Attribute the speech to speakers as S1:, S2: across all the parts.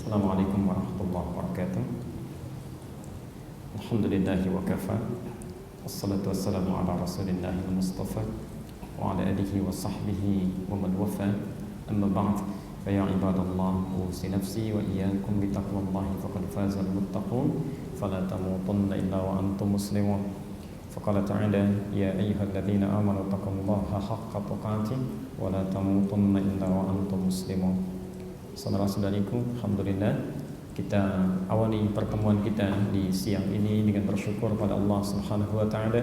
S1: Assalamualaikum warahmatullahi wabarakatuh. Alhamdulillahi wa kafa. Wassalatu wassalamu ala rasulillahi al-mustafa wa ala alihi wa sahbihi wa man wafa. Amma ba'd. Fa ya ibadallah, usi nafsi wa iyyakum bi taqwallahi faqad faza al-muttaqun. Fala tamutunna illa wa antum muslimun. Faqala ta'ala ya ayyuhalladzina amanu taqullaha haqqa tuqatih wa la tamutunna illa wa antum muslimun. Saudara-saudariku, alhamdulillah kita awali pertemuan kita di siang ini dengan bersyukur pada Allah Subhanahu wa taala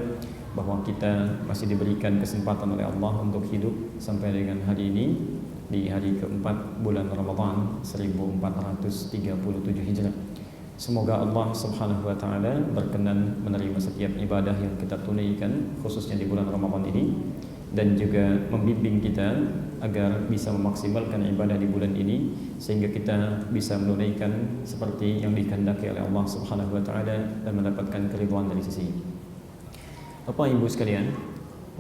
S1: bahwa kita masih diberikan kesempatan oleh Allah untuk hidup sampai dengan hari ini di hari keempat bulan Ramadan 1437 Hijrah. Semoga Allah Subhanahu wa taala berkenan menerima setiap ibadah yang kita tunaikan khususnya di bulan Ramadan ini dan juga membimbing kita agar bisa memaksimalkan ibadah di bulan ini sehingga kita bisa menunaikan seperti yang dikehendaki oleh Allah Subhanahu wa taala dan mendapatkan keridhaan dari sisi. Bapak Ibu sekalian,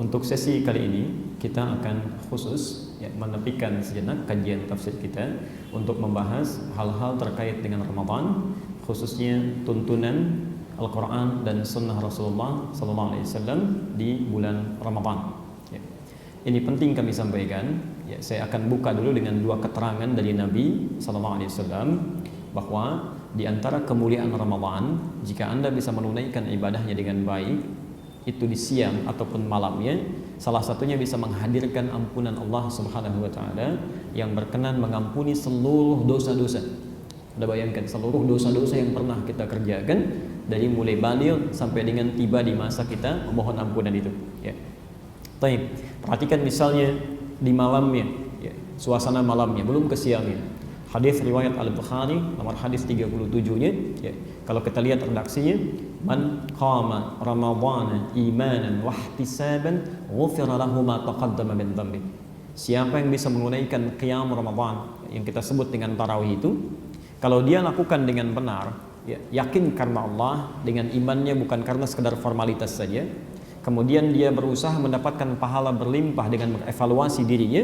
S1: untuk sesi kali ini kita akan khusus menepikan sejenak kajian tafsir kita untuk membahas hal-hal terkait dengan Ramadan, khususnya tuntunan Al-Quran dan Sunnah Rasulullah SAW di bulan Ramadan. Ini penting kami sampaikan. Saya akan buka dulu dengan dua keterangan dari Nabi SAW bahwa di antara kemuliaan Ramadan, jika Anda bisa menunaikan ibadahnya dengan baik, itu di siang ataupun malamnya, salah satunya bisa menghadirkan ampunan Allah Subhanahu wa taala yang berkenan mengampuni seluruh dosa-dosa. Anda bayangkan seluruh dosa-dosa yang pernah kita kerjakan dari mulai baligh sampai dengan tiba di masa kita memohon ampunan itu, ya. Baik, perhatikan misalnya di malamnya, ya, suasana malamnya, belum ke siangnya. Hadis riwayat Al-Bukhari nomor hadis 37-nya, ya. Kalau kita lihat redaksinya, man qama ramadhana imanan wa ihtisaban ghufira lahu ma taqaddama min dhanbi. Siapa yang bisa menunaikan qiyam Ramadan yang kita sebut dengan tarawih itu, kalau dia lakukan dengan benar, ya, yakin karena Allah, dengan imannya bukan karena sekedar formalitas saja, kemudian dia berusaha mendapatkan pahala berlimpah dengan mengevaluasi dirinya,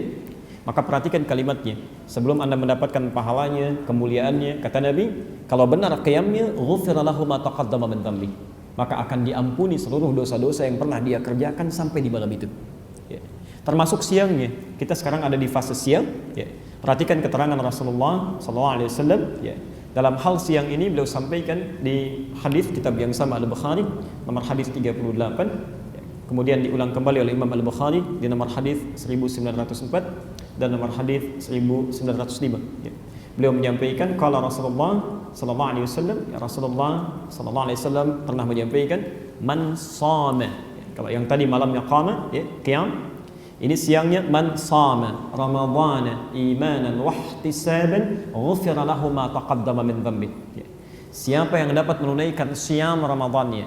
S1: maka perhatikan kalimatnya. Sebelum Anda mendapatkan pahalanya, kemuliaannya, kata Nabi, kalau benar qiyamnya, ghufira lahu ma taqaddama min dhanbi, maka akan diampuni seluruh dosa-dosa yang pernah dia kerjakan sampai di malam itu, ya. Termasuk siangnya. Kita sekarang ada di fase siang, ya. Perhatikan keterangan Rasulullah SAW, ya. Dalam hal siang ini beliau sampaikan di hadis kitab yang sama Al-Bukhari nomor hadis 38. Kemudian diulang kembali oleh Imam Al-Bukhari di nomor hadis 1904 dan nomor hadis 1905. Ya. Beliau menyampaikan kalau Rasulullah sallallahu alaihi wasallam, ya, Rasulullah sallallahu alaihi wasallam pernah menyampaikan man shama. Ya, kalau yang tadi malamnya qama, ya, qiyam. Ini siangnya man shama ramadhana imanan wa ihtisaban ghufira lahu ma taqaddama min dhanbi. Ya. Siapa yang dapat menunaikan siam Ramadannya,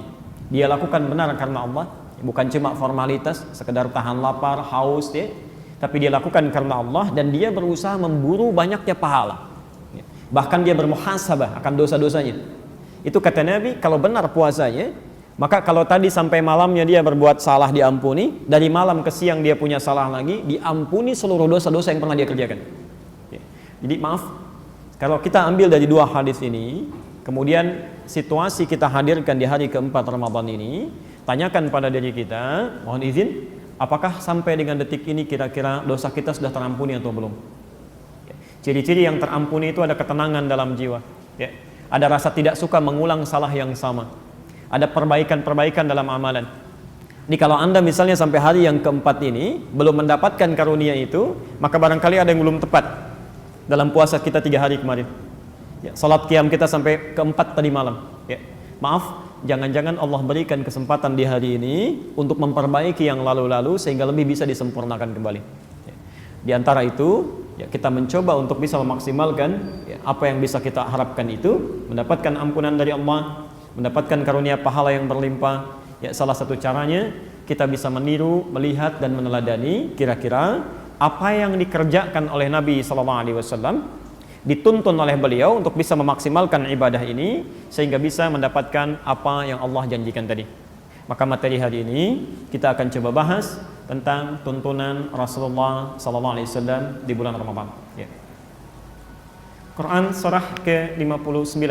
S1: dia lakukan benar karena Allah, bukan cuma formalitas, sekedar tahan lapar, haus, ya, tapi dia lakukan karena Allah dan dia berusaha memburu banyaknya pahala. Ya. Bahkan dia bermuhasabah akan dosa-dosanya. Itu kata Nabi, kalau benar puasanya, maka kalau tadi sampai malamnya dia berbuat salah diampuni, dari malam ke siang dia punya salah lagi, diampuni seluruh dosa-dosa yang pernah dia kerjakan. Ya. Jadi maaf, kalau kita ambil dari dua hadis ini, kemudian situasi kita hadirkan di hari keempat Ramadan ini, tanyakan pada diri kita, mohon izin, apakah sampai dengan detik ini kira-kira dosa kita sudah terampuni atau belum? Ya. Ciri-ciri yang terampuni itu ada ketenangan dalam jiwa, ya. Ada rasa tidak suka mengulang salah yang sama, ada perbaikan-perbaikan dalam amalan. Ini kalau Anda misalnya sampai hari yang keempat ini belum mendapatkan karunia itu, maka barangkali ada yang belum tepat dalam puasa kita 3 hari kemarin, ya. Salat qiyam kita sampai keempat tadi malam, ya. Maaf, jangan-jangan Allah berikan kesempatan di hari ini untuk memperbaiki yang lalu-lalu sehingga lebih bisa disempurnakan kembali. Di antara itu, ya, kita mencoba untuk bisa memaksimalkan, ya, apa yang bisa kita harapkan itu, mendapatkan ampunan dari Allah, mendapatkan karunia pahala yang berlimpah. Ya, salah satu caranya kita bisa meniru, melihat dan meneladani kira-kira apa yang dikerjakan oleh Nabi SAW, dituntun oleh beliau untuk bisa memaksimalkan ibadah ini sehingga bisa mendapatkan apa yang Allah janjikan tadi. Maka materi hari ini kita akan coba bahas tentang tuntunan Rasulullah SAW di bulan Ramadan. Ya. Quran surah ke-59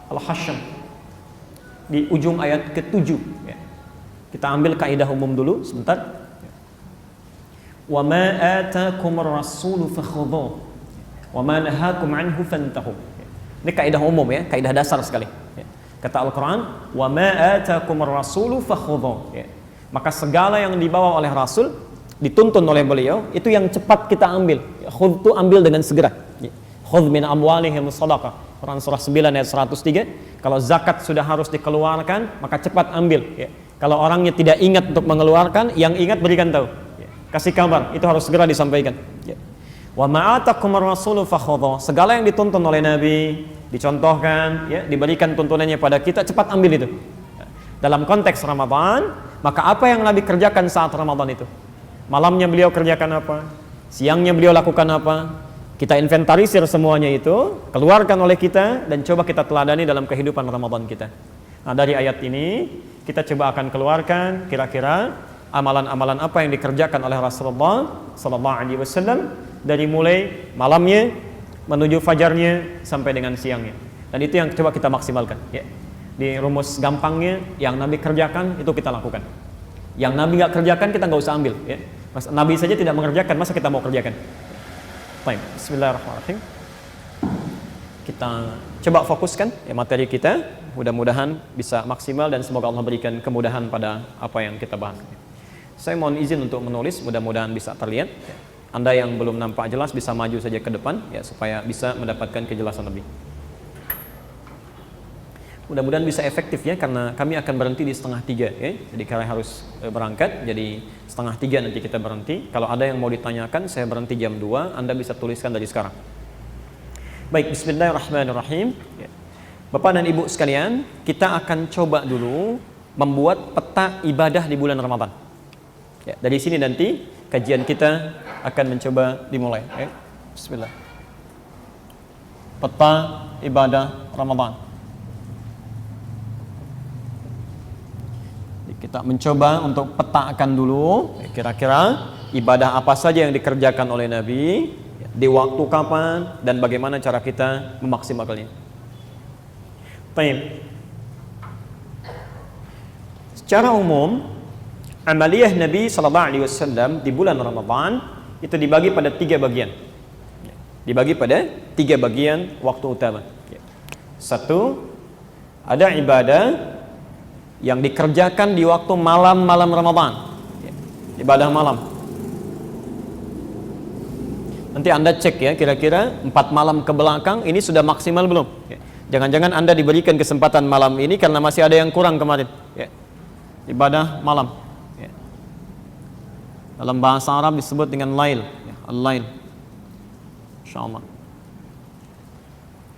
S1: Al-Hasyr di ujung ayat ke-7 ya. Kita ambil kaidah umum dulu sebentar. Wa ma ataakumur rasulu fakhudhuh wa ma nahakum anhu fantahu. Ini kaidah umum ya, kaidah dasar sekali ya. Kata Al-Quran, wa ma ataakumur rasulu fakhudhuh ya. Maka segala yang dibawa oleh Rasul, dituntun oleh beliau, itu yang cepat kita ambil. Khudh itu ambil dengan segera. Khudh min amwalihim shadaqah. Quran surah 9 ayat 103. Kalau zakat sudah harus dikeluarkan, maka cepat ambil ya. Kalau orangnya tidak ingat untuk mengeluarkan, yang ingat berikan tahu ya. Kasih kabar, itu harus segera disampaikan ya. Wa ma ataakumur rasulu fakhudhuh. Segala yang dituntun oleh Nabi, dicontohkan ya, diberikan tuntunannya pada kita, cepat ambil itu. Dalam konteks Ramadan, maka apa yang Nabi kerjakan saat Ramadan itu? Malamnya beliau kerjakan apa? Siangnya beliau lakukan apa? Kita inventarisir semuanya itu, keluarkan oleh kita, dan coba kita teladani dalam kehidupan Ramadan kita. Nah, dari ayat ini kita coba akan keluarkan kira-kira amalan-amalan apa yang dikerjakan oleh Rasulullah sallallahu alaihi wasallam dari mulai malamnya menuju fajarnya sampai dengan siangnya. Dan itu yang coba kita maksimalkan ya. Di rumus gampangnya, yang Nabi kerjakan itu kita lakukan. Yang Nabi nggak kerjakan kita nggak usah ambil ya. Nabi saja tidak mengerjakan, masa kita mau kerjakan? Baik, bismillahirrahmanirrahim. Kita coba fokuskan ya materi kita. Mudah-mudahan bisa maksimal dan semoga Allah berikan kemudahan pada apa yang kita bahas. Saya mohon izin untuk menulis, mudah-mudahan bisa terlihat. Anda yang belum nampak jelas bisa maju saja ke depan ya supaya bisa mendapatkan kejelasan lebih. Mudah-mudahan bisa efektif ya, karena kami akan berhenti di 2:30 ya. Jadi kalian harus berangkat, jadi 2:30 nanti kita berhenti. Kalau ada yang mau ditanyakan, saya berhenti jam 2, Anda bisa tuliskan dari sekarang. Baik, bismillahirrahmanirrahim ya. Bapak dan Ibu sekalian, kita akan coba dulu membuat peta ibadah di bulan Ramadan ya. Dari sini nanti kajian kita akan mencoba dimulai ya. Bismillah. Peta ibadah Ramadan. Kita mencoba untuk petakan dulu kira-kira ibadah apa saja yang dikerjakan oleh Nabi, di waktu kapan, dan bagaimana cara kita memaksimalkannya. Baik. Secara umum, amaliyah Nabi SAW di bulan Ramadan itu dibagi pada 3 bagian. Dibagi pada 3 bagian waktu utama. 1, ada ibadah yang dikerjakan di waktu malam-malam Ramadan, ibadah malam. Nanti Anda cek ya, kira-kira 4 malam ke belakang ini sudah maksimal belum? Jangan-jangan Anda diberikan kesempatan malam ini karena masih ada yang kurang kemarin ya. Ibadah malam ya. Dalam bahasa Arab disebut dengan lail ya. Al-lail, insyaallah.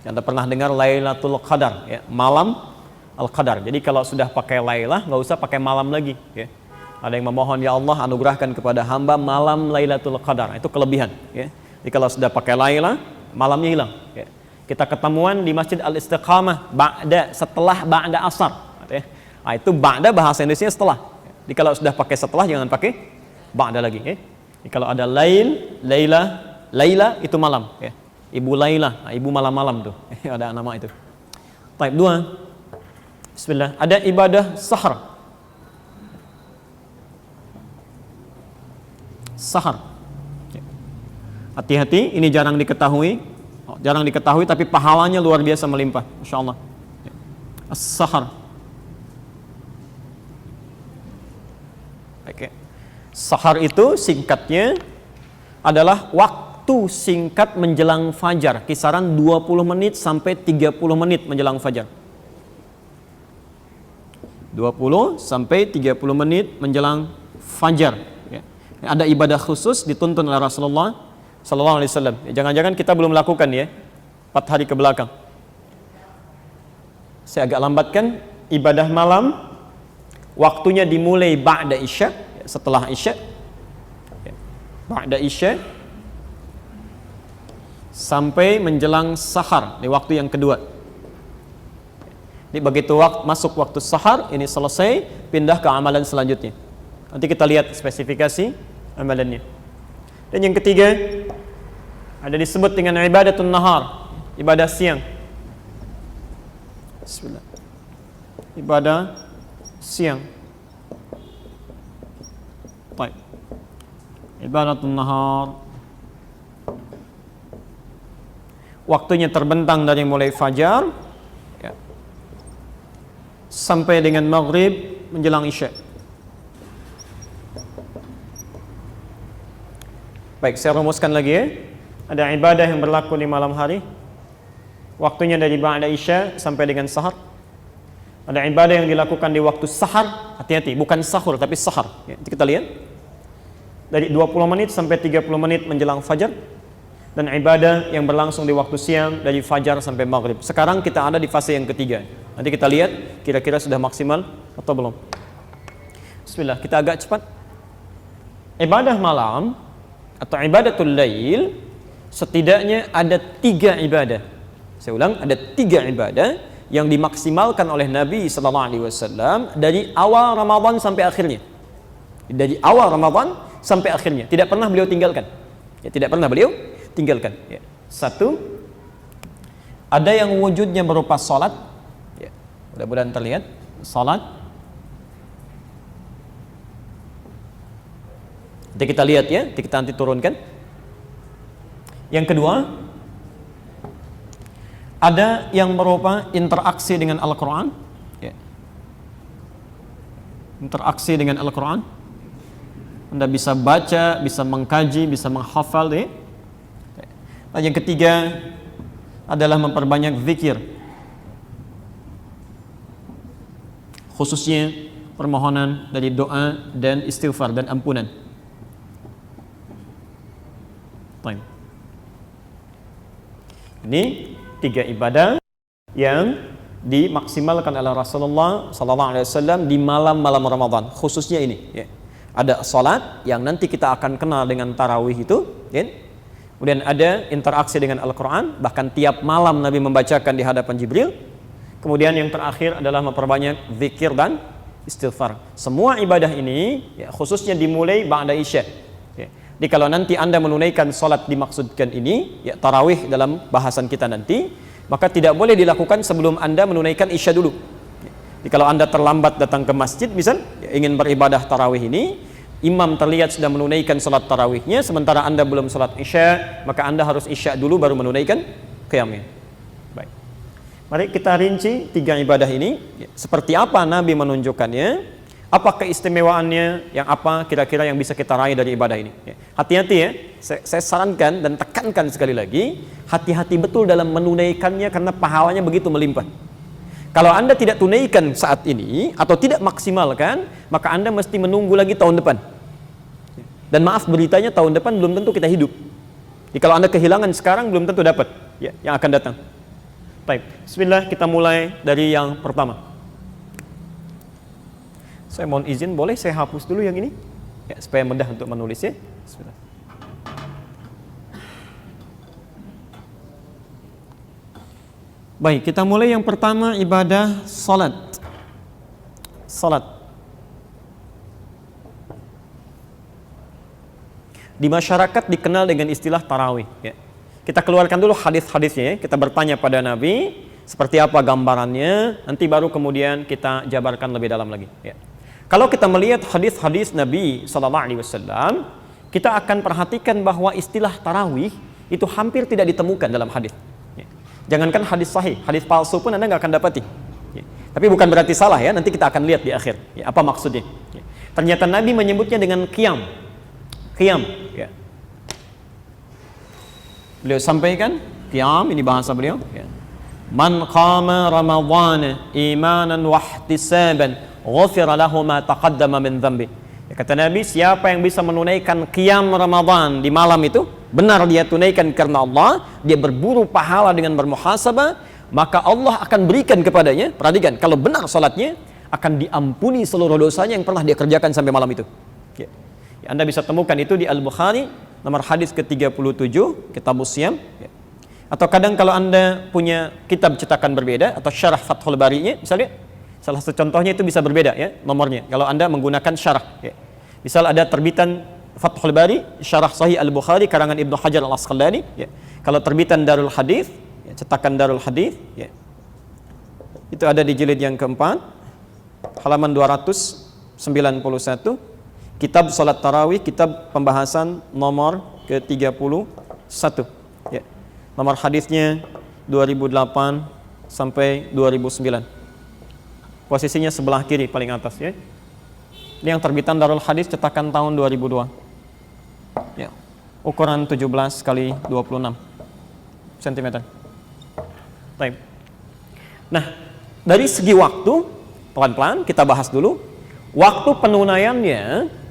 S1: Anda pernah dengar Lailatul Qadar ya, malam Al-Qadar. Jadi kalau sudah pakai Lailah, nggak usah pakai malam lagi ya. Ada yang memohon, ya Allah anugerahkan kepada hamba malam Lailatul Qadar. Itu kelebihan ya. Jadi kalau sudah pakai Lailah, malamnya hilang ya. Kita ketemuan di Masjid Al-Istiqamah setelah ba'da asar ya. Nah, itu ba'da bahasa Indonesia setelah. Jadi kalau sudah pakai setelah, jangan pakai ba'da lagi ya. Jadi kalau ada Laila itu malam ya. Ibu Laila, nah, ibu malam-malam tuh. Ada nama itu. Type 2. Bismillah. Ada ibadah sahar. Sahar. Hati-hati, ini jarang diketahui. Jarang diketahui tapi pahalanya luar biasa melimpah, insyaallah. As-sahar. Oke. Sahar itu singkatnya adalah waktu singkat menjelang fajar, kisaran 20 menit sampai 30 menit menjelang fajar. 20 sampai 30 menit menjelang fajar ya. Ada ibadah khusus dituntun oleh Rasulullah sallallahu alaihi wasallam. Jangan-jangan kita belum lakukan ya 4 hari ke belakang. Saya agak lambatkan. Ibadah malam waktunya dimulai ba'da isya, setelah isya ya. Ba'da isya sampai menjelang sahar, di waktu yang kedua. Jadi begitu masuk waktu sahar, ini selesai, pindah ke amalan selanjutnya. Nanti kita lihat spesifikasi amalannya. Dan yang ketiga, ada disebut dengan ibadatun nahar,
S2: ibadah siang. Bismillah. Ibadah siang. Baik. Ibadatun nahar. Waktunya terbentang dari mulai fajar ya, sampai dengan maghrib menjelang isya. Baik, saya rumuskan lagi ya. Ada ibadah yang berlaku di malam hari. Waktunya dari ba'da isya sampai dengan sahar. Ada ibadah yang dilakukan di waktu sahar. Hati-hati, bukan sahur tapi sahar. Ya, kita lihat. Dari 20 menit sampai 30 menit menjelang fajar. Dan ibadah yang berlangsung di waktu siang dari fajar sampai maghrib. Sekarang kita ada di fase yang ketiga. Nanti kita lihat kira-kira sudah maksimal atau belum. Bismillah, kita agak cepat. Ibadah malam atau ibadatul lail setidaknya ada 3 ibadah. Saya ulang, ada 3 ibadah yang dimaksimalkan oleh Nabi SAW dari awal Ramadan sampai akhirnya. Dari awal Ramadan sampai akhirnya, tidak pernah beliau tinggalkan. Ya, tidak pernah beliau tinggalkan. Ya. 1, ada yang wujudnya berupa salat. Ya. Mudah-mudahan terlihat salat. Nanti kita lihat ya, kita nanti turunkan. Yang kedua, ada yang berupa interaksi dengan Al-Quran ya. Interaksi dengan Al-Quran. Anda bisa baca, bisa mengkaji, bisa menghafal ya. Nah, yang ketiga adalah memperbanyak zikir, khususnya permohonan dari doa dan istighfar dan ampunan. Baik. Ini 3 ibadah yang dimaksimalkan oleh Rasulullah SAW di malam-malam Ramadan, khususnya ini. Ya. Ada salat yang nanti kita akan kenal dengan tarawih itu, ya. Kemudian ada interaksi dengan Al-Quran, bahkan tiap malam Nabi membacakan di hadapan Jibril. Kemudian yang terakhir adalah memperbanyak zikir dan istighfar. Semua ibadah ini ya, khususnya dimulai ba'da isya. Ya. Jadi kalau nanti Anda menunaikan salat dimaksudkan ini, ya tarawih dalam bahasan kita nanti, maka tidak boleh dilakukan sebelum Anda menunaikan isya dulu. Ya. Jadi kalau Anda terlambat datang ke masjid, misal ya, ingin beribadah tarawih ini, imam terlihat sudah menunaikan salat tarawihnya, sementara Anda belum salat isya, maka Anda harus isya dulu baru menunaikan qiyamnya. Baik. Mari kita rinci 3 ibadah ini. Ya, seperti apa Nabi menunjukkannya? Apa keistimewaannya? Yang apa kira-kira yang bisa kita raih dari ibadah ini? Ya. Hati-hati ya. Saya sarankan dan tekankan sekali lagi, hati-hati betul dalam menunaikannya karena pahalanya begitu melimpah. Kalau Anda tidak tunaikan saat ini atau tidak maksimalkan, maka Anda mesti menunggu lagi tahun depan. Dan maaf beritanya tahun depan belum tentu kita hidup. Jadi kalau Anda kehilangan sekarang belum tentu dapat ya, yang akan datang. Baik, bismillah kita mulai dari yang pertama. Saya mohon izin, boleh saya hapus dulu yang ini? Ya, supaya mudah untuk menulis ya. Bismillah. Baik, kita mulai yang pertama, ibadah salat. Salat. Di masyarakat dikenal dengan istilah tarawih. Ya. Kita keluarkan dulu hadis-hadisnya ya. Kita bertanya pada Nabi, seperti apa gambarannya, nanti baru kemudian kita jabarkan lebih dalam lagi. Ya. Kalau kita melihat hadis-hadis Nabi SAW, kita akan perhatikan bahwa istilah tarawih itu hampir tidak ditemukan dalam hadis. Jangankan hadis sahih, hadis palsu pun Anda nggak akan dapati. Ya. Tapi bukan berarti salah ya, nanti kita akan lihat di akhir. Ya, apa maksudnya? Ya. Ternyata Nabi menyebutnya dengan qiyam. Qiyam. Ya. Beliau sampaikan, qiyam, ini bahasa beliau. Ya. Man qama ramadhana imanan wa ihtisaban, ghufira lahu ma taqaddama min dhanbi. Ya, kata Nabi, siapa yang bisa menunaikan qiyam Ramadan di malam itu, benar dia tunaikan karena Allah, dia berburu pahala dengan bermuhasabah, maka Allah akan berikan kepadanya, perhatikan, kalau benar salatnya, akan diampuni seluruh dosanya yang pernah dia kerjakan sampai malam itu. Ya. Ya, Anda bisa temukan itu di Al-Bukhari, nomor hadis ke-37, Kitabus Siyam. Ya. Atau kadang kalau Anda punya kitab cetakan berbeda, atau syarah Fathul Bari-nya, misalnya, salah satu contohnya itu bisa berbeda ya, nomornya, kalau Anda menggunakan syarah. Ya. Misal ada terbitan Fathul Bari, Syarah Sahih Al-Bukhari, karangan Ibnu Hajar Al-Asqalani. Ya. Kalau terbitan Darul Hadis, ya, cetakan Darul Hadis, ya. Itu ada di jilid yang keempat, halaman 291, kitab Salat Tarawih, kitab pembahasan nomor ke-31, ya. Nomor hadisnya 2008 sampai 2009. Posisinya sebelah kiri paling atas, ya. Ini yang terbitan Darul Hadis cetakan tahun 2002. Ya. Ukuran 17 kali 26 cm. Baik. Nah, dari segi waktu, pelan-pelan kita bahas dulu. Waktu penunaiannya,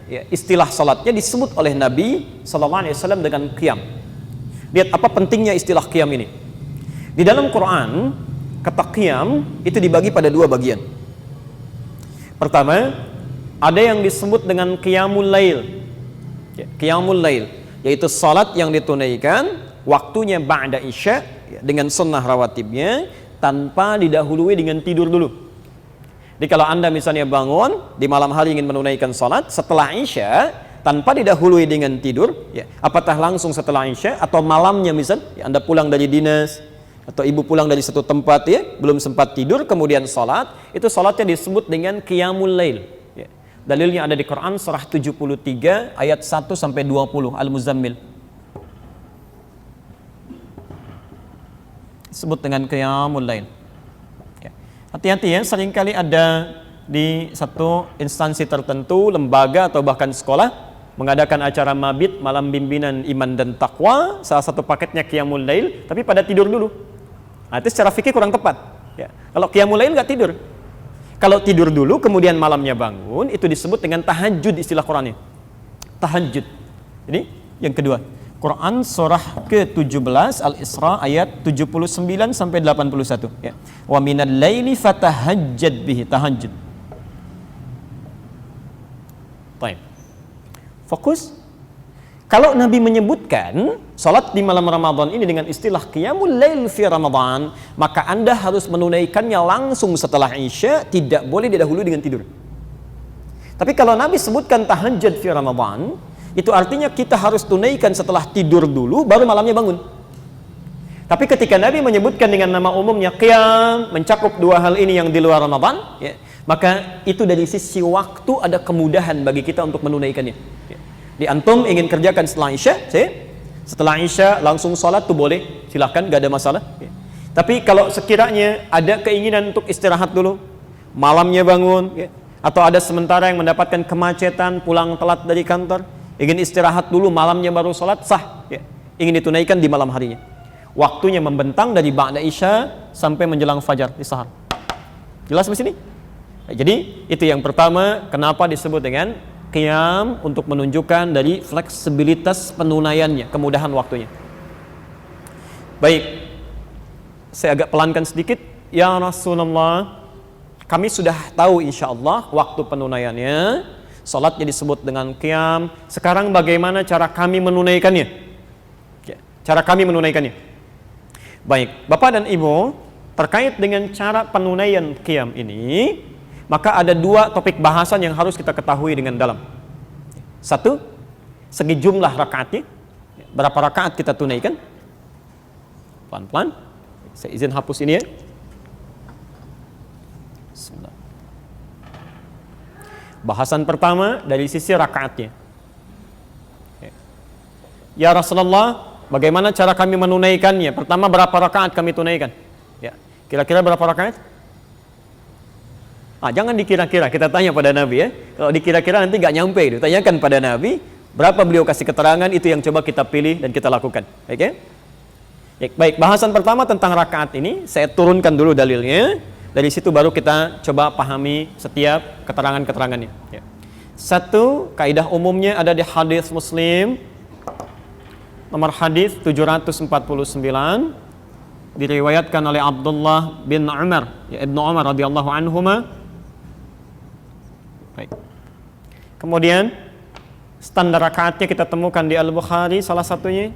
S2: ya, istilah salatnya disebut oleh Nabi SAW dengan qiyam. Lihat apa pentingnya istilah qiyam ini. Di dalam Quran, kata qiyam itu dibagi pada dua bagian. Pertama, ada yang disebut dengan qiyamul lail. Ya, qiyamul lail, yaitu salat yang ditunaikan waktunya ba'da isya, ya, dengan sunnah rawatibnya, tanpa didahului dengan tidur dulu. Jadi kalau Anda misalnya bangun di malam hari ingin menunaikan salat setelah isya tanpa didahului dengan tidur, ya, apakah langsung setelah isya atau malamnya misal, ya, Anda pulang dari dinas atau ibu pulang dari satu tempat, ya, belum sempat tidur kemudian salat, itu salatnya disebut dengan qiyamul lail. Ya. Dalilnya ada di Quran surah 73 ayat 1 sampai 20 Al-Muzammil. Sebut dengan qiyamul lail. Ya. Hati-hati ya, seringkali ada di satu instansi tertentu, lembaga atau bahkan sekolah mengadakan acara mabit, malam bimbingan iman dan takwa, salah satu paketnya qiyamul lail, tapi pada tidur dulu. Nah, itu secara fikih kurang tepat. Ya. Kalau qiyamul lail nggak tidur. Kalau tidur dulu kemudian malamnya bangun, itu disebut dengan tahajud istilah Qurannya. Tahajud. Ini yang kedua. Quran surah ke-17 Al-Isra ayat 79 sampai 81, ya. Wa minal laili fatahajjad bihi, tahajud. Baik. Fokus. Kalau Nabi menyebutkan salat di malam Ramadan ini dengan istilah qiyamul lail fi Ramadan, maka Anda harus menunaikannya langsung setelah Isya, tidak boleh didahului dengan tidur. Tapi kalau Nabi sebutkan tahajjud fi Ramadan, itu artinya kita harus tunaikan setelah tidur dulu baru malamnya bangun. Tapi ketika Nabi menyebutkan dengan nama umumnya qiyam, mencakup dua hal ini yang di luar Ramadan, ya, maka itu dari sisi waktu ada kemudahan bagi kita untuk menunaikannya. Ya. Di antum ingin kerjakan setelah Isya, setelah Isya langsung sholat tuh boleh, silahkan, gak ada masalah. Ya. Tapi kalau sekiranya ada keinginan untuk istirahat dulu, malamnya bangun, ya, atau ada sementara yang mendapatkan kemacetan, pulang telat dari kantor, ingin istirahat dulu, malamnya baru sholat, sah, ya. Ingin ditunaikan di malam harinya. Waktunya membentang dari ba'da isya sampai menjelang fajar di sahar. Jelas di sini? Nah, jadi itu yang pertama, kenapa disebut dengan qiyam, untuk menunjukkan dari fleksibilitas penunaiannya, kemudahan waktunya. Baik, saya agak pelankan sedikit. Ya Rasulullah, kami sudah tahu insya Allah waktu penunaiannya, salatnya disebut dengan qiyam. Sekarang bagaimana cara kami menunaikannya? Cara kami menunaikannya. Baik, Bapak dan Ibu, terkait dengan cara penunaian qiyam ini, maka ada dua topik bahasan yang harus kita ketahui dengan dalam. Satu, segi jumlah rakaatnya, berapa rakaat kita tunaikan. Pelan-pelan, saya izin hapus ini ya. Bismillah. Bahasan pertama dari sisi rakaatnya. Ya Rasulullah, bagaimana cara kami menunaikannya? Pertama, berapa rakaat kami tunaikan? Ya, kira-kira berapa rakaat? Jangan dikira-kira, kita tanya pada Nabi ya. Kalau dikira-kira nanti nggak nyampe itu. Tanyakan pada Nabi, berapa beliau kasih keterangan, itu yang coba kita pilih dan kita lakukan. Baik ya? Baik, bahasan pertama tentang rakaat ini, saya turunkan dulu dalilnya. Dari situ baru kita coba pahami setiap keterangan-keterangannya. Ya. Satu, kaidah umumnya ada di hadis Muslim, nomor hadis 749, diriwayatkan oleh Abdullah bin Umar, ya, Ibnu Umar radhiyallahu anhuma. Baik. Kemudian standar rakaatnya kita temukan di Al-Bukhari salah satunya.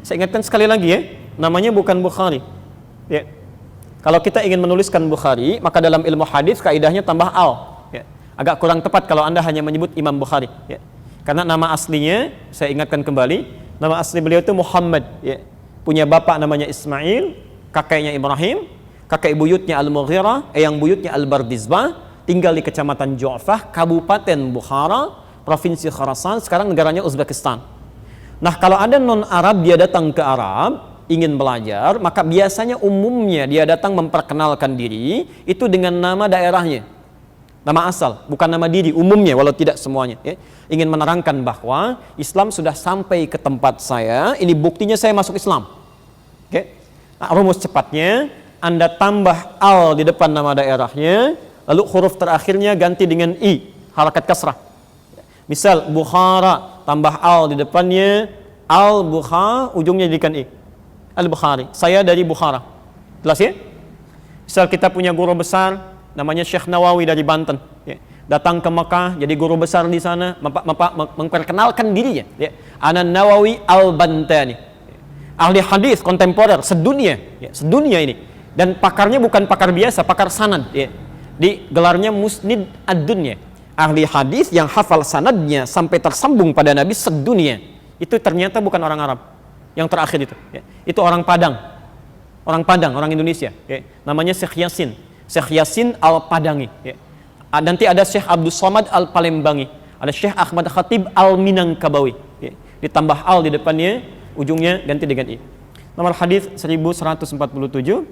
S2: Saya ingatkan sekali lagi ya, namanya bukan Bukhari. Ya. Kalau kita ingin menuliskan Bukhari, maka dalam ilmu hadis kaidahnya tambah al. Ya. Agak kurang tepat kalau Anda hanya menyebut Imam Bukhari. Ya. Karena nama aslinya, saya ingatkan kembali, Nama asli beliau itu Muhammad, ya. Punya bapak namanya Ismail, kakeknya Ibrahim, kakek buyutnya Al-Mughirah, eyang buyutnya Al-Bardizbah, tinggal di Kecamatan Ju'fah, Kabupaten Bukhara, Provinsi Khurasan, sekarang negaranya Uzbekistan. Nah, kalau ada non-Arab dia datang ke Arab, ingin belajar, maka biasanya umumnya dia datang memperkenalkan diri itu dengan nama daerahnya, nama asal, bukan nama diri umumnya, walau tidak semuanya, ya. Ingin menerangkan bahwa Islam sudah sampai ke tempat saya, ini buktinya saya masuk Islam. Oke. Nah, rumus cepatnya, Anda tambah al di depan nama daerahnya, lalu huruf terakhirnya ganti dengan i, harakat kasrah. Misal Bukhara, tambah al di depannya, al-Bukhara, ujungnya jadikan i, Al-Bukhari, saya dari Bukhara. Jelas ya? Misal kita punya guru besar namanya Syekh Nawawi dari Banten, ya. Datang ke Mekah jadi guru besar di sana, memperkenalkan dirinya, ya. Ana Nawawi Al-Bantani, ahli hadis kontemporer sedunia, ya, sedunia ini. Dan pakarnya bukan pakar biasa, pakar sanad, ya. Di gelarnya Musnid ad-Dunya, ahli hadis yang hafal sanadnya sampai tersambung pada Nabi sedunia. Itu ternyata bukan orang Arab yang terakhir itu, ya. Itu orang Padang, orang Indonesia, ya. Namanya Syekh Yasin Al-Padangi, ya. Nanti ada Syekh Abdul Somad Al-Palembangi, ada Syekh Ahmad Khatib Al-Minangkabawi, ya. Ditambah al di depannya, ujungnya ganti dengan i. Nomor hadis 1147,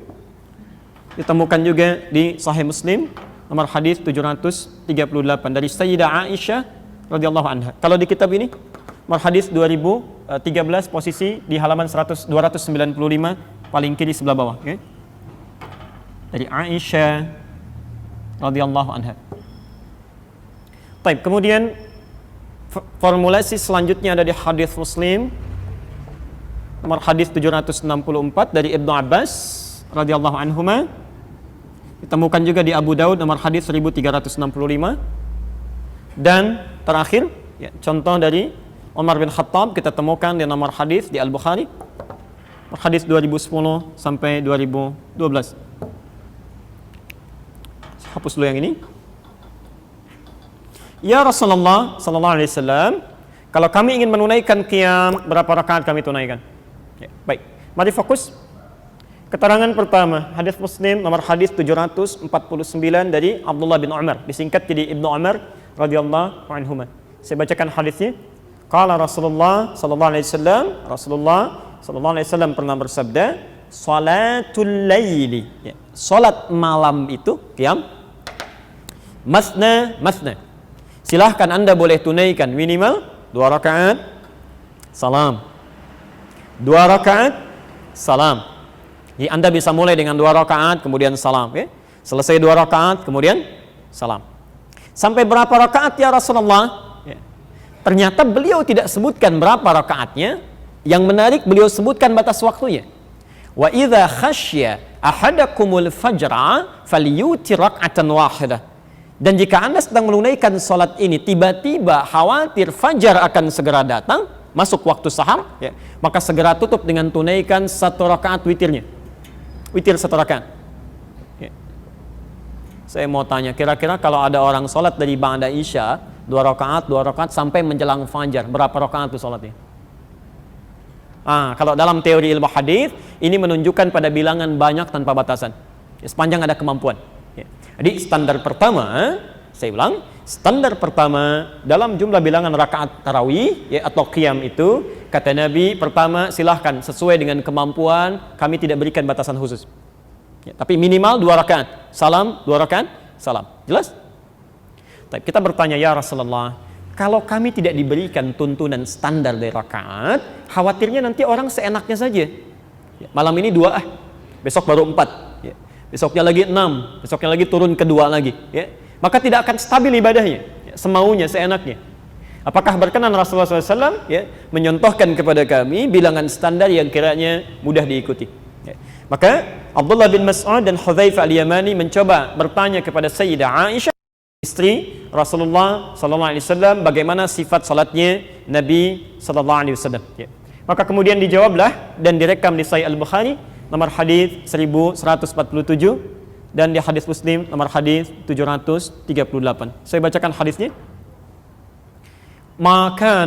S2: ditemukan juga di Sahih Muslim, nomor hadis 738 dari Sayyidah Aisyah radhiyallahu anha. Kalau di kitab ini nomor hadis 2013, posisi di halaman 295 paling kiri sebelah bawah, okay? Dari Aisyah radhiyallahu anha. Baik, kemudian formulasi selanjutnya ada di hadis Muslim nomor hadis 764 dari Ibnu Abbas radhiyallahu anhuma. Ditemukan juga di Abu Daud nomor hadis 1365. Dan terakhir, ya, contoh dari Umar bin Khattab kita temukan di nomor hadis di Al-Bukhari, hadis 2010 sampai 2012. Hapus dulu yang ini. Ya Rasulullah sallallahu alaihi wasallam, kalau kami ingin menunaikan qiyam, berapa rakaat kami tunaikan? Ya, baik. Mari fokus. Keterangan pertama, hadis Muslim nomor hadis 749 dari Abdullah bin Umar, disingkat jadi Ibnu Umar radhiyallahu anhuma. Saya bacakan hadisnya. Qala Rasulullah sallallahu alaihi wasallam, Rasulullah sallallahu alaihi wasallam pernah bersabda, salatul laili, ya, salat malam itu qiyam masna. Silahkan Anda boleh tunaikan minimal 2 rakaat salam, 2 rakaat salam. Jadi Anda bisa mulai dengan 2 rakaat kemudian salam, ya. Selesai 2 rakaat kemudian salam. Sampai berapa rakaat ya Rasulullah? Ya. Ternyata beliau tidak sebutkan berapa rakaatnya. Yang menarik beliau sebutkan batas waktunya. Wa idza khasyya ahadakumul fajra falyutir rak'atan wahidah. Dan jika Anda sedang menunaikan salat ini tiba-tiba khawatir fajar akan segera datang, masuk waktu sahar, ya, maka segera tutup dengan tunaikan 1 rakaat witirnya. Witir 1 rakaat. Ya. Saya mau tanya, kira-kira kalau ada orang salat dari ba'da Isya 2 rakaat sampai menjelang fajar, berapa rakaat itu salatnya? Kalau dalam teori ilmu hadis ini menunjukkan pada bilangan banyak tanpa batasan, ya, sepanjang ada kemampuan. Ya. Jadi standar pertama, saya ulang, standar pertama dalam jumlah bilangan rakaat tarawih, ya, atau qiyam itu, kata Nabi, pertama silahkan sesuai dengan kemampuan, kami tidak berikan batasan khusus. Ya, tapi minimal 2 rakaat, salam 2 rakaat, salam. Jelas? Tapi kita bertanya, ya Rasulullah, kalau kami tidak diberikan tuntunan standar dari rakaat, khawatirnya nanti orang seenaknya saja. Ya, malam ini 2, besok baru 4. Ya. Besoknya lagi 6, besoknya lagi turun ke 2 lagi. Ya. Maka tidak akan stabil ibadahnya, ya, semaunya, seenaknya. Apakah berkenan Rasulullah SAW, ya, menyontohkan kepada kami bilangan standar yang kiranya mudah diikuti? Ya. Maka Abdullah bin Mas'ud dan Hudzaifah al-Yamani mencoba bertanya kepada Sayyidah Aisyah, istri Rasulullah sallallahu alaihi wasallam, bagaimana sifat salatnya Nabi sallallahu alaihi wasallam. Ya. Maka kemudian dijawablah dan direkam di Sahih Al-Bukhari nomor hadis 1147 dan di hadis Muslim nomor hadis 738. Saya bacakan hadisnya. Maka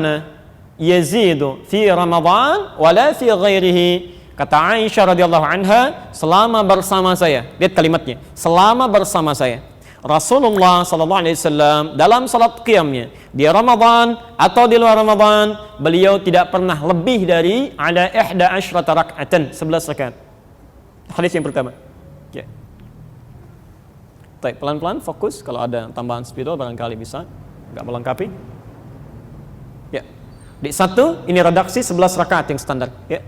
S2: yazidu fi Ramadan wala fi ghairihi. Kata Aisyah radhiyallahu anha, selama bersama saya, lihat kalimatnya, selama bersama saya, Rasulullah sallallahu alaihi wasallam dalam salat qiyamnya di Ramadan atau di luar Ramadan, beliau tidak pernah lebih dari ada 11 raka'atan, 11 rakaat. Hadis yang pertama. Ya. Baik, pelan-pelan fokus, kalau ada tambahan spidol barangkali bisa enggak melengkapi. Ya. Di satu, ini redaksi 11 rakaat yang standar, ya.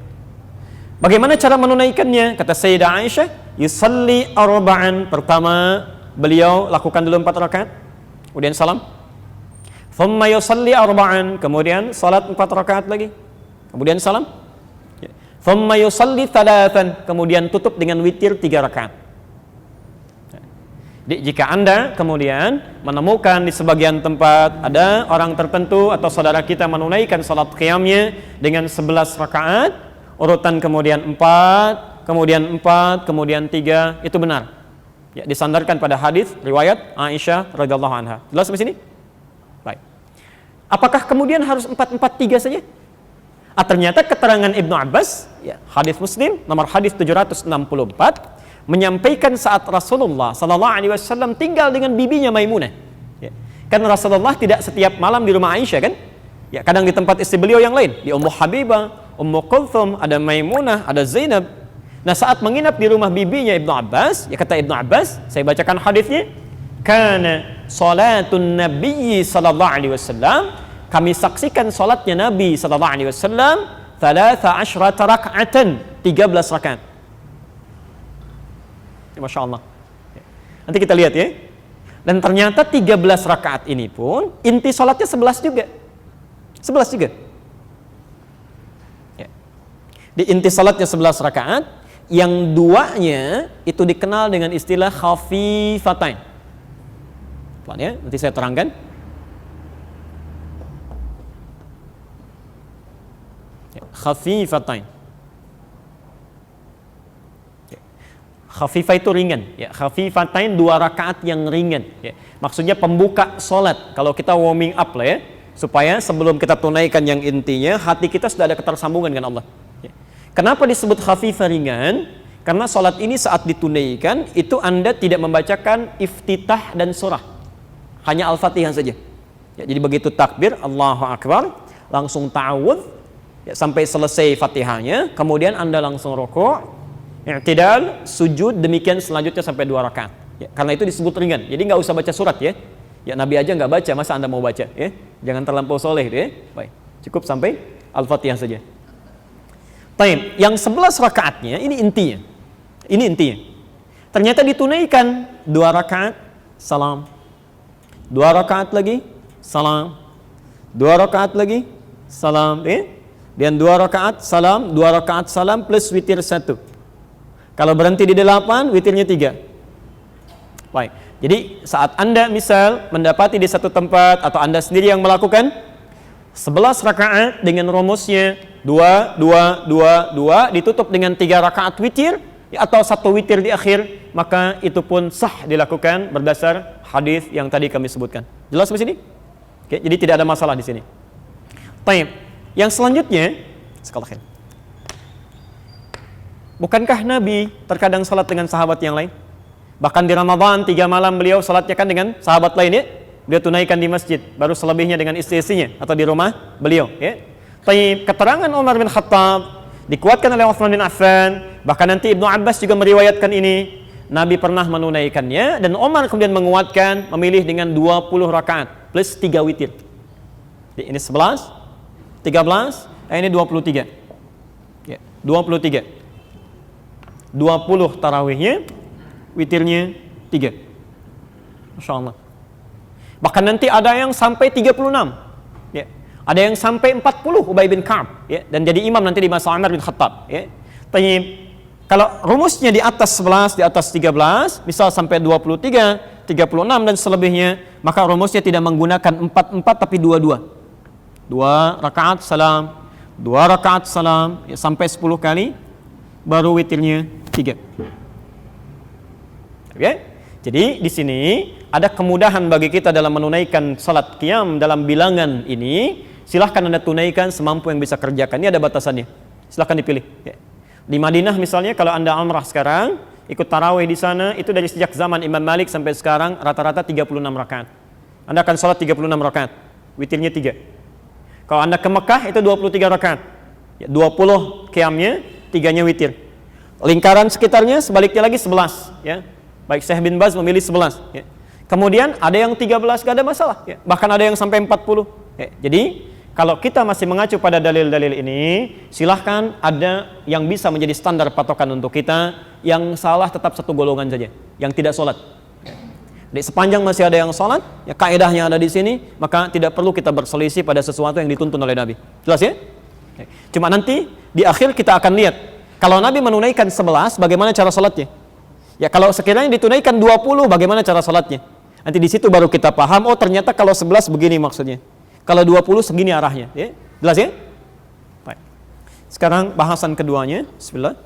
S2: Bagaimana cara menunaikannya? Kata Sayyidah Aisyah, yusalli arba'an. Pertama, beliau lakukan dulu 4 rakaat, kemudian salam. Thumma yusalli arba'an, kemudian salat 4 rakaat lagi, kemudian salam. Thumma yusalli thalathan, kemudian tutup dengan witir 3 rakaat. Jadi, jika Anda kemudian menemukan di sebagian tempat ada orang tertentu atau saudara kita menunaikan salat qiyamnya dengan 11 rakaat, urutan kemudian 4, kemudian 4, kemudian 3, itu benar. Ya, disandarkan pada hadis riwayat Aisyah radhiyallahu anha. Jelas sampai sini? Baik. Apakah kemudian harus 4-4-3 saja? Ternyata keterangan Ibnu Abbas, ya, hadis Muslim nomor hadis 764, menyampaikan saat Rasulullah sallallahu alaihi wasallam tinggal dengan bibinya Maimunah. Ya. Kan Rasulullah tidak setiap malam di rumah Aisyah kan? Ya, kadang di tempat istri beliau yang lain, di Ummu Habibah, Ummu Kulthum, ada Maimunah, ada Zainab. Nah, saat menginap di rumah bibinya Ibnu Abbas, ya kata Ibnu Abbas, saya bacakan hadisnya, kana salatun nabiyyi sallallahu alaihi wasallam, kami saksikan salatnya Nabi sallallahu alaihi wasallam 13 raka'atan, 13 rakaat. Ya, Masya Allah. Nanti kita lihat ya. Dan ternyata 13 rakaat ini pun inti salatnya 11 juga. 11 juga. Ya. Di inti salatnya 11 rakaat, yang duanya itu dikenal dengan istilah khafifatain. Pelan ya, nanti saya terangkan. Ya, khafifatain. Ya. Khafifah itu ringan. Ya, khafifatain 2 rakaat yang ringan. Ya. Maksudnya pembuka salat. Kalau kita warming up lah ya, supaya sebelum kita tunaikan yang intinya, hati kita sudah ada ketersambungan dengan Allah. Ya. Kenapa disebut khafifah ringan? Karena sholat ini saat ditunaikan, itu Anda tidak membacakan iftitah dan surah. Hanya Al-Fatihah saja. Ya, jadi begitu takbir, Allahu Akbar, langsung ta'awudz, ya, sampai selesai Fatihahnya, kemudian Anda langsung rukuk, i'tidal, sujud, demikian selanjutnya sampai 2 rakaat. Ya, karena itu disebut ringan. Jadi nggak usah baca surat ya. Ya, Nabi aja nggak baca, masa Anda mau baca? Ya, jangan terlampau soleh ya. Baik, cukup sampai Al-Fatihah saja. Taib, yang 11 rakaatnya ini intinya. Ini intinya. Ternyata ditunaikan 2 rakaat salam. 2 rakaat lagi salam. 2 rakaat lagi salam, dan 2 rakaat salam, 2 rakaat salam plus witir 1. Kalau berhenti di 8, witirnya 3. Baik. Jadi saat Anda misal mendapati di satu tempat atau Anda sendiri yang melakukan 11 rakaat dengan rumusnya 2, 2, 2, 2 ditutup dengan 3 rakaat witir atau 1 witir di akhir, maka itu pun sah dilakukan berdasar hadis yang tadi kami sebutkan. Jelas sampai sini? Oke, jadi tidak ada masalah di sini. Baik. Yang selanjutnya, sekali. Bukankah Nabi terkadang salat dengan sahabat yang lain? Bahkan di Ramadan 3 malam beliau salatnya kan dengan sahabat lain ya. Dia tunaikan di masjid, baru selebihnya dengan istri-istrinya atau di rumah beliau ya. Baik, keterangan Umar bin Khattab dikuatkan oleh Utsman bin Affan, bahkan nanti Ibnu Abbas juga meriwayatkan ini. Nabi pernah menunaikannya dan Umar kemudian menguatkan memilih dengan 20 rakaat plus 3 witir. Jadi ini 11, 13, ini 23. Ya, 23. 20 tarawihnya, witirnya 3. Masya Allah. Bahkan nanti ada yang sampai 36. Ya. Ada yang sampai 40 Ubay bin Ka'ab ya, dan jadi imam nanti di masa Umar bin Khattab ya. Tapi kalau rumusnya di atas 11, di atas 13, misal sampai 23, 36 dan selebihnya, maka rumusnya tidak menggunakan 4-4 tapi 2-2. 2 rakaat salam, 2 rakaat salam ya, sampai 10 kali baru witirnya 3. Oke? Jadi di sini ada kemudahan bagi kita dalam menunaikan salat qiyam dalam bilangan ini, Silahkan Anda tunaikan semampu yang bisa kerjakan. Ini ada batasannya. Silahkan dipilih. Ya. Di Madinah misalnya, kalau Anda umrah sekarang, ikut tarawih di sana, itu dari sejak zaman Imam Malik sampai sekarang, rata-rata 36 rakaat. Anda akan sholat 36 rakaat. Witirnya 3. Kalau Anda ke Mekah, itu 23 rakaat. Ya, 20 qiyamnya, 3-nya witir. Lingkaran sekitarnya, sebaliknya lagi 11. Ya. Baik Syekh bin Baz memilih 11. Ya. Kemudian ada yang 13, gak ada masalah. Ya. Bahkan ada yang sampai 40. Ya. Jadi, kalau kita masih mengacu pada dalil-dalil ini, silahkan ada yang bisa menjadi standar patokan untuk kita. Yang salah tetap satu golongan saja, yang tidak sholat. Jadi sepanjang masih ada yang sholat, ya kaidahnya ada di sini, maka tidak perlu kita berselisih pada sesuatu yang dituntun oleh Nabi. Jelas ya? Cuma nanti di akhir kita akan lihat, kalau Nabi menunaikan 11, bagaimana cara sholatnya? Ya kalau sekiranya ditunaikan 20, bagaimana cara sholatnya? Nanti di situ baru kita paham, oh ternyata kalau 11 begini maksudnya. Kalau 20 segini arahnya, ya. Jelas ya? Baik. Sekarang bahasan keduanya, bismillah.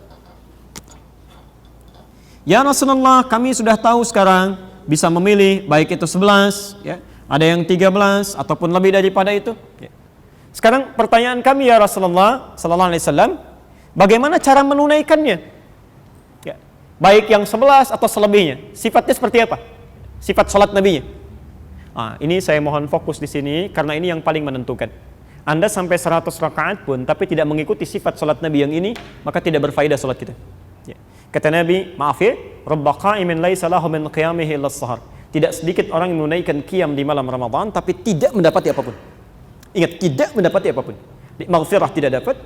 S2: Ya Rasulullah, kami sudah tahu sekarang bisa memilih baik itu 11, ya. Ada yang 13 ataupun lebih daripada itu, ya. Sekarang pertanyaan kami ya Rasulullah sallallahu alaihi wasallam, bagaimana cara menunaikannya? Ya. Baik yang 11 atau selebihnya, sifatnya seperti apa? Sifat salat Nabinya. Ini saya mohon fokus di sini karena ini yang paling menentukan. Anda sampai 100 rakaat pun tapi tidak mengikuti sifat salat Nabi yang ini, maka tidak berfaedah salat kita. Ya. Kata Nabi, maaf ya, rabba qa'imin laisa lahu min qiyamihi illa as-sahar. Tidak sedikit orang yang menunaikan qiyam di malam Ramadan tapi tidak mendapati apapun. Ingat, tidak mendapati apapun. Maghfirah tidak dapat,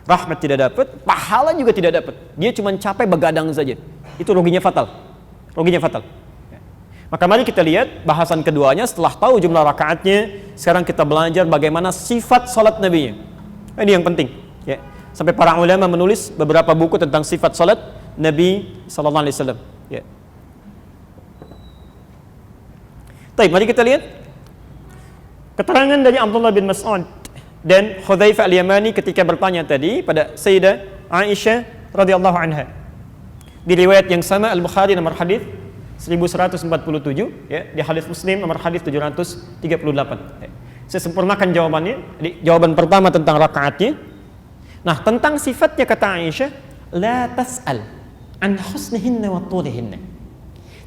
S2: rahmat tidak dapat, pahala juga tidak dapat. Dia cuma capek begadang saja. Itu ruginya fatal. Ruginya fatal. Maka mari kita lihat bahasan keduanya. Setelah tahu jumlah rakaatnya, sekarang kita belajar bagaimana sifat salat Nabi. Ini yang penting, ya. Sampai para ulama menulis beberapa buku tentang sifat salat Nabi sallallahu alaihi wasallam, ya. Baik, mari kita lihat keterangan dari Abdullah bin Mas'ud dan Hudzaifah al-Yamani ketika bertanya tadi pada Sayyidah Aisyah radhiyallahu anha. Di riwayat yang sama Al-Bukhari nomor hadis 1147, ya, di hadis Muslim nomor hadis 738. Ya. Saya sempurnakan jawabannya. Jadi, jawaban pertama tentang rakaatnya. Nah, tentang sifatnya kata Aisyah, la tas'al an husnihinna wa tulihinna.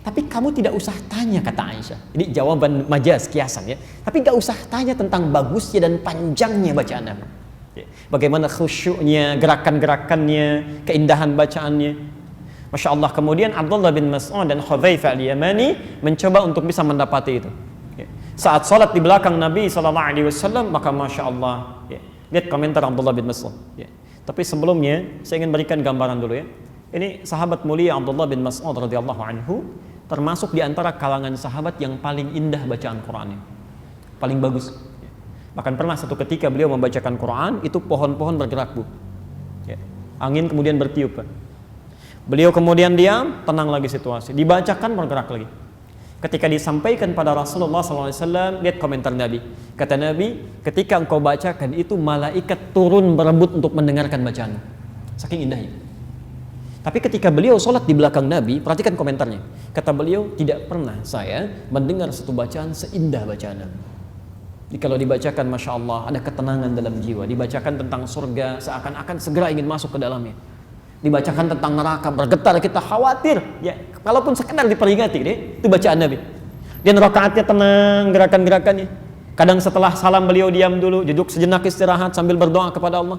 S2: Tapi kamu tidak usah tanya kata Aisyah. Jadi jawaban majaz kiasan, ya. Tapi enggak usah tanya tentang bagusnya dan panjangnya bacaan Nabi. Ya. Bagaimana khusyuknya, gerakan-gerakannya, keindahan bacaannya. Masya Allah. Kemudian Abdullah bin Mas'ud dan Hudzaifah al-Yamani mencoba untuk bisa mendapati itu. Ya. Saat sholat di belakang Nabi SAW, maka Masya Allah. Ya. Lihat komentar Abdullah bin Mas'ud. Ya. Tapi sebelumnya saya ingin berikan gambaran dulu, ya. Ini sahabat mulia Abdullah bin Mas'ud radhiyallahu anhu, termasuk di antara kalangan sahabat yang paling indah bacaan Qur'annya, paling bagus. Ya. Bahkan pernah satu ketika beliau membacakan Qur'an, itu pohon-pohon bergerak, Bu. Ya. Angin kemudian bertiup, Pak. Beliau kemudian diam, tenang lagi situasi. Dibacakan, bergerak lagi. Ketika disampaikan pada Rasulullah SAW, lihat komentar Nabi. Kata Nabi, ketika engkau bacakan itu, malaikat turun berebut untuk mendengarkan bacaan. Saking indahnya. Tapi ketika beliau sholat di belakang Nabi, perhatikan komentarnya. Kata beliau, tidak pernah saya mendengar satu bacaan seindah bacaan Nabi. Jadi kalau dibacakan, Masya Allah, ada ketenangan dalam jiwa. Dibacakan tentang surga, seakan-akan segera ingin masuk ke dalamnya. Dibacakan tentang neraka, bergetar kita khawatir, ya, kalaupun sekedar diperingati, deh, itu bacaan Nabi. Dan rakaatnya tenang, gerakan-gerakannya. Kadang setelah salam beliau diam dulu, duduk sejenak istirahat sambil berdoa kepada Allah.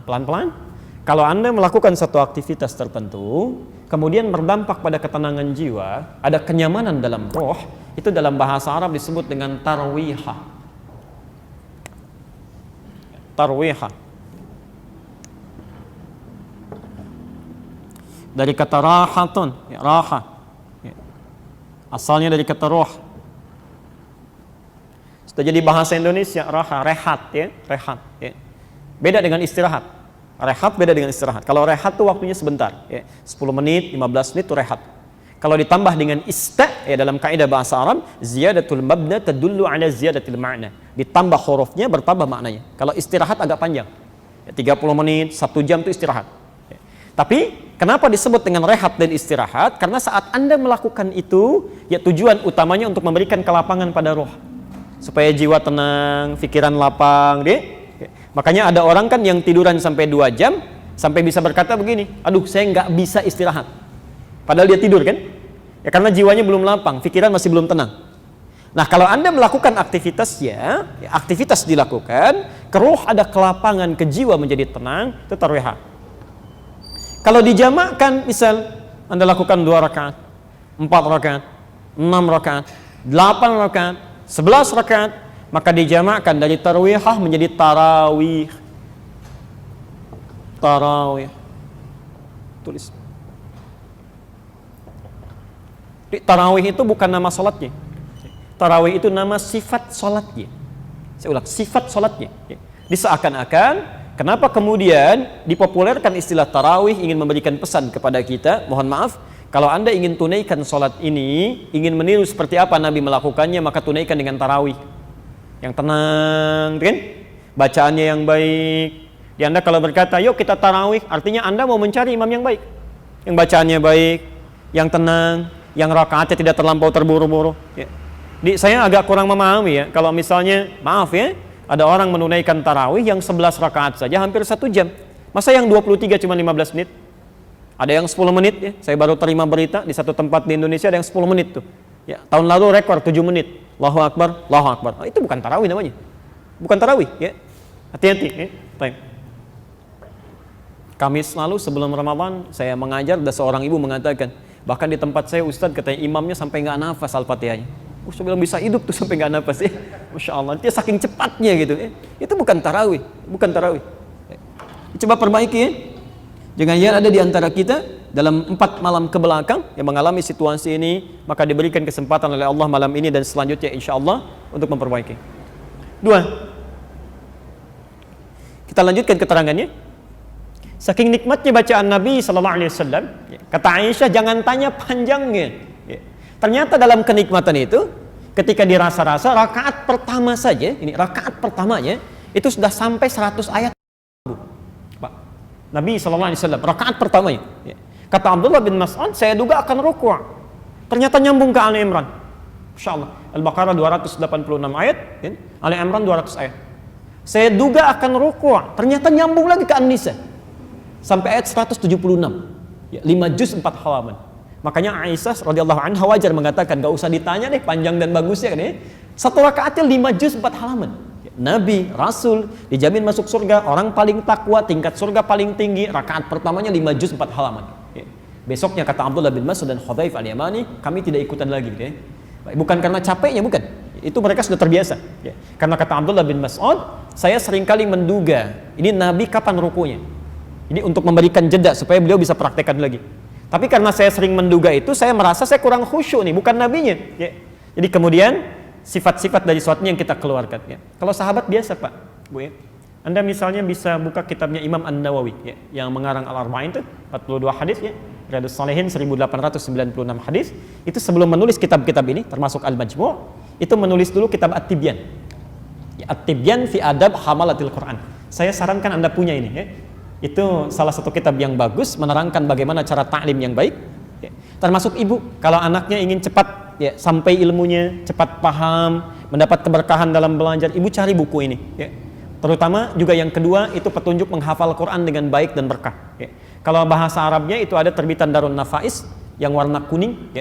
S2: Pelan-pelan. Kalau Anda melakukan satu aktivitas tertentu, kemudian berdampak pada ketenangan jiwa, ada kenyamanan dalam roh, itu dalam bahasa Arab disebut dengan tarwihah. Tarwihah. Dari kata rahatun, ya, raha, ya. Asalnya dari kata roh. Sudah jadi bahasa Indonesia, raha, rehat, ya, rehat, ya. Beda dengan istirahat. Rehat beda dengan istirahat. Kalau rehat tuh waktunya sebentar, ya, 10 menit, 15 menit itu rehat. Kalau ditambah dengan ista, ya, dalam kaidah bahasa Arab, ziyadatul mabna tadullu ala ziyadatil ma'na. Ditambah hurufnya bertambah maknanya. Kalau istirahat agak panjang, ya, 30 menit, 1 jam itu istirahat. Ya. Tapi kenapa disebut dengan rehat dan istirahat? Karena saat Anda melakukan itu, ya, tujuan utamanya untuk memberikan kelapangan pada roh. supaya jiwa tenang, pikiran lapang, deh. Makanya ada orang kan yang tiduran sampai 2 jam, sampai bisa berkata begini, aduh saya nggak bisa istirahat. Padahal dia tidur kan? Ya karena jiwanya belum lapang, pikiran masih belum tenang. Nah kalau Anda melakukan aktivitasnya, ya, aktivitas dilakukan, ke ruh ada kelapangan, ke jiwa menjadi tenang, itu tarwihah. Kalau dijamakkan, misal Anda lakukan 2 rakaat, 4 rakaat, 6 rakaat, 8 rakaat, 11 rakaat, maka dijamakkan dari tarwihah menjadi tarawih. Tarawih. Tulis. Tarawih itu bukan nama salatnya. Tarawih itu nama sifat salatnya. Saya ulang, sifat salatnya. Diseakan-akan, kenapa kemudian dipopulerkan istilah tarawih ingin memberikan pesan kepada kita, mohon maaf, kalau Anda ingin tunaikan salat ini, ingin meniru seperti apa Nabi melakukannya, maka tunaikan dengan tarawih. Yang tenang, kan? Bacaannya yang baik. Di Anda kalau berkata, yuk kita tarawih, artinya Anda mau mencari imam yang baik. Yang bacaannya baik, yang tenang, yang rakaatnya tidak terlampau terburu-buru. Ya. Saya agak kurang memahami ya, kalau misalnya, maaf ya, ada orang menunaikan tarawih yang 11 rakaat saja hampir 1 jam. Masa yang 23 cuma 15 menit? Ada yang 10 menit ya, saya baru terima berita di satu tempat di Indonesia ada yang 10 menit tuh. Ya, tahun lalu rekor 7 menit. Allahu Akbar, Allahu Akbar. Oh, itu bukan tarawih namanya. Bukan tarawih ya. Hati-hati ya. Baik. Kamis lalu sebelum Ramadan saya mengajar, ada seorang ibu mengatakan, bahkan di tempat saya Ustadz katanya imamnya sampai nggak nafas Al-Fatihahnya. Saya bilang bisa hidup tuh sampai nggak nafas ya. Masya Allah, dia saking cepatnya gitu ya. Itu bukan tarawih, bukan tarawih. Coba perbaiki ya. Jangan-jangan ada di antara kita dalam 4 malam ke belakang yang mengalami situasi ini, maka diberikan kesempatan oleh Allah malam ini dan selanjutnya insya Allah untuk memperbaiki. 2. Kita lanjutkan keterangannya. Saking nikmatnya bacaan Nabi SAW, kata Aisyah jangan tanya panjangnya. Ternyata dalam kenikmatan itu, ketika dirasa-rasa rakaat pertama saja, ini rakaat pertamanya itu sudah sampai 100 ayat. Nabi SAW, rakaat pertamanya. Kata Abdullah bin Mas'ud, saya duga akan rukuk. Ternyata nyambung ke Ali Imran. Masya Allah. Al-Baqarah 286 ayat, Ali Imran 200 ayat. Saya duga akan rukuk. Ternyata nyambung lagi ke An-Nisa. Sampai ayat 176. 5 juz 4 halaman. Makanya Aisyah radhiyallahu anha wajar mengatakan, gak usah ditanya deh panjang dan bagusnya kan ya. Satu rakaatnya 5 juz 4 halaman. Nabi, Rasul, dijamin masuk surga, orang paling takwa, tingkat surga paling tinggi, rakaat pertamanya 5 juz 4 halaman. Besoknya kata Abdullah bin Mas'ud dan Hudzaifah al-Yamani, kami tidak ikutan lagi. Bukan karena capeknya, bukan. Itu mereka sudah terbiasa. Karena kata Abdullah bin Mas'ud, saya seringkali menduga, ini Nabi kapan rukunya? Ini untuk memberikan jeda supaya beliau bisa praktekkan lagi. Tapi karena saya sering menduga itu, saya merasa saya kurang khusyuk nih, bukan nabinya. Jadi kemudian sifat-sifat dari sesuatu yang kita keluarkan. Kalau sahabat biasa Pak, Bu ya. Anda misalnya bisa buka kitabnya Imam An-Nawawi yang mengarang Al-Arba'in itu 42 hadis ya. Riyadhus Shalihin 1896 hadis. Itu sebelum menulis kitab-kitab ini termasuk Al-Majmu', itu menulis dulu kitab At-Tibyan. At-Tibyan fi Adab Hamalatil Quran. Saya sarankan Anda punya ini ya. Itu salah satu kitab yang bagus menerangkan bagaimana cara ta'lim yang baik. Termasuk ibu, kalau anaknya ingin cepat sampai ilmunya, cepat paham, mendapat keberkahan dalam belajar, ibu cari buku ini. Terutama juga yang kedua itu petunjuk menghafal Quran dengan baik dan berkah. Kalau bahasa Arabnya itu ada terbitan Darun Nafais yang warna kuning.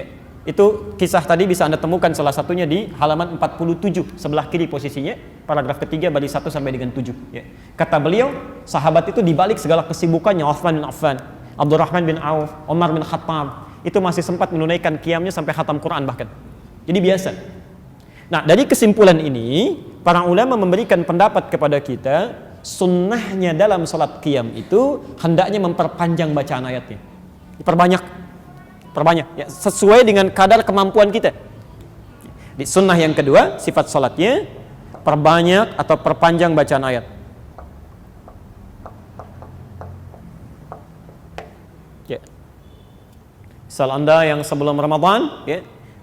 S2: Itu kisah tadi bisa Anda temukan salah satunya di halaman 47 sebelah kiri posisinya, paragraf ketiga bagi 1 sampai dengan 7. Kata beliau, sahabat itu dibalik segala kesibukannya, Utsman bin Affan, Abdurrahman bin Auf, Umar bin Khattab, itu masih sempat menunaikan qiyamnya sampai khatam Quran bahkan. Jadi biasa. Nah, dari kesimpulan ini, para ulama memberikan pendapat kepada kita, sunnahnya dalam salat qiyam itu hendaknya memperpanjang bacaan ayatnya. Diperbanyak ya, sesuai dengan kadar kemampuan kita. Di sunnah yang kedua, sifat salatnya perbanyak atau perpanjang bacaan ayat. Misal Anda yang sebelum Ramadan,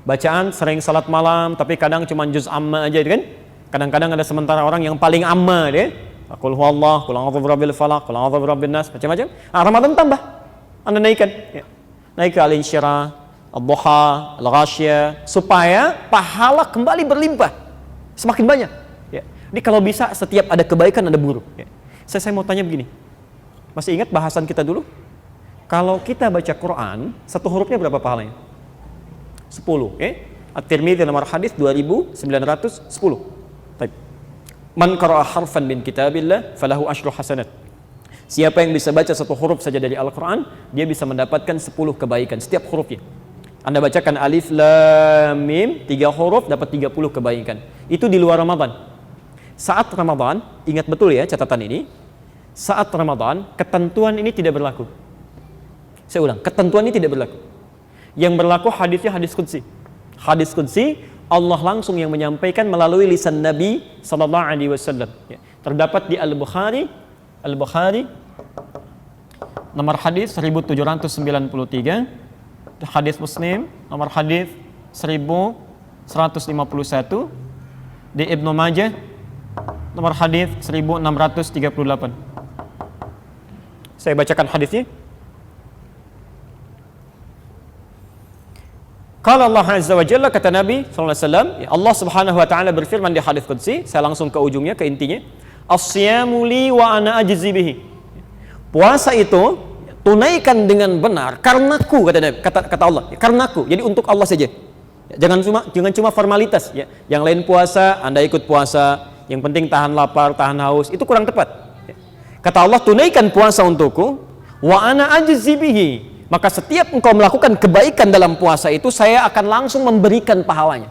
S2: bacaan sering salat malam, tapi kadang cuma juz amma aja kan? Kadang-kadang ada sementara orang yang paling amma qul huwallah, qul a'udzu birabbil falaq, qul a'udzu birabbin nas, macam-macam. Ramadan tambah. Anda naikkan. Naik ke Al-Insyirah, Ad-Duha, Al-Ghasyiyah, supaya pahala kembali berlimpah. Semakin banyak. Ya. Ini kalau bisa setiap ada kebaikan ada buruk. Ya. Saya mau tanya begini. Masih ingat bahasan kita dulu? Kalau kita baca Quran, satu hurufnya berapa pahalanya? 10. At-Tirmidzi nomor hadis 2910. Baik. Man qara'a harfan min kitabillah falahu asyru hasanat. Siapa yang bisa baca satu huruf saja dari Al-Quran, dia bisa mendapatkan 10 kebaikan setiap hurufnya. Anda bacakan alif, lam, mim, 3 huruf dapat 30 kebaikan. Itu di luar Ramadan. Saat Ramadan, ingat betul ya catatan ini, saat Ramadan, ketentuan ini tidak berlaku. Saya ulang, ketentuan ini tidak berlaku. Yang berlaku hadisnya hadis qudsi. Hadis qudsi, Allah langsung yang menyampaikan melalui lisan Nabi SAW. Ya. Terdapat di Al-Bukhari nomor hadis 1793, hadis Muslim nomor hadis 1151, di Ibnu Majah nomor hadis 1638. Saya bacakan hadisnya. Qala Allah Azza wa Jalla, kata Nabi sallallahu alaihi wasallam, Allah Subhanahu wa taala berfirman di hadis qudsi, saya langsung ke ujungnya, ke intinya. As-siyamu li wa ana ajzi bihi. Puasa itu tunaikan dengan benar karenaku, kata Nabi, kata Allah, karenaku. Jadi untuk Allah saja. Jangan cuma formalitas ya. Yang lain puasa, Anda ikut puasa, yang penting tahan lapar, tahan haus, itu kurang tepat. Kata Allah, tunaikan puasa untukku, wa ana ajzi bihi. Maka setiap engkau melakukan kebaikan dalam puasa itu, saya akan langsung memberikan pahalanya.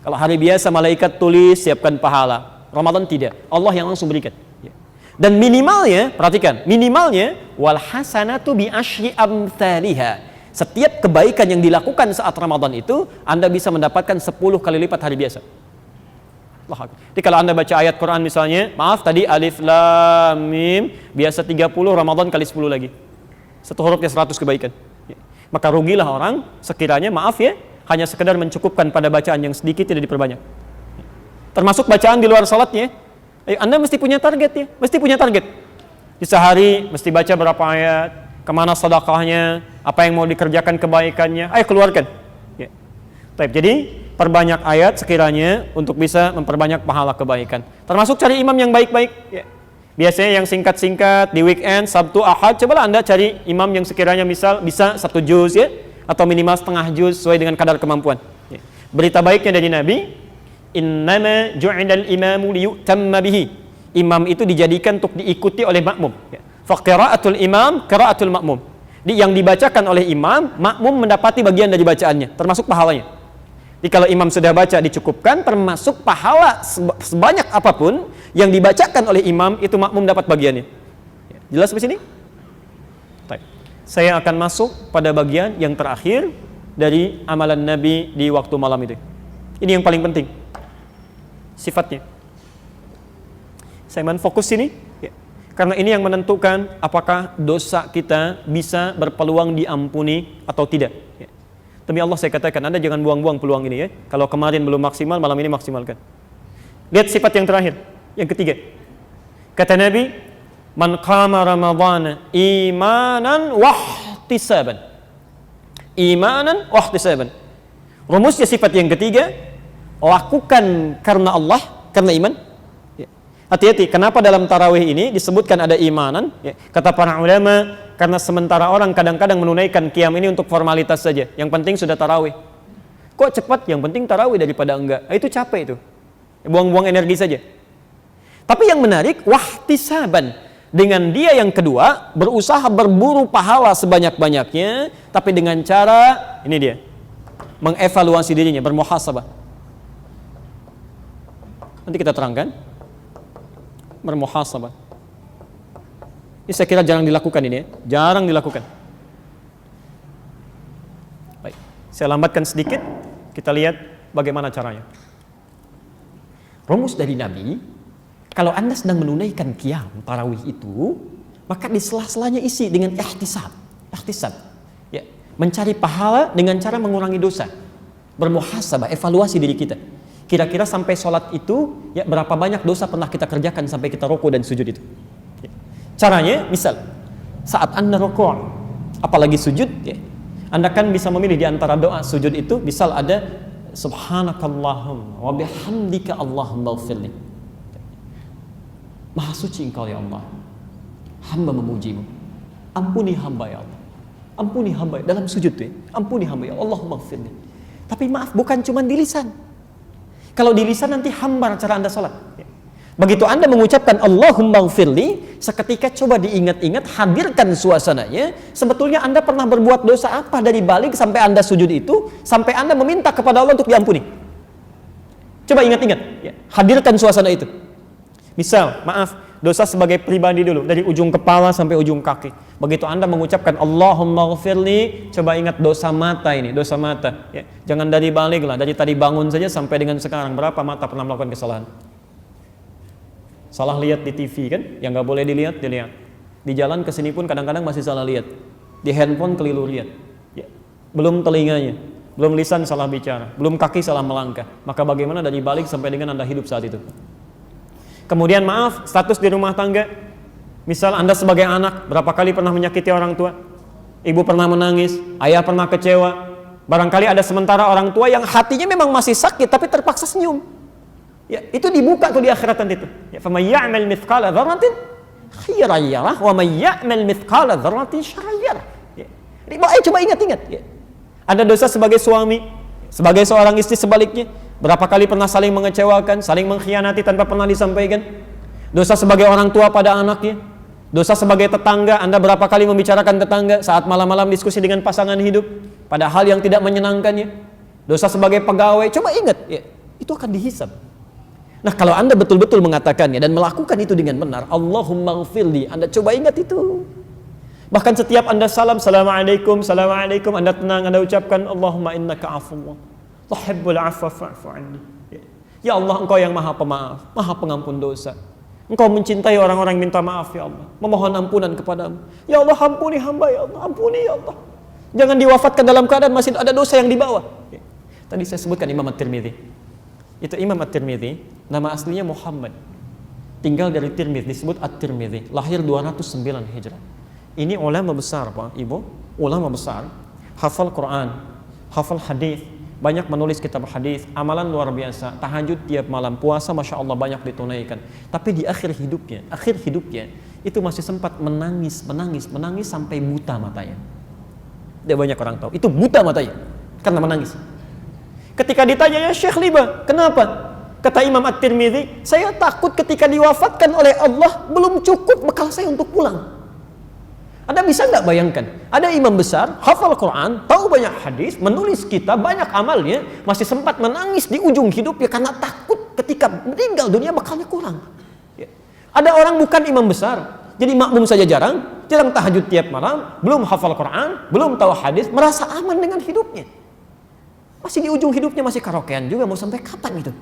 S2: Kalau hari biasa malaikat tulis siapkan pahala, Ramadan tidak, Allah yang langsung berikan. Dan minimalnya, perhatikan, minimalnya wal hasanatu bi asyri amthaliha. Setiap kebaikan yang dilakukan saat Ramadan itu, Anda bisa mendapatkan 10 kali lipat hari biasa. Jadi kalau Anda baca ayat Quran misalnya, maaf tadi alif lam mim, biasa 30, Ramadan kali 10 lagi. Satu hurufnya 100 kebaikan. Maka rugilah orang sekiranya, maaf ya, hanya sekedar mencukupkan pada bacaan yang sedikit, tidak diperbanyak. Termasuk bacaan di luar salatnya. Anda mesti punya target ya, mesti punya target. Di sehari mesti baca berapa ayat, kemana sedekahnya, apa yang mau dikerjakan kebaikannya, ayo keluarkan. Ya. Jadi perbanyak ayat sekiranya untuk bisa memperbanyak pahala kebaikan. Termasuk cari imam yang baik-baik. Ya. Biasanya yang singkat-singkat di weekend, Sabtu, Ahad, cobalah Anda cari imam yang sekiranya misal bisa 1 juz ya, atau minimal setengah juz sesuai dengan kadar kemampuan. Ya. Berita baiknya dari Nabi, innama ju'ilal imamu liyutamma bihi. Imam itu dijadikan untuk diikuti oleh makmum. Ya. Fa qira'atul imam, qira'atul makmum. Yang dibacakan oleh imam, makmum mendapati bagian dari bacaannya, termasuk pahalanya. Jadi kalau imam sudah baca dicukupkan, termasuk pahala sebanyak apapun yang dibacakan oleh imam, itu makmum dapat bagiannya. Jelas di sini? Baik. Saya akan masuk pada bagian yang terakhir dari amalan Nabi di waktu malam itu. Ini yang paling penting. Sifatnya. Saya fokus sini, ya. Karena ini yang menentukan apakah dosa kita bisa berpeluang diampuni atau tidak. Ya. Demi Allah saya katakan, Anda jangan buang-buang peluang ini ya. Kalau kemarin belum maksimal, malam ini maksimalkan. Lihat sifat yang terakhir, yang ketiga. Kata Nabi, man qama ramadhana imanan wahtisaban. Imanan wahtisaban. Rumusnya sifat yang ketiga, lakukan karena Allah, karena iman. Hati-hati, kenapa dalam tarawih ini disebutkan ada imanan? Ya, kata para ulama, karena sementara orang kadang-kadang menunaikan qiyam ini untuk formalitas saja. Yang penting sudah tarawih. Kok cepat? Yang penting tarawih daripada enggak. Itu capek itu. Buang-buang energi saja. Tapi yang menarik, wahtisaban. Dengan dia yang kedua, berusaha berburu pahala sebanyak-banyaknya, tapi dengan cara, ini dia, mengevaluasi dirinya, bermuhasabah. Nanti kita terangkan. Bermuhasabah. Ini saya kira jarang dilakukan ini ya. Jarang dilakukan. Baik. Saya lambatkan sedikit. Kita lihat bagaimana caranya. Rumus dari Nabi, kalau Anda sedang menunaikan qiyam tarawih itu, maka di sela-selanya isi dengan ihtisab. Ihtisab. Ya, mencari pahala dengan cara mengurangi dosa. Bermuhasabah, evaluasi diri kita. Kira-kira sampai sholat itu, ya berapa banyak dosa pernah kita kerjakan sampai kita rukuk dan sujud itu. Caranya, misal, saat Anda rukuk, apalagi sujud, ya, Anda kan bisa memilih di antara doa sujud itu, misal ada Subhanakallahumma wa bihamdika Allahumma ighfirli. Maha suci Engkau ya Allah, hamba memujimu. Ampuni hamba ya Allah. Ampuni hamba dalam sujud tuh ya. Ampuni hamba ya Allah, Allahumma ighfirli. Tapi maaf, bukan cuma di lisan. Kalau di lisan nanti hambar cara Anda salat. Begitu Anda mengucapkan Allahumma ighfirli, seketika coba diingat-ingat, hadirkan suasananya. Sebetulnya Anda pernah berbuat dosa apa dari balik sampai Anda sujud itu, sampai Anda meminta kepada Allah untuk diampuni. Coba ingat-ingat, ya. Hadirkan suasana itu. Misal, maaf, dosa sebagai pribadi dulu, dari ujung kepala sampai ujung kaki. Begitu Anda mengucapkan Allahumma ighfirli, coba ingat dosa mata ini, dosa mata. Ya. Jangan dari balik lah, dari tadi bangun saja sampai dengan sekarang, berapa mata pernah melakukan kesalahan? Salah lihat di TV kan, yang nggak boleh dilihat, dilihat. Di jalan kesini pun kadang-kadang masih salah lihat. Di handphone keliru lihat. Ya. Belum telinganya, belum lisan salah bicara, belum kaki salah melangkah. Maka bagaimana dari balik sampai dengan Anda hidup saat itu? Kemudian maaf, status di rumah tangga. Misal Anda sebagai anak, berapa kali pernah menyakiti orang tua? Ibu pernah menangis, ayah pernah kecewa. Barangkali ada sementara orang tua yang hatinya memang masih sakit, tapi terpaksa senyum. Ya, itu dibuka tuh di akhirat nanti itu. Ya, faman ya'mal mithqala dzarratin khairan yarah wa man ya'mal mithqala dzarratin syarran yarah. Ya. Ayo coba ingat-ingat, ya. Ada dosa sebagai suami, sebagai seorang istri sebaliknya. Berapa kali pernah saling mengecewakan, saling mengkhianati tanpa pernah disampaikan? Dosa sebagai orang tua pada anaknya. Dosa sebagai tetangga, Anda berapa kali membicarakan tetangga saat malam-malam diskusi dengan pasangan hidup pada hal yang tidak menyenangkannya? Dosa sebagai pegawai, coba ingat, ya, itu akan dihisab. Nah, kalau Anda betul-betul mengatakannya dan melakukan itu dengan benar, Allahumma ighfirli, Anda coba ingat itu. Bahkan setiap Anda salam, Assalamualaikum, Assalamualaikum, Anda tenang, Anda ucapkan Allahumma innaka afuwwun tuhibbul afwa fa'fu anni. Ya Allah, Engkau yang Maha Pemaaf, Maha Pengampun dosa. Engkau mencintai orang-orang yang minta maaf ya Allah, memohon ampunan kepadamu. Ya Allah, ampuni hamba ya Allah, ampuni ya Allah. Jangan diwafatkan dalam keadaan masih ada dosa yang dibawa. Tadi saya sebutkan Imam At-Tirmidzi. Itu Imam At-Tirmidzi, nama aslinya Muhammad. Tinggal dari Tirmidzi, disebut At-Tirmidzi, lahir 209 Hijrah. Ini ulama besar, Pak, Ibu, ulama besar, hafal Quran, hafal hadis, banyak menulis kitab hadis, amalan luar biasa, tahajud tiap malam, puasa Masya Allah banyak ditunaikan. Tapi di akhir hidupnya itu masih sempat menangis sampai buta matanya. Tidak banyak orang tahu, itu buta matanya karena menangis. Ketika ditanya, ya Syekh Liba, kenapa? Kata Imam At-Tirmidzi, saya takut ketika diwafatkan oleh Allah belum cukup bekal saya untuk pulang. Anda bisa nggak bayangkan? Ada imam besar, hafal Quran, tahu banyak hadis, menulis kitab, banyak amalnya, masih sempat menangis di ujung hidupnya karena takut ketika meninggal dunia bekalnya kurang. Ya. Ada orang bukan imam besar, jadi makmum saja jarang tahajud tiap malam, belum hafal Quran, belum tahu hadis, merasa aman dengan hidupnya. Masih di ujung hidupnya masih karaokean juga, mau sampai kapan itu?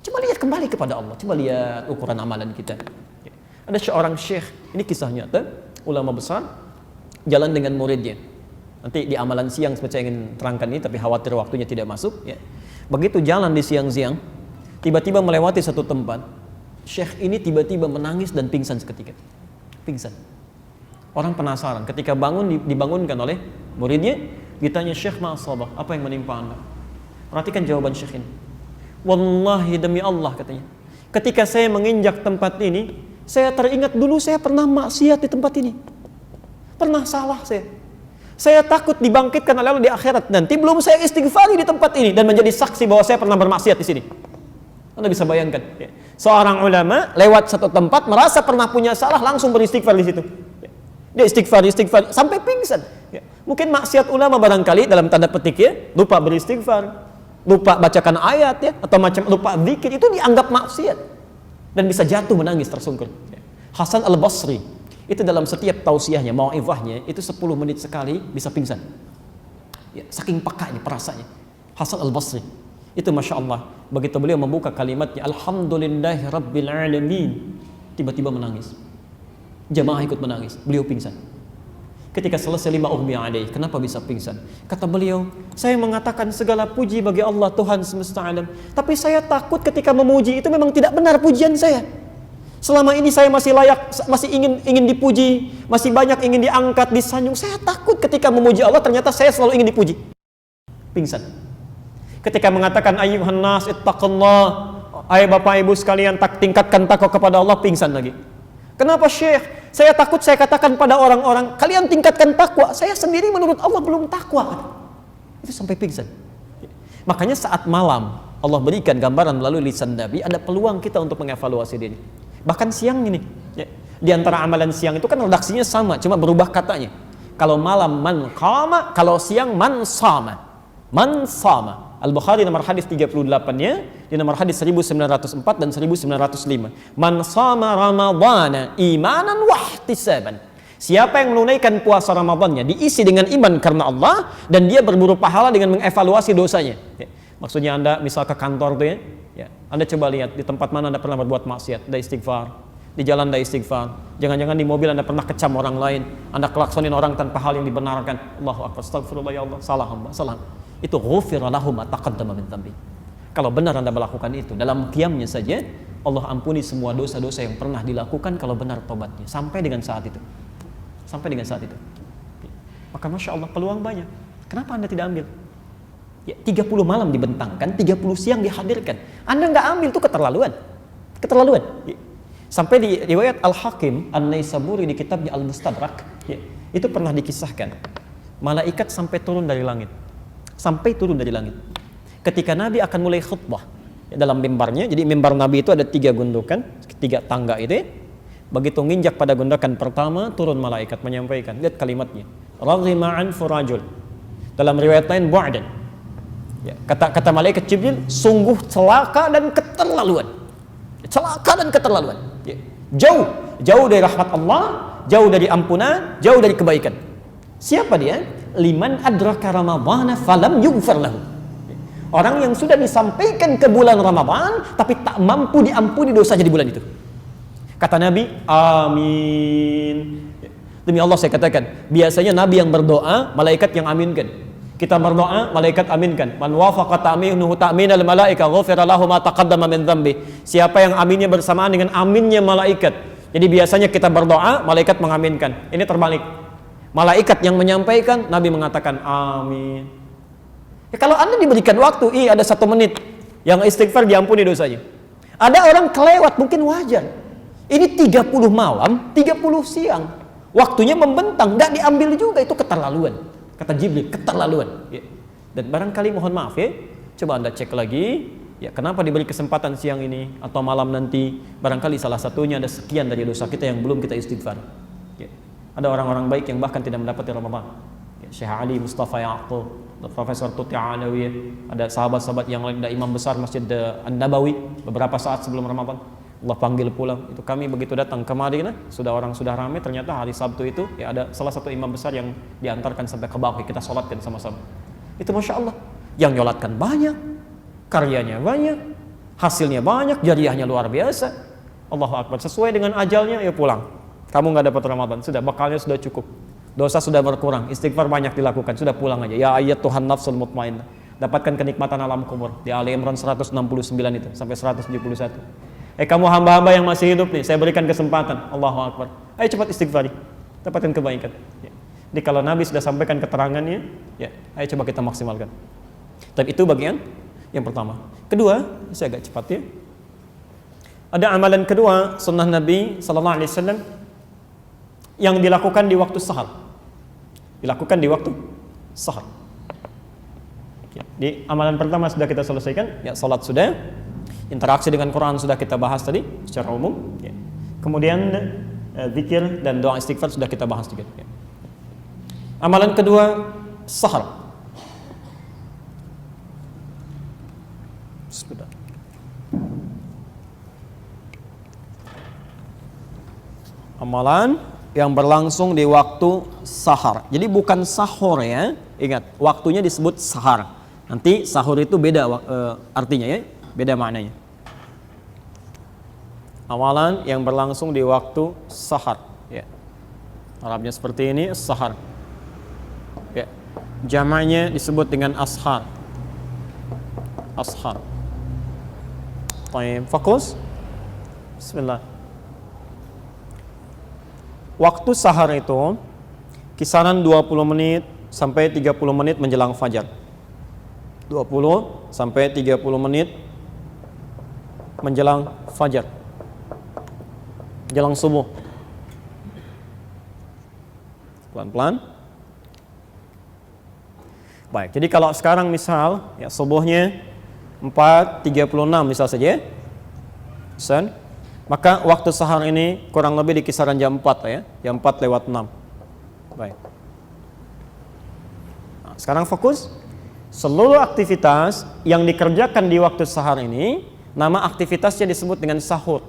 S2: Coba lihat kembali kepada Allah, coba lihat ukuran amalan kita. Ya. Ada seorang syekh, ini kisah nyata, ulama besar, jalan dengan muridnya. Nanti di amalan siang saya ingin terangkan ini, tapi khawatir waktunya tidak masuk. Ya. Begitu jalan di siang-siang, tiba-tiba melewati satu tempat, syekh ini tiba-tiba menangis dan pingsan seketika. Pingsan. Orang penasaran, ketika bangun dibangunkan oleh muridnya, ditanya, Syekh ma'asabah, apa yang menimpa Anda? Perhatikan jawaban syekh ini. Wallahi demi Allah, katanya, ketika saya menginjak tempat ini, saya teringat dulu saya pernah maksiat di tempat ini. Pernah salah saya. Saya takut dibangkitkan oleh Allah di akhirat nanti, belum saya istighfari di tempat ini dan menjadi saksi bahwa saya pernah bermaksiat di sini. Anda bisa bayangkan, ya. Seorang ulama lewat satu tempat merasa pernah punya salah, langsung beristighfar di situ. Ya. Dia istighfar sampai pingsan. Ya. Mungkin maksiat ulama barangkali dalam tanda petik ya, lupa beristighfar, lupa bacakan ayat ya, atau macam lupa zikir, itu dianggap maksiat dan bisa jatuh menangis tersungkur. Ya. Hasan Al-Basri itu dalam setiap tausiahnya, mau'izahnya itu 10 menit sekali bisa pingsan. Ya, saking pekanya perasaannya. Hasan Al-Basri itu Masya Allah, begitu beliau membuka kalimatnya Alhamdulillahi Rabbil Alamin, tiba-tiba menangis. Jamaah ikut menangis, beliau pingsan. Ketika selesai 5 ughmiya alaih, kenapa bisa pingsan? Kata beliau, saya mengatakan segala puji bagi Allah Tuhan semesta alam, tapi saya takut ketika memuji itu memang tidak benar pujian saya. Selama ini saya masih layak, masih ingin dipuji, masih banyak ingin diangkat, disanjung. Saya takut ketika memuji Allah ternyata saya selalu ingin dipuji. Pingsan. Ketika mengatakan ayyuhan nas ittaqullah, hai Bapak Ibu sekalian, tingkatkan takwa kepada Allah, pingsan lagi. Kenapa Syekh? Saya takut saya katakan pada orang-orang, kalian tingkatkan takwa, saya sendiri menurut Allah belum takwa. Itu sampai pingsan. Makanya saat malam Allah berikan gambaran melalui lisan Nabi, ada peluang kita untuk mengevaluasi diri. Bahkan siang ini, ya, di antara amalan siang itu kan redaksinya sama, cuma berubah katanya. Kalau malam man qama, kalau siang man sama. Man sama. Al-Bukhari nomor hadis 38-nya, di nomor hadis 1904 dan 1905. Man sama Ramadhana imanan wahtisaban. Siapa yang menunaikan puasa Ramadannya diisi dengan iman karena Allah dan dia berburu pahala dengan mengevaluasi dosanya. Ya. Maksudnya Anda misal ke kantor tuh ya, Anda coba lihat di tempat mana Anda pernah berbuat maksiat, Anda istighfar. Di jalan Anda istighfar. Jangan-jangan di mobil Anda pernah kecam orang lain, Anda klaksonin orang tanpa hal yang dibenarkan. Allahu akbar, astagfirullah ya Allah, salah hamba, salah. Itu ghufira lahum ma taqaddama min dhanbi. Kalau benar Anda melakukan itu, dalam qiyamnya saja Allah ampuni semua dosa-dosa yang pernah dilakukan kalau benar tobatnya sampai dengan saat itu. Sampai dengan saat itu. Maka Masya Allah peluang banyak. Kenapa Anda tidak ambil? Ya, 30 malam dibentangkan, 30 siang dihadirkan. Anda nggak ambil itu keterlaluan. Keterlaluan. Ya. Sampai di riwayat Al-Hakim An-Naisaburi di kitabnya Al-Mustadrak, ya, itu pernah dikisahkan. Malaikat sampai turun dari langit. Sampai turun dari langit. Ketika Nabi akan mulai khutbah, ya, dalam mimbarnya, jadi mimbar Nabi itu ada 3 gundukan, 3 tangga itu. Begitu nginjak pada gundukan pertama, turun malaikat menyampaikan. Lihat kalimatnya. Raghima anfu rajul. Dalam riwayat lain bu'dan. Ya, kata malaikat Jibril, sungguh celaka dan keterlaluan. Celaka dan keterlaluan. Ya. Jauh dari rahmat Allah, jauh dari ampunan, jauh dari kebaikan. Siapa dia? Liman adraka Ramadhana falam yughfar lahu. Orang yang sudah disampaikan ke bulan Ramadan tapi tak mampu diampuni dosanya di bulan itu. Kata Nabi, amin. Demi Allah saya katakan, biasanya Nabi yang berdoa, malaikat yang aminkan. Kita berdoa, malaikat aminkan. Man wafaqa ta'minuhu ta'minal malaika ghufira lahu ma taqaddama min dhanbi. Siapa yang aminnya bersamaan dengan aminnya malaikat. Jadi biasanya kita berdoa, malaikat mengaminkan. Ini terbalik. Malaikat yang menyampaikan, Nabi mengatakan amin. Ya, kalau Anda diberikan waktu, ada 1 menit yang istighfar diampuni dosanya. Ada orang kelewat, mungkin wajar. Ini 30 malam, 30 siang. Waktunya membentang, nggak diambil juga, itu keterlaluan. Kata Jibril, keterlaluan. Ya. Dan barangkali mohon maaf ya, coba Anda cek lagi, ya kenapa diberi kesempatan siang ini atau malam nanti. Barangkali salah satunya ada sekian dari dosa kita yang belum kita istighfar. Ya. Ada orang-orang baik yang bahkan tidak mendapati Ramadan. Ya, Syekh Ali Mustafa Ya'qub, Profesor Tuti Alawi, ada sahabat-sahabat yang lain, ada imam besar Masjid An-Nabawi beberapa saat sebelum Ramadan. Allah panggil pulang. Itu kami begitu datang ke Madinah, sudah ramai, ternyata hari Sabtu itu ya ada salah satu imam besar yang diantarkan sampai ke Baqi, kita sholatkan sama-sama. Itu Masya Allah, yang nyolatkan banyak, karyanya banyak, hasilnya banyak, jariahnya luar biasa. Allahu Akbar, sesuai dengan ajalnya ya pulang. Kamu nggak dapat Ramadan, sudah bekalnya sudah cukup, dosa sudah berkurang, istighfar banyak dilakukan, sudah pulang aja. Ya ayat Tuhan nafsul mutmainnah, dapatkan kenikmatan alam kubur di Ali Imran 169 itu sampai 171. Kamu hamba-hamba yang masih hidup nih, saya berikan kesempatan. Allahu Akbar. Ayo cepat istighfari, dapatkan kebaikan. Ya. Jadi kalau Nabi sudah sampaikan keterangannya, ya, ayo coba kita maksimalkan. Tapi itu bagian yang pertama. Kedua, saya agak cepat ya. Ada amalan kedua sunnah Nabi Sallallahu Alaihi Wasallam yang dilakukan di waktu sahar. Dilakukan di waktu sahar. Ya. Di amalan pertama sudah kita selesaikan, ya salat sudah. Interaksi dengan Quran sudah kita bahas tadi secara umum. Ya. Kemudian zikir dan doa istighfar sudah kita bahas juga. Ya. Amalan kedua, sahar. Sebentar. Amalan yang berlangsung di waktu sahar. Jadi bukan sahur ya. Ingat, waktunya disebut sahar. Nanti sahur itu beda artinya ya. Beda maknanya. Amalan yang berlangsung di waktu sahar, ya. Arabnya seperti ini, sahar. Ya. Jamaknya disebut dengan ashar. Ashar. Baik, fokus. Bismillah. Waktu sahar itu kisaran 20 menit sampai 30 menit menjelang fajar. 20 sampai 30 menit menjelang fajar, menjelang subuh. Pelan-pelan. Baik, jadi kalau sekarang misal ya subuhnya 4.36 misal saja, maka waktu sahar ini kurang lebih di kisaran jam 4 ya, jam 4:06. Baik. Nah, sekarang fokus. Seluruh aktivitas yang dikerjakan di waktu sahar ini, nama aktivitasnya disebut dengan sahur.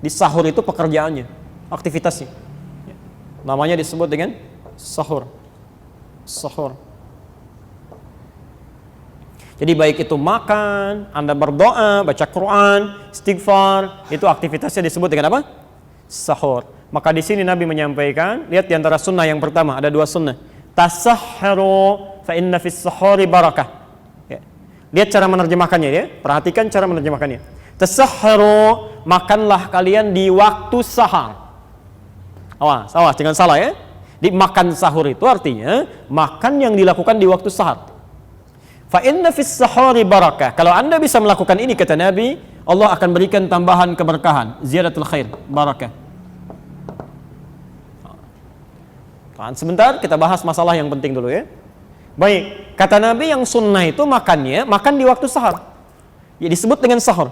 S2: Di sahur itu pekerjaannya, aktivitasnya. Namanya disebut dengan sahur. Sahur. Jadi baik itu makan, Anda berdoa, baca Quran, istighfar, itu aktivitasnya disebut dengan apa? Sahur. Maka di sini Nabi menyampaikan, lihat di antara sunnah yang pertama, ada 2 sunnah. Tasahharu fa inna fis sahuri barakah. Ya. Lihat cara menerjemahkannya ya. Perhatikan cara menerjemahkannya. Tasahharu, makanlah kalian di waktu sahar. Awas, jangan salah ya. Di makan sahur itu artinya makan yang dilakukan di waktu sahar. Fa inna fis sahuri barakah. Kalau Anda bisa melakukan ini kata Nabi, Allah akan berikan tambahan keberkahan, ziyadatul khair, barakah. Tahan sebentar, kita bahas masalah yang penting dulu ya. Baik, kata Nabi yang sunnah itu makan di waktu sahar. Ya disebut dengan sahur.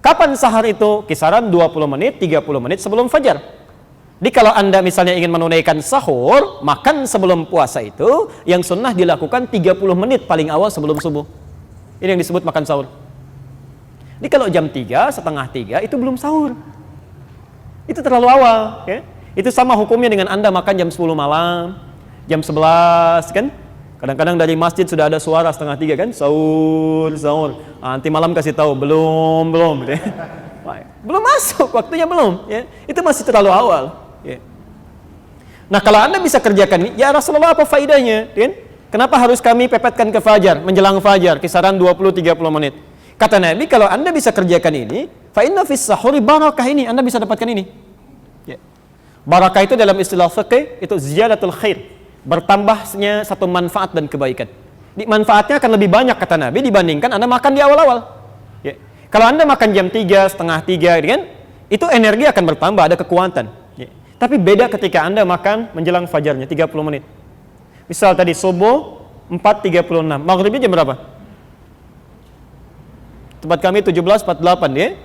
S2: Kapan sahar itu? Kisaran 20 menit, 30 menit sebelum fajar. Jadi kalau Anda misalnya ingin menunaikan sahur, makan sebelum puasa itu, yang sunnah dilakukan 30 menit paling awal sebelum subuh. Ini yang disebut makan sahur. Jadi kalau jam 3, setengah 3 itu belum sahur. Itu terlalu awal. Ya. Itu sama hukumnya dengan Anda makan jam 10 malam, jam 11 kan? Kadang-kadang dari masjid sudah ada suara setengah 3 kan, sahur. Nanti malam kasih tahu belum, gitu ya. Belum masuk, waktunya belum. Ya. Itu masih terlalu awal. Ya. Nah kalau Anda bisa kerjakan, ya Rasulullah apa faidahnya? Ya. Kenapa harus kami pepetkan ke fajar, menjelang fajar, kisaran 20-30 menit? Kata Nabi kalau Anda bisa kerjakan ini, fa inna fis sahuri barakah, ini Anda bisa dapatkan ini. Ya. Barakah itu dalam istilah fikih itu ziyadatul khair. Bertambahnya satu manfaat dan kebaikan. Manfaatnya akan lebih banyak kata Nabi dibandingkan Anda makan di awal-awal. Ya. Kalau Anda makan jam 3, setengah 3 kan, itu energi akan bertambah, ada kekuatan. Ya. Tapi beda ketika Anda makan menjelang fajarnya 30 menit. Misal tadi subuh 4.36, maghribnya jam berapa? Tempat kami 17.48 ya.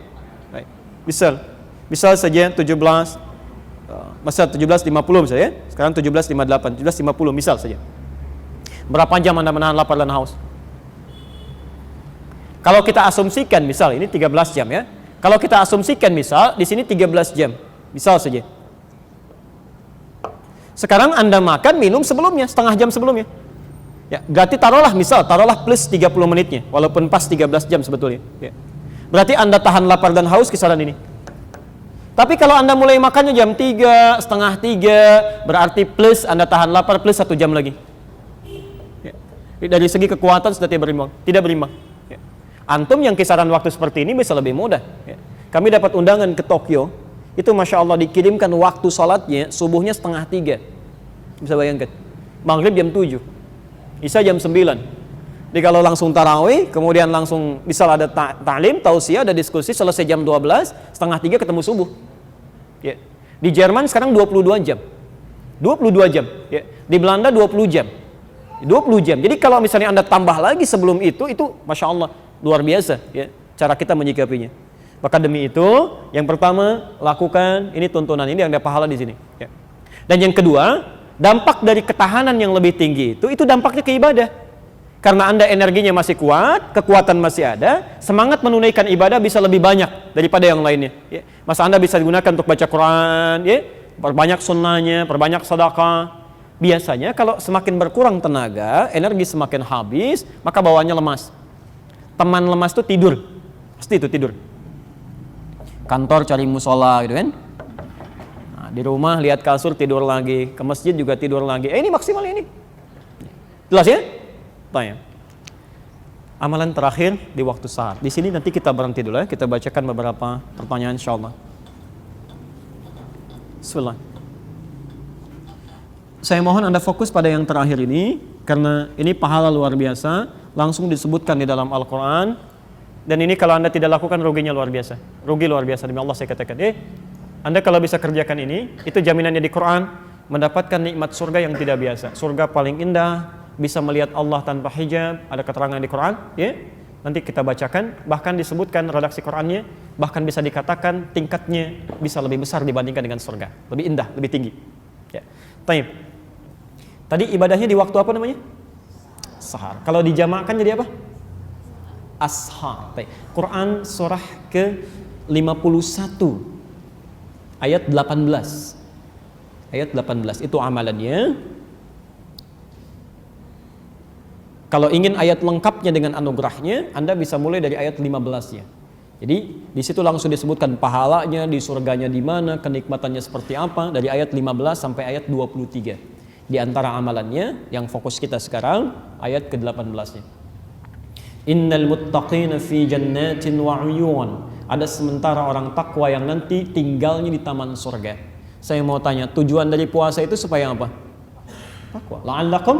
S2: Baik. Misal saja 17 masa 17.50 misalnya, sekarang 17.58, 17.50 misal saja. Berapa jam Anda menahan lapar dan haus? Kalau kita asumsikan misal ini 13 jam ya. Kalau kita asumsikan misal di sini 13 jam, misal saja. Sekarang Anda makan minum sebelumnya, setengah jam sebelumnya. Ya, berarti taruhlah plus 30 menitnya, walaupun pas 13 jam sebetulnya. Ya. Berarti Anda tahan lapar dan haus kisaran ini. Tapi kalau Anda mulai makannya jam 3, setengah 3, berarti plus Anda tahan lapar plus 1 jam lagi. Ya. Dari segi kekuatan sudah tidak berimbang. Ya. Antum yang kisaran waktu seperti ini bisa lebih mudah. Ya. Kami dapat undangan ke Tokyo, itu Masya Allah dikirimkan waktu sholatnya, subuhnya setengah 3. Bisa bayangkan. Maghrib jam 7, Isya jam 9. Jadi kalau langsung tarawih, kemudian langsung misal ada ta'lim, tausiah, ada diskusi, selesai jam 12, setengah 3 ketemu subuh. Ya. Di Jerman sekarang 22 jam. 22 jam. Ya. Di Belanda 20 jam. 20 jam. Jadi kalau misalnya Anda tambah lagi sebelum itu Masya Allah, luar biasa ya, cara kita menyikapinya. Maka demi itu, yang pertama, lakukan, ini tuntunan, ini yang ada pahala di sini. Ya. Dan yang kedua, dampak dari ketahanan yang lebih tinggi itu dampaknya ke ibadah. Karena Anda energinya masih kuat, kekuatan masih ada, semangat menunaikan ibadah bisa lebih banyak daripada yang lainnya. Ya. Masa Anda bisa digunakan untuk baca Quran, ya, perbanyak sunnahnya, perbanyak sedekah. Biasanya kalau semakin berkurang tenaga, energi semakin habis, maka bawaannya lemas. Teman lemas itu tidur, pasti itu tidur. Kantor cari musola gitu kan. Nah, di rumah lihat kasur tidur lagi, ke masjid juga tidur lagi. Ini maksimal ini. Jelas ya? Tanya. Amalan terakhir di waktu sahar. Di sini nanti kita berhenti dulu ya. Kita bacakan beberapa pertanyaan insyaallah. Bismillah. Saya mohon Anda fokus pada yang terakhir ini karena ini pahala luar biasa. langsung disebutkan di dalam Al-Quran. Dan ini kalau Anda tidak lakukan, ruginya luar biasa. Rugi luar biasa, demi Allah saya katakan. Anda kalau bisa kerjakan ini, itu jaminannya di Quran, mendapatkan nikmat surga yang tidak biasa. Surga paling indah, bisa melihat Allah tanpa hijab, ada keterangan di Quran, ya. Nanti kita bacakan, bahkan disebutkan redaksi Qurannya, bahkan bisa dikatakan tingkatnya bisa lebih besar dibandingkan dengan surga. Lebih indah, lebih tinggi. Ya. Taib. Tadi ibadahnya di waktu apa namanya? Sahar. Kalau dijamakkan jadi apa? Ashar. Taib. Quran surah ke-51 ayat 18. Ayat 18 itu amalannya. Kalau ingin ayat lengkapnya dengan anugerahnya, Anda bisa mulai dari ayat 15-nya. Jadi di situ langsung disebutkan pahalanya, di surganya di mana, kenikmatannya seperti apa, dari ayat 15 sampai ayat 23. Di antara amalannya yang fokus kita sekarang ayat ke-18-nya. Innal muttaqina fi jannatin wa 'uyun. Ada sementara orang takwa yang nanti tinggalnya di taman surga. Saya mau tanya, tujuan dari puasa itu supaya apa? Takwa. La'allakum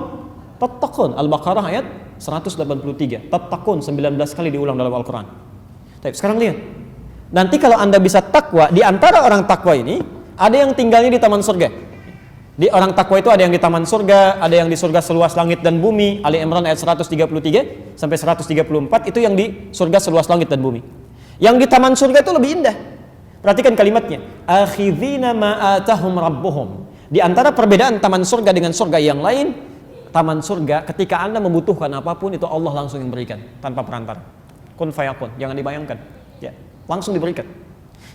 S2: tattaqun. Al-Baqarah ayat 183. Tattaqun 19 kali diulang dalam Al-Quran. Tapi sekarang lihat. Nanti kalau Anda bisa takwa, di antara orang takwa ini ada yang tinggalnya di taman surga. Di orang takwa itu ada yang di taman surga, ada yang di surga seluas langit dan bumi. Ali Imran ayat 133 sampai 134 itu yang di surga seluas langit dan bumi. Yang di taman surga itu lebih indah. Perhatikan kalimatnya. Akhidhina ma atahum rabbuhum. Di antara perbedaan taman surga dengan surga yang lain, taman surga ketika Anda membutuhkan apapun itu Allah langsung yang berikan tanpa perantara. Kun fayakun, jangan dibayangkan. Ya, langsung diberikan.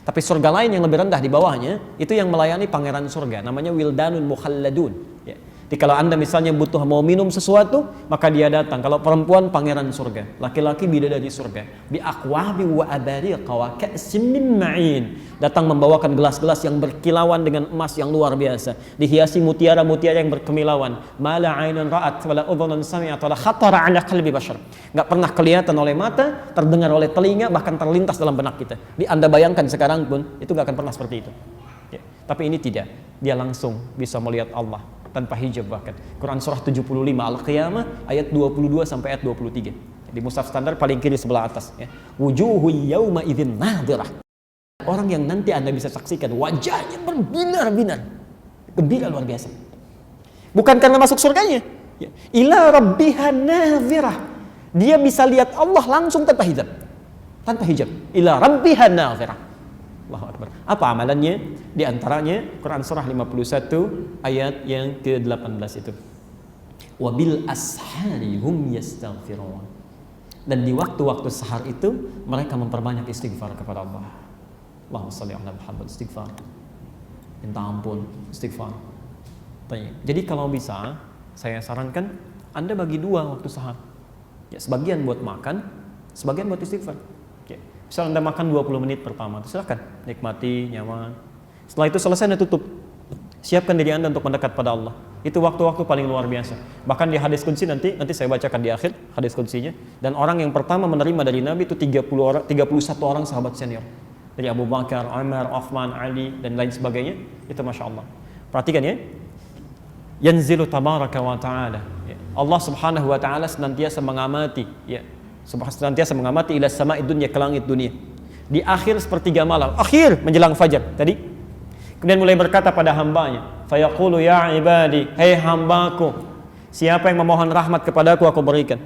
S2: Tapi surga lain yang lebih rendah di bawahnya itu yang melayani pangeran surga, namanya wildanun mukhalladun. Ya. Jadi kalau Anda misalnya butuh mau minum sesuatu, maka dia datang. Kalau perempuan pangeran surga, laki-laki bidadari surga. Bi aqwabi wa abariqa wa ka'sim min ma'in. Datang membawakan gelas-gelas yang berkilauan dengan emas yang luar biasa, dihiasi mutiara-mutiara yang berkemilauan. Mala 'ainun ra'at wala udhunun sami'at wala khatara 'ala qalbi bashar. Enggak pernah kelihatan oleh mata, terdengar oleh telinga, bahkan terlintas dalam benak kita. Di Anda bayangkan sekarang pun itu enggak akan pernah seperti itu. Ya. Tapi ini tidak. Dia langsung bisa melihat Allah tanpa hijab bahkan. Quran surah 75 Al-Qiyamah ayat 22 sampai ayat 23. Di mushaf standar paling kiri sebelah atas ya. Wujuhu yauma idzin nadhirah. Orang yang nanti Anda bisa saksikan wajahnya berbinar-binar. Gembira luar biasa. Bukan karena masuk surganya. Ya. Ila rabbiha nadhirah. Dia bisa lihat Allah langsung tanpa hijab. Tanpa hijab. Ila rabbiha nadhirah. Allahu Akbar. Apa amalannya? Di antaranya Quran surah 51 ayat yang ke-18 itu. Wabil ashari hum yastaghfirun. Dan di waktu-waktu sahar itu mereka memperbanyak istighfar kepada Allah. Allahumma shalli ala Muhammad, istighfar. Minta ampun, istighfar. Jadi kalau bisa saya sarankan Anda bagi dua waktu sahar. Ya, sebagian buat makan, sebagian buat istighfar. Ya. Misal Anda makan 20 menit pertama, silakan nikmati, nyaman. Setelah itu selesai Anda tutup. Siapkan diri Anda untuk mendekat pada Allah. Itu waktu-waktu paling luar biasa. Bahkan di hadis qudsi nanti saya bacakan di akhir hadis qudsinya. Dan orang yang pertama menerima dari Nabi itu 31 orang sahabat senior. Dari Abu Bakar, Umar, Uthman, Ali dan lain sebagainya. Itu Masya Allah. Perhatikan ya. Yanzilu tabaraka wa ta'ala. Allah subhanahu wa ta'ala senantiasa mengamati. Ya. Senantiasa mengamati ila sama'i dunya, ke langit dunia. Di akhir sepertiga malam, akhir menjelang fajar tadi. Kemudian mulai berkata pada hambanya, fayaqulu ya ibadi, hei hambaku, siapa yang memohon rahmat kepadaku aku berikan,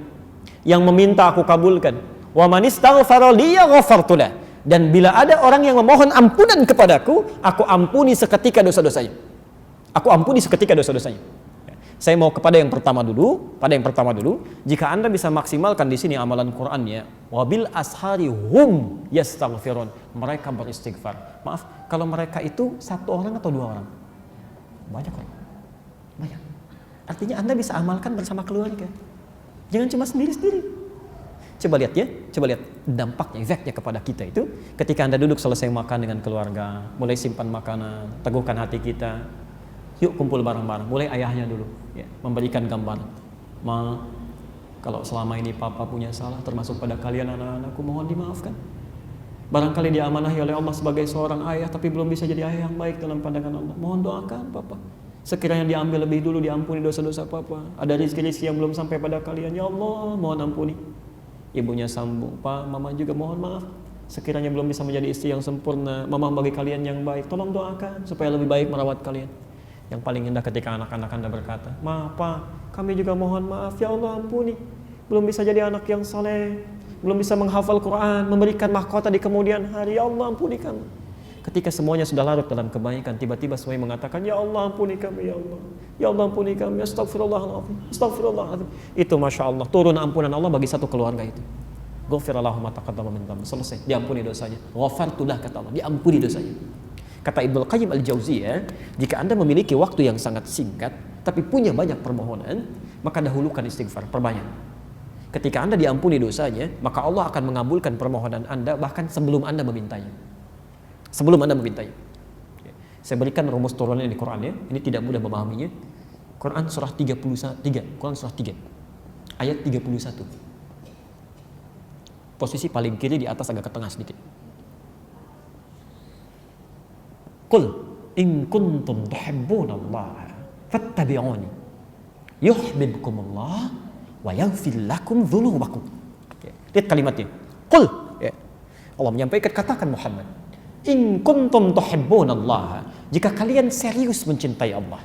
S2: yang meminta aku kabulkan. Wa man istaghfara li ghafartu lah. Dan bila ada orang yang memohon ampunan kepadaku, aku ampuni seketika dosa-dosanya. Aku ampuni seketika dosa-dosanya. Saya mau kepada yang pertama dulu. Jika Anda bisa maksimalkan di sini amalan Qur'annya, wabil ashari hum yastaghfirun. Mereka beristighfar. Maaf, kalau mereka itu satu orang atau dua orang? Banyak orang. Banyak. Artinya Anda bisa amalkan bersama keluarga. Jangan cuma sendiri-sendiri. Coba lihat ya, dampaknya, efeknya kepada kita itu ketika Anda duduk selesai makan dengan keluarga, mulai simpan makanan, teguhkan hati kita. Yuk kumpul bareng-bareng, mulai ayahnya dulu ya, memberikan gambar. Ma, kalau selama ini papa punya salah termasuk pada kalian anak-anakku, mohon dimaafkan. Barangkali diamanahi oleh Allah sebagai seorang ayah tapi belum bisa jadi ayah yang baik dalam pandangan Allah. Mohon doakan papa. Sekiranya diambil lebih dulu, diampuni dosa-dosa papa. Ada rezeki yang belum sampai pada kalian, ya Allah mohon ampuni. Ibunya sambung, Pak, mama juga mohon maaf. Sekiranya belum bisa menjadi istri yang sempurna, mama bagi kalian yang baik, tolong doakan supaya lebih baik merawat kalian. Yang paling indah ketika anak-anak Anda berkata, maaf Pak, kami juga mohon maaf, ya Allah ampuni. Belum bisa jadi anak yang saleh, belum bisa menghafal Quran, memberikan mahkota di kemudian hari, ya Allah ampuni kami. Ketika semuanya sudah larut dalam kebaikan, tiba-tiba semuanya mengatakan, ya Allah ampuni kami, ya Allah. Ya Allah ampuni kami, astagfirullahaladzim, astagfirullahaladzim. Itu Masya Allah, turun ampunan Allah bagi satu keluarga itu. Ghafirallahu ma taqaddama min dhanbi. Selesai, diampuni dosanya. Ghafartulah kata Allah, diampuni dosanya. Kata Ibnu Qayyim Al-Jauziyah, jika Anda memiliki waktu yang sangat singkat, tapi punya banyak permohonan, maka dahulukan istighfar, perbanyak. Ketika Anda diampuni dosanya, maka Allah akan mengabulkan permohonan Anda bahkan sebelum Anda memintanya. Sebelum Anda memintanya. Saya berikan rumus turunannya di Quran ya. Ini tidak mudah memahaminya. Quran surah 33, Quran surah 3 ayat 31. Posisi paling kiri di atas agak ke tengah sedikit. Qul in kuntum tuhibbunallaha fattabi'uni yuhibbukumullah wa yaghfir lakum dzunubakum. Lihat kalimatnya. Qul, Allah menyampaikan, katakan Muhammad, in kuntum tuhibbunallaha, jika kalian serius mencintai Allah,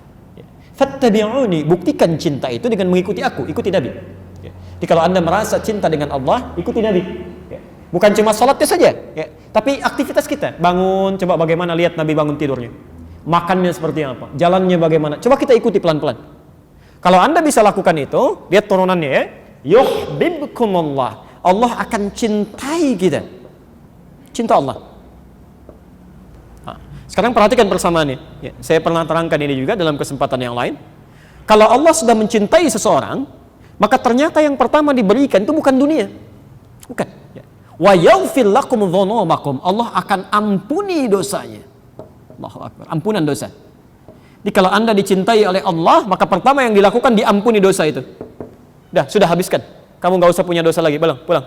S2: fattabi'uni, buktikan cinta itu dengan mengikuti aku, ikuti Nabi. Jadi kalau Anda merasa cinta dengan Allah, ikuti Nabi. Bukan cuma salatnya saja, tapi aktivitas kita. Bangun, coba bagaimana lihat Nabi bangun tidurnya. Makannya seperti apa, jalannya bagaimana, coba kita ikuti pelan-pelan. Kalau Anda bisa lakukan itu, lihat turunannya ya. Yuhibbukumullah, Allah akan cintai kita. Cinta Allah. Sekarang perhatikan persamaannya. Saya pernah terangkan ini juga dalam kesempatan yang lain. Kalau Allah sudah mencintai seseorang, maka ternyata yang pertama diberikan itu bukan dunia. Bukan. Wa yaghfir lakum dzunubakum, Allah akan ampuni dosanya. Allahu Akbar, ampunan dosa. Jadi kalau Anda dicintai oleh Allah, maka pertama yang dilakukan diampuni dosa itu. Sudah habiskan. Kamu nggak usah punya dosa lagi. Pulang.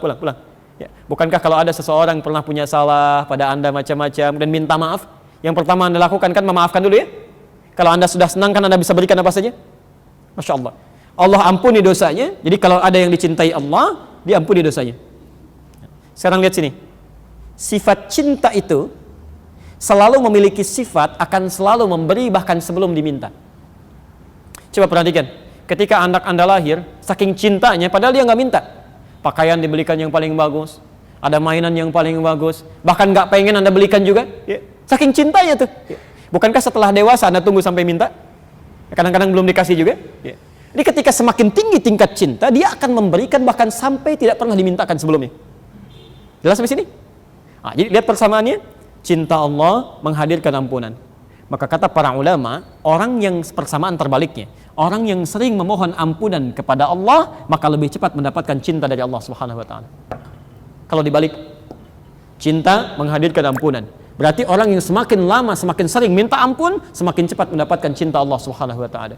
S2: Bukankah kalau ada seseorang pernah punya salah pada Anda macam-macam dan minta maaf, yang pertama Anda lakukan kan memaafkan dulu ya. Kalau Anda sudah senang kan Anda bisa berikan apa saja. Masya Allah, Allah ampuni dosanya. Jadi kalau ada yang dicintai Allah, diampuni dosanya. Sekarang lihat sini. Sifat cinta itu selalu memiliki sifat akan selalu memberi bahkan sebelum diminta. Coba perhatikan, ketika anak Anda lahir, saking cintanya padahal dia nggak minta, pakaian dibelikan yang paling bagus, ada mainan yang paling bagus, bahkan nggak pengen Anda belikan juga, saking cintanya tuh. Bukankah setelah dewasa Anda tunggu sampai minta? Kadang-kadang belum dikasih juga. Jadi ketika semakin tinggi tingkat cinta, dia akan memberikan bahkan sampai tidak pernah dimintakan sebelumnya. Jelas sampai sini? Jadi lihat persamaannya. Cinta Allah menghadirkan ampunan. Maka kata para ulama, orang yang persamaan terbaliknya, orang yang sering memohon ampunan kepada Allah, maka lebih cepat mendapatkan cinta dari Allah Subhanahu wa taala. Kalau dibalik, cinta menghadirkan ampunan. Berarti orang yang semakin lama, semakin sering minta ampun, semakin cepat mendapatkan cinta Allah Subhanahu wa taala.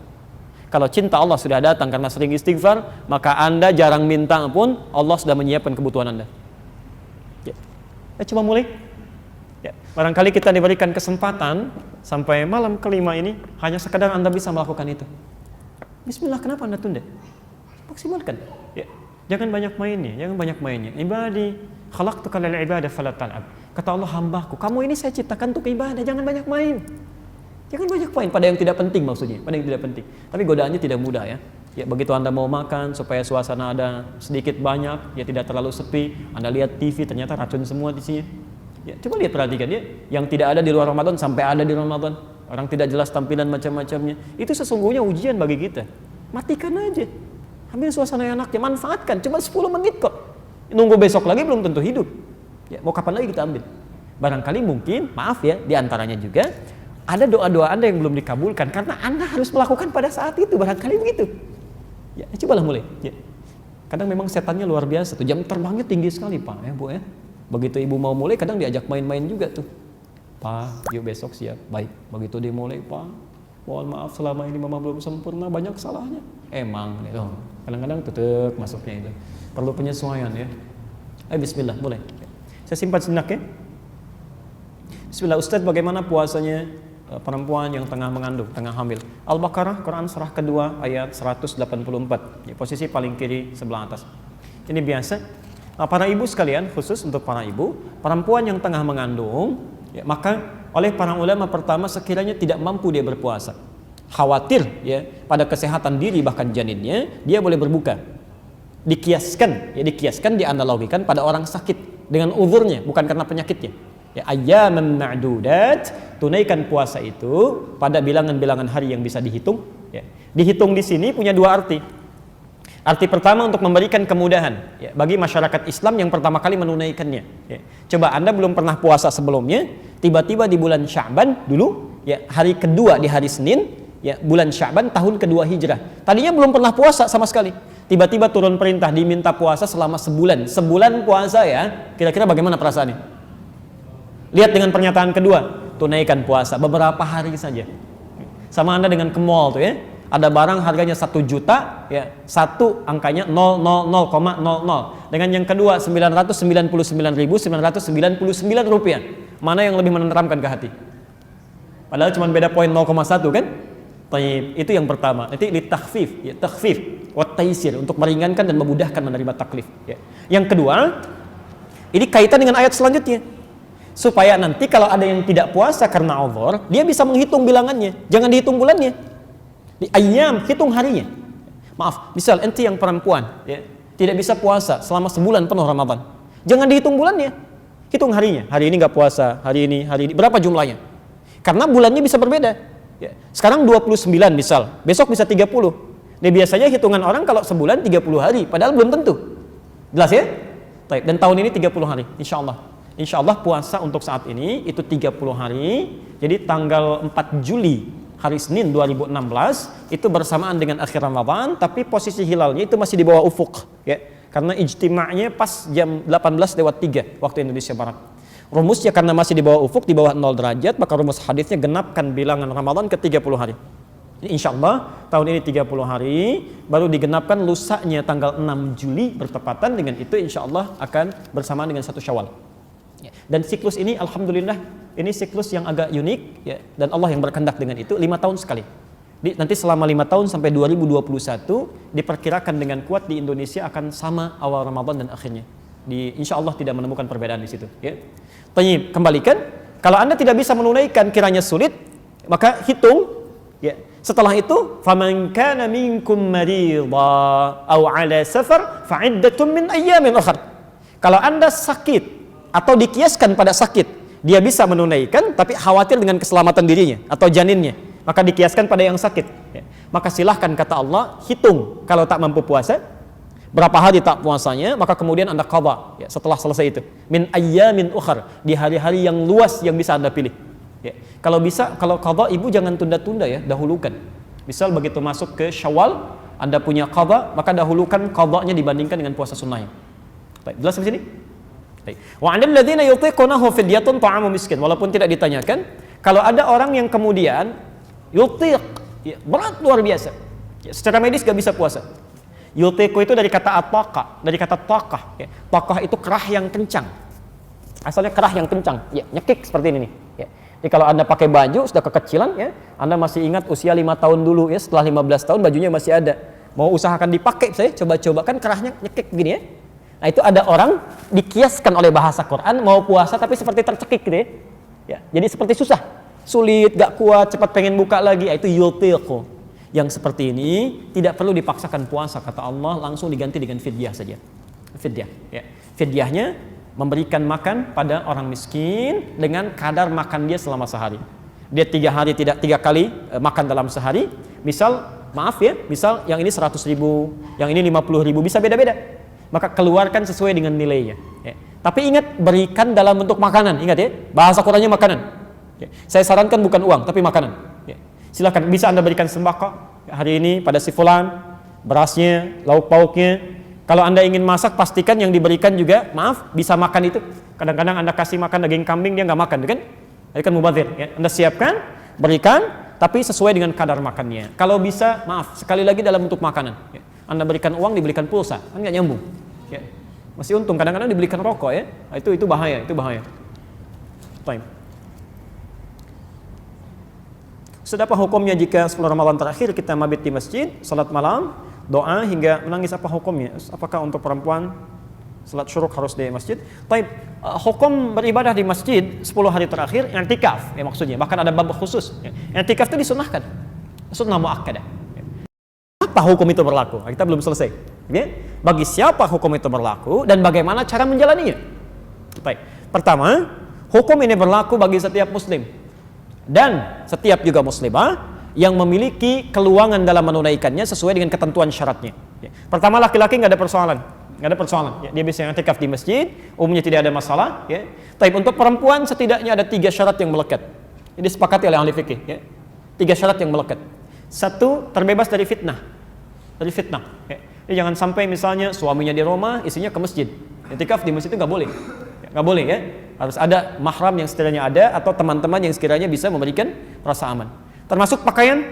S2: Kalau cinta Allah sudah datang karena sering istighfar, maka Anda jarang minta ampun, Allah sudah menyiapkan kebutuhan Anda. Coba mulai. Barangkali kita diberikan kesempatan sampai malam kelima ini, hanya sekadar Anda bisa melakukan itu. Bismillah, kenapa Anda tunda? Maksimalkan. Jangan banyak mainnya. Ibadi, khalaqtuka lil ibadah fala tal'ab. Kata Allah, hambaku, kamu ini saya ciptakan untuk ibadah, jangan banyak main. Jangan banyak main pada yang tidak penting, maksudnya, pada yang tidak penting. Tapi godaannya tidak mudah ya. Begitu Anda mau makan supaya suasana ada sedikit banyak, tidak terlalu sepi, Anda lihat TV ternyata racun semua isinya. Coba lihat, perhatikan yang tidak ada di luar Ramadan sampai ada di Ramadan. Orang tidak jelas tampilan macam-macamnya. Itu sesungguhnya ujian bagi kita. Matikan aja. Ambil suasana yang enaknya, manfaatkan. Cuma 10 menit kok. Nunggu besok lagi belum tentu hidup. Mau kapan lagi kita ambil? Barangkali mungkin, maaf ya, diantaranya juga ada doa-doa Anda yang belum dikabulkan karena Anda harus melakukan pada saat itu. Barangkali begitu. Cobalah mulai. Kadang memang setannya luar biasa tuh. Jam terbangnya tinggi sekali Pak, Bu ya. Begitu ibu mau mulai, kadang diajak main-main juga tuh. Pak, yuk besok siap. Baik, begitu dia mulai, Pak, mohon maaf selama ini mama belum sempurna, banyak salahnya. Emang, kadang-kadang tutup masuknya itu. Perlu penyesuaian ya. Bismillah, mulai. Saya simpan sejenak ya. Bismillah, Ustadz, bagaimana puasanya perempuan yang tengah mengandung, tengah hamil. Al-Baqarah, Quran surah kedua ayat 184, di posisi paling kiri sebelah atas. Ini biasa. Para ibu sekalian, khusus untuk para ibu, perempuan yang tengah mengandung, ya, maka oleh para ulama pertama sekiranya tidak mampu dia berpuasa, khawatir ya pada kesehatan diri bahkan janinnya, dia boleh berbuka. Dikiaskan, dianalogikan pada orang sakit dengan uzurnya, bukan karena penyakitnya. Ya, ayyaman ma'dudat, tunaikan puasa itu pada bilangan-bilangan hari yang bisa dihitung. Ya. Dihitung di sini punya dua arti. Arti pertama untuk memberikan kemudahan ya, bagi masyarakat Islam yang pertama kali menunaikannya. Ya. Coba Anda belum pernah puasa sebelumnya, tiba-tiba di bulan Sya'ban dulu, ya, hari kedua di hari Senin, ya, bulan Sya'ban tahun kedua Hijrah. Tadinya belum pernah puasa sama sekali. Tiba-tiba turun perintah diminta puasa selama sebulan. Sebulan puasa ya, kira-kira bagaimana perasaannya? Lihat dengan pernyataan kedua, tunaikan puasa beberapa hari saja. Sama Anda dengan ke mall tuh ya, ada barang harganya 1 juta, ya, satu angkanya 000,00. Dengan yang kedua 999.999 rupiah. Mana yang lebih menenteramkan ke hati? Padahal cuma beda poin 0,1 kan? Itu yang pertama. Nanti litakhfif, ya, takhfif, wa taisir, untuk meringankan dan memudahkan menerima taklif. Ya. Yang kedua, ini kaitan dengan ayat selanjutnya. Supaya nanti kalau ada yang tidak puasa karena uzur, dia bisa menghitung bilangannya, jangan dihitung bulannya. Di ayyam, hitung harinya. Maaf, misal ente yang perempuan ya, tidak bisa puasa selama sebulan penuh Ramadan, jangan dihitung bulannya, hitung harinya. Hari ini nggak puasa, hari ini berapa jumlahnya? Karena bulannya bisa berbeda ya. Sekarang 29 misal, besok bisa 30. Nah, biasanya hitungan orang kalau sebulan 30 hari, padahal belum tentu. Jelas ya? Dan tahun ini 30 hari, insya Allah puasa untuk saat ini itu 30 hari. Jadi tanggal 4 Juli hari Senin 2016 itu bersamaan dengan akhir Ramadan, tapi posisi hilalnya itu masih di bawah ufuk ya. Karena ijtima'nya pas jam 18:03 waktu Indonesia Barat. Rumusnya karena masih di bawah ufuk, di bawah 0 derajat, maka rumus hadisnya genapkan bilangan Ramadan ke 30 hari. Ini insya Allah tahun ini 30 hari, baru digenapkan lusanya tanggal 6 Juli bertepatan dengan itu, insya Allah akan bersamaan dengan 1 Syawal. Dan siklus ini alhamdulillah ini siklus yang agak unik ya, dan Allah yang berkehendak dengan itu 5 tahun sekali. Nanti selama 5 tahun sampai 2021 diperkirakan dengan kuat di Indonesia akan sama awal Ramadan dan akhirnya. Insya Allah tidak menemukan perbedaan di situ ya. Kembalikan, kalau Anda tidak bisa menunaikan, kiranya sulit, maka hitung ya. Setelah itu, faman kana minkum maridha aw ala safar fa'iddatun min ayyamin ukhra. Kalau Anda sakit atau dikiaskan pada sakit, dia bisa menunaikan tapi khawatir dengan keselamatan dirinya atau janinnya, maka dikiaskan pada yang sakit ya. Maka silahkan, kata Allah, hitung kalau tak mampu puasa berapa hari tak puasanya, maka kemudian Anda qadha ya, setelah selesai itu min ayyamin ukhar, di hari-hari yang luas yang bisa Anda pilih ya. Kalau bisa, kalau qadha ibu jangan tunda-tunda ya, dahulukan. Misal begitu masuk ke Syawal Anda punya qadha, maka dahulukan qadhanya dibandingkan dengan puasa sunnahnya. Baik, jelas di sini? Wa 'alal ladzina yutiqunahu fidyatun ta'amu miskin. Walaupun tidak ditanyakan, kalau ada orang yang kemudian yutiq ya, berat luar biasa ya, secara medis gak bisa puasa. Yutiqu itu dari kata ataqa, dari kata taqah ya. Taqah itu kerah yang kencang, asalnya kerah yang kencang ya, nyekik seperti ini nih ya. Jadi kalau Anda pakai baju sudah kekecilan ya, Anda masih ingat usia 5 tahun dulu ya, setelah 15 tahun bajunya masih ada, mau usahakan dipakai, saya coba-coba kan kerahnya nyekik gini ya. Nah, itu ada orang dikiaskan oleh bahasa Quran mau puasa tapi seperti tercekik gitu ya. Jadi seperti susah, sulit, gak kuat, cepat pengen buka lagi. Itu yutiqu. Yang seperti ini tidak perlu dipaksakan puasa, kata Allah, langsung diganti dengan fidyah saja. Fidyah ya. Fidyahnya memberikan makan pada orang miskin dengan kadar makan dia selama sehari. Dia 3 hari tidak 3 kali makan dalam sehari. Misal, maaf ya, misal yang ini 100.000, yang ini 50.000, bisa beda-beda. Maka keluarkan sesuai dengan nilainya ya. Tapi ingat, berikan dalam bentuk makanan. Ingat ya, bahasa Qurannya makanan ya. Saya sarankan bukan uang tapi makanan ya. Silakan, bisa Anda berikan sembako ya, hari ini pada si fulan, berasnya, lauk pauknya. Kalau Anda ingin masak, pastikan yang diberikan juga, maaf, bisa makan itu. Kadang-kadang Anda kasih makan daging kambing, dia nggak makan kan? Itu kan mubadzir ya. Anda siapkan, berikan, tapi sesuai dengan kadar makannya. Kalau bisa, maaf, sekali lagi dalam bentuk makanan ya. Anda berikan uang, diberikan pulsa, kan nggak nyambung ya. Masih untung, kadang-kadang diberikan rokok ya. Itu bahaya, itu bahaya. Baik. Ustaz, apa hukumnya jika 10 Ramadan terakhir kita mabit di masjid, salat malam, doa hingga menangis, apa hukumnya? Apakah untuk perempuan salat syuruk harus di masjid? Taib, hukum beribadah di masjid 10 hari terakhir i'tikaf ya maksudnya. Bahkan ada bab khusus. Ya. I'tikaf itu disunahkan. Sunnah muakkadah. Ya. Apa hukum itu berlaku? Kita belum selesai. Ya. Bagi siapa hukum itu berlaku dan bagaimana cara menjalaninya? Baik. Pertama, hukum ini berlaku bagi setiap muslim dan setiap juga muslimah yang memiliki keluangan dalam menunaikannya sesuai dengan ketentuan syaratnya. Ya. Pertama, laki-laki nggak ada persoalan. Ya, dia bisa i'tikaf di masjid, umumnya tidak ada masalah. Ya. Tapi untuk perempuan setidaknya ada 3 syarat yang melekat. Ini disepakati oleh ahli fikih. Ya. 3 syarat yang melekat. 1, terbebas dari fitnah. Ya. Jadi jangan sampai misalnya suaminya di rumah, istrinya ke masjid. I'tikaf di masjid itu nggak boleh. Ya, nggak boleh ya. Harus ada mahram yang sekiranya ada atau teman-teman yang sekiranya bisa memberikan rasa aman. Termasuk pakaian.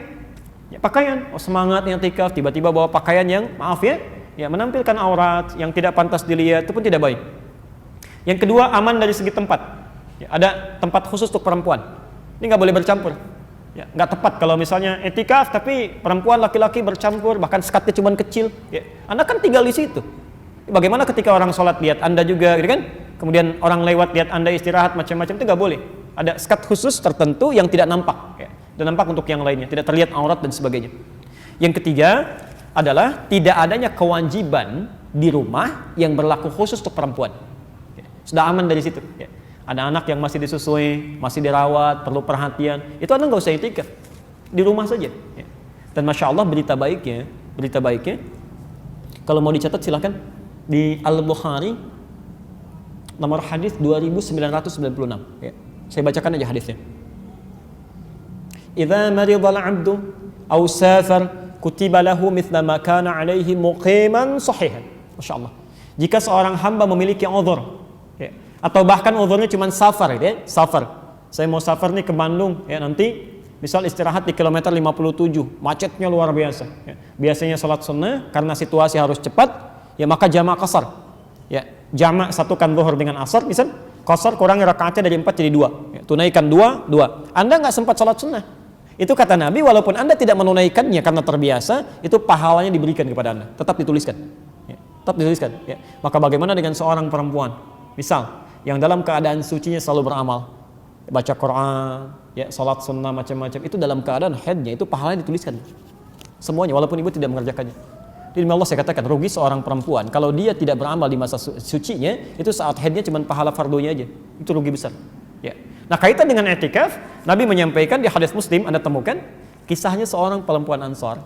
S2: Ya, pakaian. Oh, semangat i'tikaf tiba-tiba bawa pakaian yang maaf ya, menampilkan aurat yang tidak pantas dilihat, itu pun tidak baik. Yang kedua, aman dari segi tempat. Ya, ada tempat khusus untuk perempuan. Ini nggak boleh bercampur. Ya, nggak tepat kalau misalnya i'tikaf tapi perempuan laki-laki bercampur, bahkan sekatnya cuma kecil. Ya, Anda kan tinggal di situ. Bagaimana ketika orang sholat lihat Anda juga, gitu kan? Kemudian orang lewat lihat Anda istirahat macam-macam, itu nggak boleh. Ada sekat khusus tertentu yang tidak nampak, ya, dan nampak untuk yang lainnya, tidak terlihat aurat dan sebagainya. Yang ketiga adalah tidak adanya kewajiban di rumah yang berlaku khusus untuk perempuan. Sudah aman dari situ. Ada anak yang masih disusui, masih dirawat, perlu perhatian, itu Anda nggak usah i'tikaf, di rumah saja. Dan masya Allah berita baiknya, kalau mau dicatat silakan di Al-Bukhari nomor hadis 2996. Saya bacakan aja hadisnya. Idza maridal 'abdu aw safar kutiba lahu mithla ma kana alaihi muqiman sahihan. Masyaallah. Jika seorang hamba memiliki uzur, ya, atau bahkan uzurnya cuma safar, ya, safar. Saya mau safar nih ke Bandung, ya, nanti misal istirahat di kilometer 57, macetnya luar biasa. Ya. Biasanya salat sunnah karena situasi harus cepat, ya maka jamak qasar. Ya, jamak satukan zuhur dengan asar, misal qasar kurangi rakaatnya dari 4 jadi 2. Ya, tunaikan 2. Anda nggak sempat salat sunnah. Itu kata Nabi, walaupun Anda tidak menunaikannya karena terbiasa, itu pahalanya diberikan kepada Anda, tetap dituliskan. Ya, tetap dituliskan. Ya. Maka bagaimana dengan seorang perempuan, misal yang dalam keadaan sucinya selalu beramal, baca Quran, ya, salat sunnah macam-macam, itu dalam keadaan haidnya, itu pahalanya dituliskan. Semuanya, walaupun ibu tidak mengerjakannya. Demi Allah saya katakan, rugi seorang perempuan kalau dia tidak beramal di masa sucinya, itu saat haidnya cuma pahala fardunya aja, itu rugi besar. Ya. Nah, kaitan dengan i'tikaf, Nabi menyampaikan di hadis Muslim, Anda temukan kisahnya seorang perempuan Ansar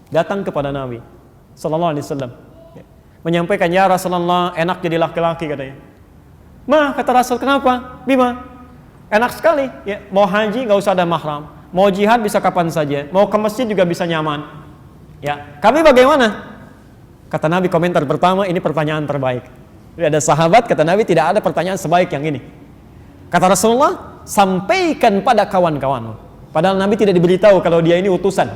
S2: datang kepada Nabi sallallahu alaihi wasallam, ya, menyampaikan, "Ya Rasulullah, enak jadi laki-laki," katanya. "Ma," kata Rasul, "kenapa?" "Bima, enak sekali, ya, mau haji nggak usah ada mahram, mau jihad bisa kapan saja, mau ke masjid juga bisa nyaman. Ya, kami bagaimana?" Kata Nabi, komentar pertama, "Ini pertanyaan terbaik." Jadi ada sahabat, kata Nabi, tidak ada pertanyaan sebaik yang ini. Kata Rasulullah, "Sampaikan pada kawan-kawanmu." Padahal Nabi tidak diberitahu kalau dia ini utusan.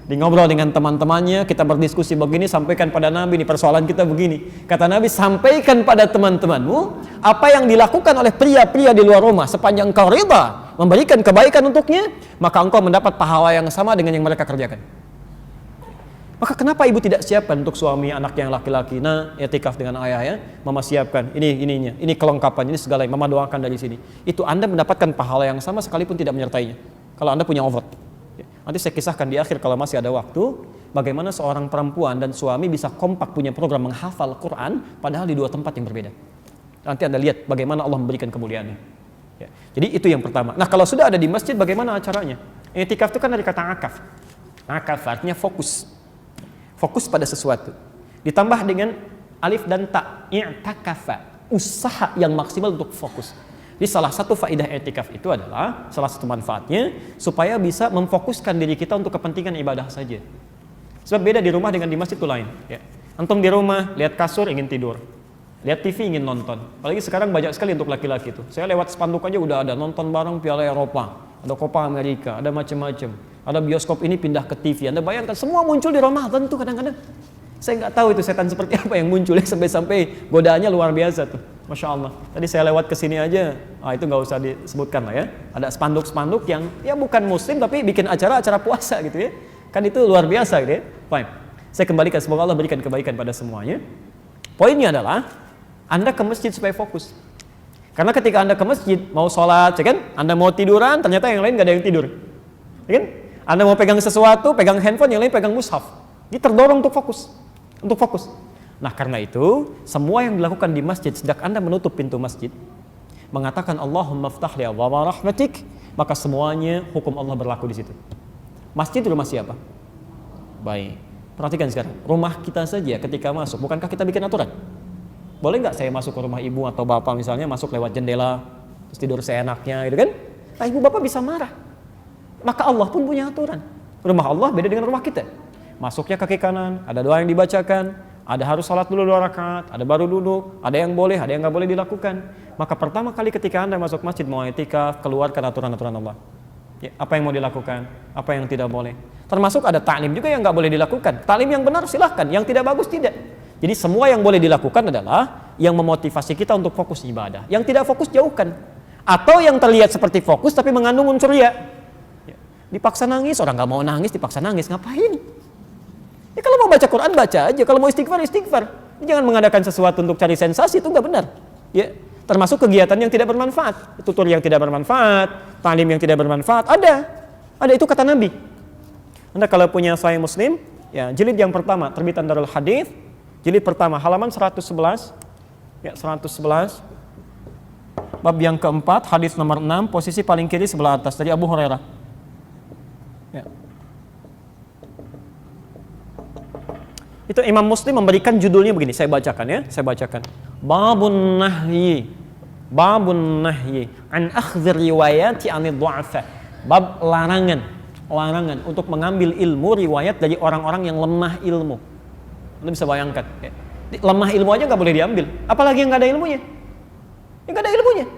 S2: Di ngobrol dengan teman-temannya, kita berdiskusi begini, sampaikan pada Nabi, ini persoalan kita begini. Kata Nabi, "Sampaikan pada teman-temanmu apa yang dilakukan oleh pria-pria di luar rumah, sepanjang engkau rida memberikan kebaikan untuknya, maka engkau mendapat pahala yang sama dengan yang mereka kerjakan." Maka kenapa ibu tidak siapkan untuk suami anak yang laki-laki? Nah, i'tikaf dengan ayah, ya, mama siapkan ininya, ini kelengkapan, ini segala yang mama doakan dari sini. Itu Anda mendapatkan pahala yang sama sekalipun tidak menyertainya. Kalau Anda punya over. Nanti saya kisahkan di akhir kalau masih ada waktu, bagaimana seorang perempuan dan suami bisa kompak punya program menghafal Quran padahal di 2 tempat yang berbeda. Nanti Anda lihat bagaimana Allah memberikan kemuliaannya. Ya. Jadi itu yang pertama. Nah, kalau sudah ada di masjid, bagaimana acaranya? I'tikaf itu kan dari kata akaf. Akaf artinya fokus. Fokus pada sesuatu. Ditambah dengan alif dan ta, i'takafa, usaha yang maksimal untuk fokus. Jadi salah satu faedah i'tikaf itu adalah, salah satu manfaatnya, supaya bisa memfokuskan diri kita untuk kepentingan ibadah saja. Sebab beda di rumah dengan di masjid itu lain. Ya. Antum di rumah, lihat kasur ingin tidur, lihat TV ingin nonton. Apalagi sekarang banyak sekali untuk laki-laki itu. Saya lewat spanduk aja udah ada nonton bareng Piala Eropa, ada Copa Amerika, ada macam-macam. Ada bioskop ini pindah ke TV. Anda bayangkan semua muncul di Ramadan tuh kadang-kadang. Saya nggak tahu itu setan seperti apa yang muncul ya, sampai-sampai godaannya luar biasa tuh. Masya Allah. Tadi saya lewat ke sini aja, itu nggak usah disebutkan lah ya. Ada spanduk-spanduk yang ya bukan muslim tapi bikin acara-acara puasa gitu ya. Kan itu luar biasa gitu ya. Fine. Saya kembalikan, semoga Allah berikan kebaikan pada semuanya. Poinnya adalah Anda ke masjid supaya fokus. Karena ketika Anda ke masjid mau sholat, ya kan? Anda mau tiduran, ternyata yang lain nggak ada yang tidur, ya kan? Anda mau pegang sesuatu, pegang handphone, yang lain pegang mushaf. Dia terdorong untuk fokus. Nah karena itu semua yang dilakukan di masjid sejak Anda menutup pintu masjid mengatakan Allahumma ftah li abwaaba rahmatik, maka semuanya hukum Allah berlaku di situ. Masjid rumah siapa? Baik. Perhatikan sekarang, rumah kita saja ketika masuk, bukankah kita bikin aturan? Boleh nggak saya masuk ke rumah ibu atau bapak misalnya masuk lewat jendela terus tidur seenaknya gitu kan? Nah ibu bapak bisa marah. Maka Allah pun punya aturan. Rumah Allah beda dengan rumah kita. Masuknya kaki kanan, ada doa yang dibacakan, ada harus salat dulu 2 rakaat, ada baru duduk, ada yang boleh, ada yang nggak boleh dilakukan. Maka pertama kali ketika Anda masuk masjid mau i'tikaf, keluarkan aturan-aturan Allah. Ya, apa yang mau dilakukan, apa yang tidak boleh. Termasuk ada ta'lim juga yang nggak boleh dilakukan. Ta'lim yang benar silahkan, yang tidak bagus tidak. Jadi semua yang boleh dilakukan adalah yang memotivasi kita untuk fokus ibadah. Yang tidak fokus jauhkan. Atau yang terlihat seperti fokus tapi mengandung unsur ria. Dipaksa nangis, orang nggak mau nangis dipaksa nangis, ngapain? Ya kalau mau baca Quran baca aja, kalau mau istighfar. Jangan mengadakan sesuatu untuk cari sensasi, itu nggak benar. Ya, termasuk kegiatan yang tidak bermanfaat, tutur yang tidak bermanfaat, ta'lim yang tidak bermanfaat, ada itu kata Nabi. Anda kalau punya Sahih Muslim, ya jilid yang pertama terbitan Darul Hadits, jilid pertama halaman 111, ya 111, bab yang keempat, hadis nomor 6, posisi paling kiri sebelah atas dari Abu Hurairah. Ya. Itu Imam Muslim memberikan judulnya begini, saya bacakan. Babun nahyi an akhdhir riwayati anid du'afa. Bab larangan untuk mengambil ilmu riwayat dari orang-orang yang lemah ilmu. Anda bisa bayangkan, ya. Lemah ilmu aja nggak boleh diambil, apalagi yang nggak ada ilmunya.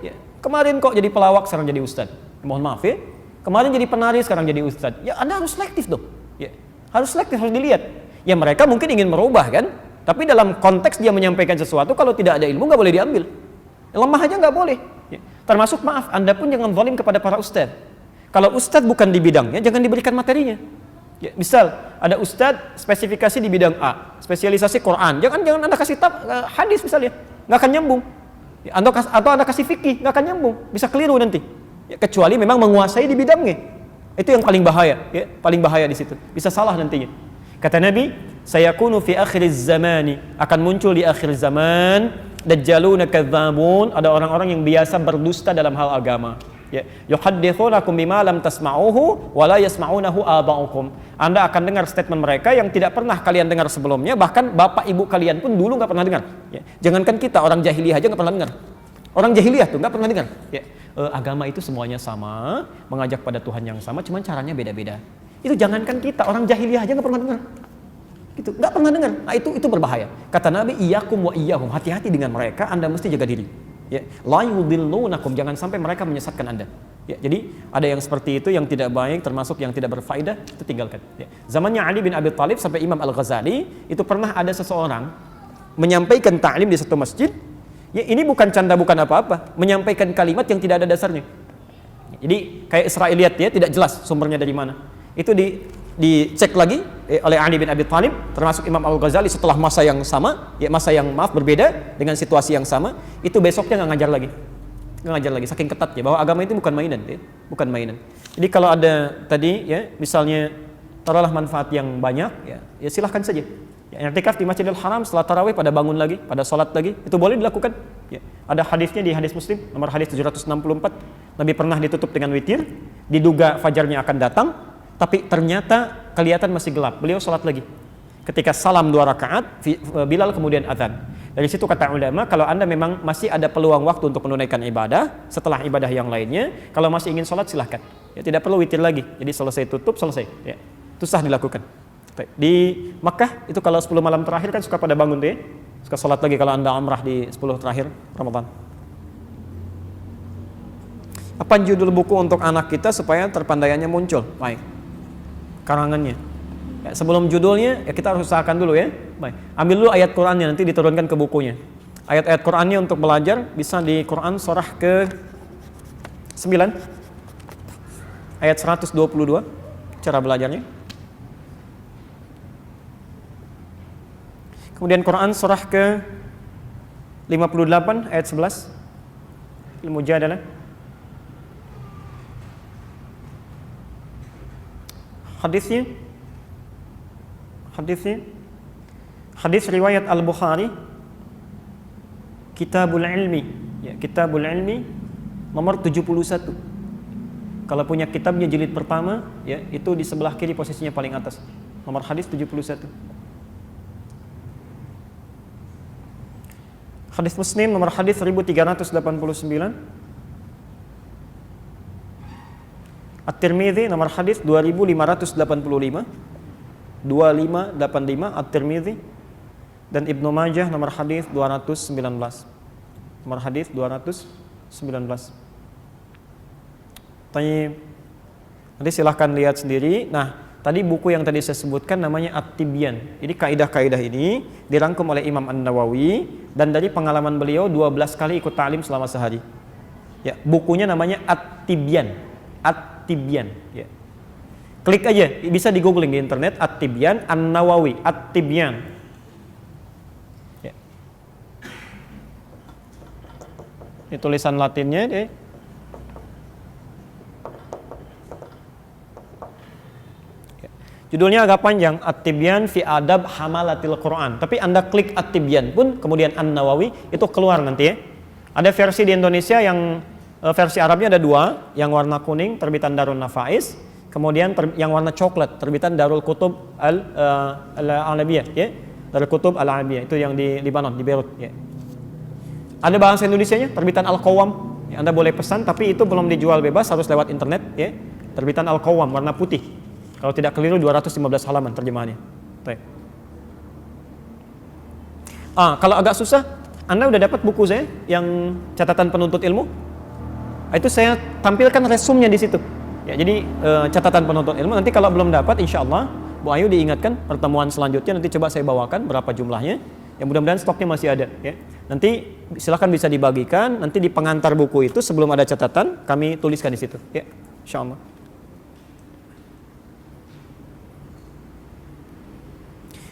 S2: Ya. Kemarin kok jadi pelawak, sekarang jadi ustadz. Mohon maaf ya. Kemarin jadi penari, sekarang jadi ustadz. Ya Anda harus selektif dong. Ya. Harus selektif, harus dilihat. Ya mereka mungkin ingin merubah kan, tapi dalam konteks dia menyampaikan sesuatu, kalau tidak ada ilmu nggak boleh diambil. Lemah aja nggak boleh. Ya. Termasuk maaf, Anda pun jangan zalim kepada para ustadz. Kalau ustadz bukan di bidangnya, jangan diberikan materinya. Ya, misal ada ustadz spesifikasi di bidang A, spesialisasi Quran, jangan Anda kasih hadis misalnya, nggak akan nyambung. Ya, atau Anda kasih fikih, nggak akan nyambung, bisa keliru nanti. Ya, kecuali memang menguasai di bidangnya, itu yang paling bahaya. Ya, paling bahaya di situ, bisa salah nantinya. Kata Nabi, sayakunu fi akhiriz zamani, akan muncul di akhir zaman dajjaluna kadzabun, ada orang-orang yang biasa berdusta dalam hal agama. Ya, yuhadditsunakum bima lam tasma'uhu wa la yasma'unahu aba'ukum. Anda akan dengar statement mereka yang tidak pernah kalian dengar sebelumnya, bahkan bapak ibu kalian pun dulu nggak pernah dengar. Ya, jangankan kita, orang jahiliyah aja nggak pernah dengar. Orang jahiliyah tuh nggak pernah dengar. Ya, agama itu semuanya sama, mengajak pada Tuhan yang sama, cuman caranya beda-beda. Itu jangankan kita, orang jahiliyah aja nggak pernah dengar. Gitu, nggak pernah dengar. Nah itu berbahaya. Kata Nabi, iyyakum wa iyyahum, hati-hati dengan mereka, Anda mesti jaga diri. Ya, la yudillunakum, jangan sampai mereka menyesatkan Anda. Ya, jadi ada yang seperti itu yang tidak baik, termasuk yang tidak berfaedah, itu tinggalkan. Ya. Zamannya Ali bin Abi Thalib sampai Imam Al-Ghazali, itu pernah ada seseorang menyampaikan ta'lim di satu masjid. Ya, ini bukan canda, bukan apa-apa, menyampaikan kalimat yang tidak ada dasarnya. Jadi kayak Israiliyat ya, tidak jelas sumbernya dari mana. Itu dicek lagi oleh Ali bin Abi Thalib, termasuk Imam Al-Ghazali setelah masa yang sama, ya masa yang berbeda dengan situasi yang sama, itu besoknya nggak ngajar lagi, saking ketatnya bahwa agama itu bukan mainan, ya, bukan mainan. Jadi kalau ada tadi ya, misalnya taruhlah manfaat yang banyak, ya silahkan saja. Ya, i'tikaf di Masjidil Haram setelah tarawih pada bangun lagi, pada sholat lagi, itu boleh dilakukan. Ya, ada hadisnya di hadis Muslim nomor hadis 764, Nabi pernah ditutup dengan witir, diduga fajarnya akan datang. Tapi ternyata kelihatan masih gelap. Beliau sholat lagi. Ketika salam 2 rakaat, Bilal kemudian azan. Dari situ kata ulama, kalau Anda memang masih ada peluang waktu untuk menunaikan ibadah setelah ibadah yang lainnya, kalau masih ingin sholat silahkan. Ya, tidak perlu witir lagi. Jadi selesai tutup, selesai. Ya, itu sah dilakukan. Di Makkah itu kalau 10 malam terakhir kan suka pada bangun deh. Suka sholat lagi kalau Anda umrah di 10 terakhir Ramadan. Apa judul buku untuk anak kita supaya terpandaiannya muncul? Baik. Karangannya. Ya, sebelum judulnya ya kita harus usahakan dulu ya. Baik. Ambil dulu ayat Qur'annya, nanti diturunkan ke bukunya. Ayat-ayat Qur'annya untuk belajar bisa di Quran surah ke-9 ayat 122 cara belajarnya. Kemudian Quran surah ke-58 ayat 11 Al-Mujadalah. Hadisnya hadis riwayat Al-Bukhari Kitabul Ilmi, ya, Kitabul Ilmi nomor 71. Kalau punya kitabnya jilid pertama, ya, itu di sebelah kiri posisinya paling atas. Nomor hadis 71. Hadis Muslim nomor hadis 1389. At-Tirmidzi nomor hadis 2585. 2585 At-Tirmidzi. Dan Ibnu Majah nomor hadis 219. Nomor hadis 219. Nanti silahkan lihat sendiri. Nah, tadi buku yang tadi saya sebutkan namanya At-Tibyan. Jadi kaidah-kaidah ini dirangkum oleh Imam An-Nawawi dan dari pengalaman beliau 12 kali ikut ta'lim selama sehari. Ya, bukunya namanya At-Tibyan. At-Tibyan, ya. Klik aja, bisa di googling di internet At-Tibyan An-Nawawi, At-Tibyan. Ya. Ini tulisan Latinnya deh. Judulnya agak panjang, At-Tibyan fi Adab Hamalatil Quran. Tapi Anda klik At-Tibyan pun, kemudian An-Nawawi, itu keluar nanti ya. Ada versi di Indonesia yang versi Arabnya ada 2, yang warna kuning terbitan Darun Nafais, kemudian yang warna coklat terbitan Darul Kutub Al-Alabiyah, ya. Darul Kutub Al-Alabiyah itu yang di Libanon, di Beirut, ya. Ada bahasa Indonesianya terbitan Al-Qawam. Ya, Anda boleh pesan, tapi itu belum dijual bebas, harus lewat internet, ya. Terbitan Al-Qawam warna putih. Kalau tidak keliru 215 halaman terjemahannya. Baik. Kalau agak susah, Anda udah dapat buku saya yang catatan penuntut ilmu. Itu saya tampilkan resumnya di situ. Ya, jadi catatan penuntut ilmu. Nanti kalau belum dapat, insya Allah Bu Ayu diingatkan pertemuan selanjutnya. Nanti coba saya bawakan berapa jumlahnya. Ya mudah-mudahan stoknya masih ada. Ya. Nanti silakan bisa dibagikan. Nanti di pengantar buku itu sebelum ada catatan kami tuliskan di situ. Ya, insya Allah.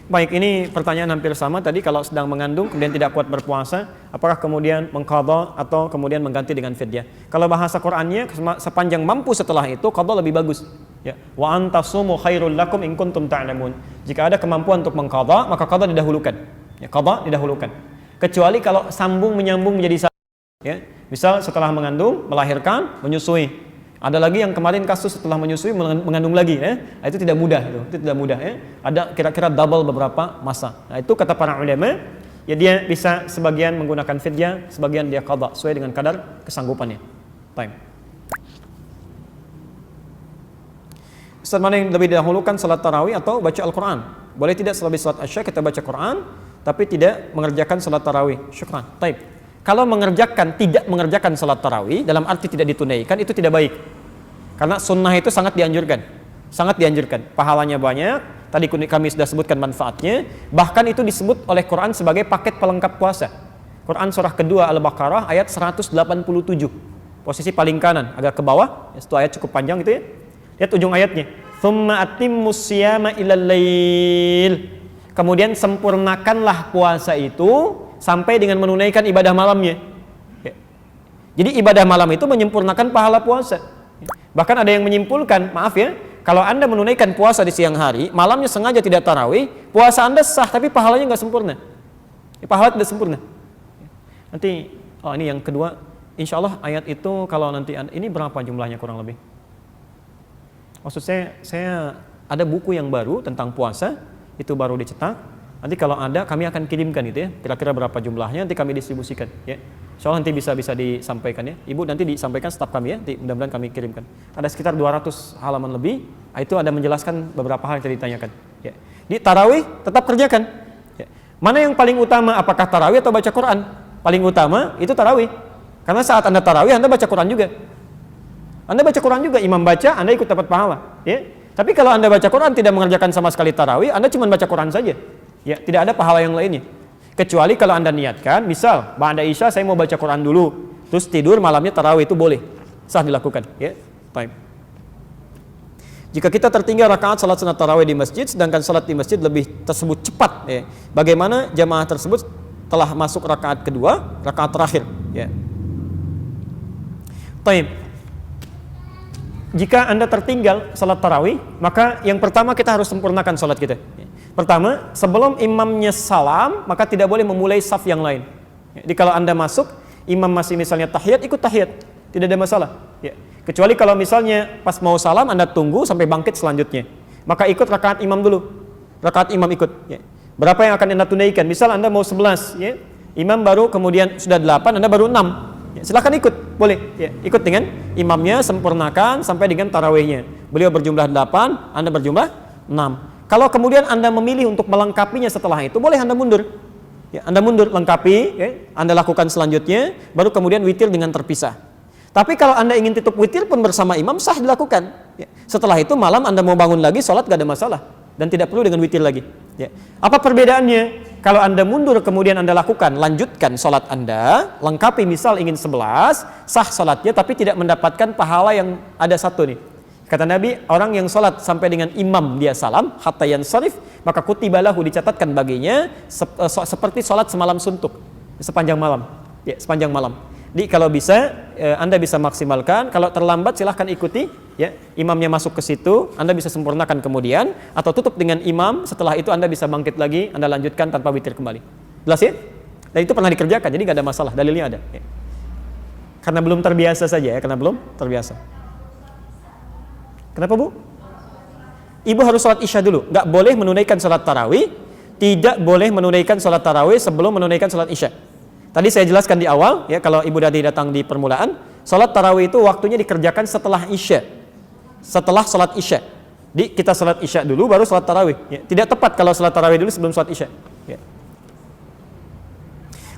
S2: Baik, ini pertanyaan hampir sama tadi. Kalau sedang mengandung kemudian tidak kuat berpuasa, apakah kemudian mengqadha atau kemudian mengganti dengan fidyah? Kalau bahasa Qur'annya sepanjang mampu setelah itu qadha lebih bagus. Ya, wa antasumu khairul lakum in kuntum ta'lamun. Jika ada kemampuan untuk mengqadha, maka qadha didahulukan. Ya, qadha didahulukan. Kecuali kalau sambung menyambung menjadi satu. Ya, misal setelah mengandung, melahirkan, menyusui. Ada lagi yang kemarin kasus setelah menyusui mengandung lagi, ya. Itu tidak mudah, itu tidak mudah, ya. Ada kira-kira double beberapa masa. Nah, itu kata para ulama, ya dia bisa sebagian menggunakan fidyah, sebagian dia qadha sesuai dengan kadar kesanggupannya. Time. Ustaz, mana yang lebih didahulukan, salat tarawih atau baca Al-Quran? Boleh tidak selebih salat Asya kita baca Quran, tapi tidak mengerjakan salat tarawih? Syukran. Taib. Kalau tidak mengerjakan salat tarawih dalam arti tidak ditunaikan, itu tidak baik. Karena sunnah itu sangat dianjurkan. Sangat dianjurkan. Pahalanya banyak. Tadi kami sudah sebutkan manfaatnya. Bahkan itu disebut oleh Quran sebagai paket pelengkap puasa. Quran surah kedua Al-Baqarah ayat 187. Posisi paling kanan, agak ke bawah. Itu ayat cukup panjang itu ya. Lihat ujung ayatnya. Tsumma atimmus siyama ilal lail. Kemudian sempurnakanlah puasa itu sampai dengan menunaikan ibadah malamnya. Ya. Jadi ibadah malam itu menyempurnakan pahala puasa. Bahkan ada yang menyimpulkan, maaf ya, kalau Anda menunaikan puasa di siang hari, malamnya sengaja tidak tarawih, puasa Anda sah tapi pahalanya nggak sempurna. Pahala tidak sempurna. Nanti, ini yang kedua, insya Allah ayat itu kalau nanti ini berapa jumlahnya kurang lebih? Maksud saya ada buku yang baru tentang puasa, itu baru dicetak. Nanti kalau ada kami akan kirimkan itu ya, kira-kira berapa jumlahnya nanti kami distribusikan ya. Soalnya nanti bisa disampaikan ya. Ibu nanti disampaikan staf kami ya, mudah-mudahan kami kirimkan. Ada sekitar 200 halaman lebih, itu ada menjelaskan beberapa hal yang tadi ditanyakan ya. Di tarawih tetap kerjakan ya. Mana yang paling utama, apakah tarawih atau baca Quran? Paling utama itu tarawih. Karena saat Anda tarawih Anda baca Quran juga. Anda baca Quran juga, imam baca, Anda ikut dapat pahala ya. Tapi kalau Anda baca Quran tidak mengerjakan sama sekali tarawih, Anda cuma baca Quran saja. Ya, tidak ada pahala yang lainnya. Kecuali kalau Anda niatkan, misal ba'da Isya saya mau baca Quran dulu, terus tidur malamnya tarawih, itu boleh, sah dilakukan. Ya, baik. Jika kita tertinggal rakaat salat sunat tarawih di masjid, sedangkan salat di masjid lebih tersebut cepat, ya, bagaimana jamaah tersebut telah masuk rakaat kedua, rakaat terakhir? Ya. Baik. Jika Anda tertinggal salat tarawih, maka yang pertama kita harus sempurnakan salat kita. Pertama, sebelum imamnya salam, maka tidak boleh memulai saf yang lain. Jadi kalau Anda masuk, imam masih misalnya tahiyat, ikut tahiyat, tidak ada masalah. Ya. Kecuali kalau misalnya pas mau salam Anda tunggu sampai bangkit selanjutnya, maka ikut rakaat imam dulu. Rakaat imam ikut. Ya. Berapa yang akan Anda tunaikan? Misal Anda mau 11, ya. Imam baru kemudian sudah 8, Anda baru 6. Ya, silakan ikut, boleh. Ya. Ikut dengan imamnya, sempurnakan sampai dengan tarawihnya. Beliau berjumlah 8, Anda berjumlah 6. Kalau kemudian Anda memilih untuk melengkapinya setelah itu, boleh Anda mundur. Ya, Anda mundur, lengkapi, ya. Anda lakukan selanjutnya, baru kemudian witir dengan terpisah. Tapi kalau Anda ingin tutup witir pun bersama imam, sah dilakukan. Ya. Setelah itu malam Anda mau bangun lagi, sholat gak ada masalah. Dan tidak perlu dengan witir lagi. Ya. Apa perbedaannya? Kalau Anda mundur kemudian Anda lakukan, lanjutkan sholat Anda, lengkapi misal ingin 11, sah sholatnya tapi tidak mendapatkan pahala yang ada satu nih. Kata Nabi, orang yang sholat sampai dengan imam dia salam, hatta yansarif, maka kutibalahu dicatatkan baginya seperti sholat semalam suntuk, sepanjang malam. Ya, sepanjang malam. Jadi kalau bisa Anda bisa maksimalkan, kalau terlambat silahkan ikuti, ya, imamnya masuk ke situ, Anda bisa sempurnakan kemudian, atau tutup dengan imam, setelah itu Anda bisa bangkit lagi, Anda lanjutkan tanpa witir kembali. Jelas ya? Dan itu pernah dikerjakan, jadi nggak ada masalah, dalilnya ada. Ya. Karena belum terbiasa saja ya, karena belum terbiasa. Kenapa Bu? Ibu harus sholat isya dulu, nggak boleh menunaikan sholat tarawih, tidak boleh menunaikan sholat tarawih sebelum menunaikan sholat isya. Tadi saya jelaskan di awal, ya, kalau Ibu tadi datang di permulaan, sholat tarawih itu waktunya dikerjakan setelah isya, setelah sholat isya. Jadi kita sholat isya dulu, baru sholat tarawih. Ya. Tidak tepat kalau sholat tarawih dulu sebelum sholat isya. Ya.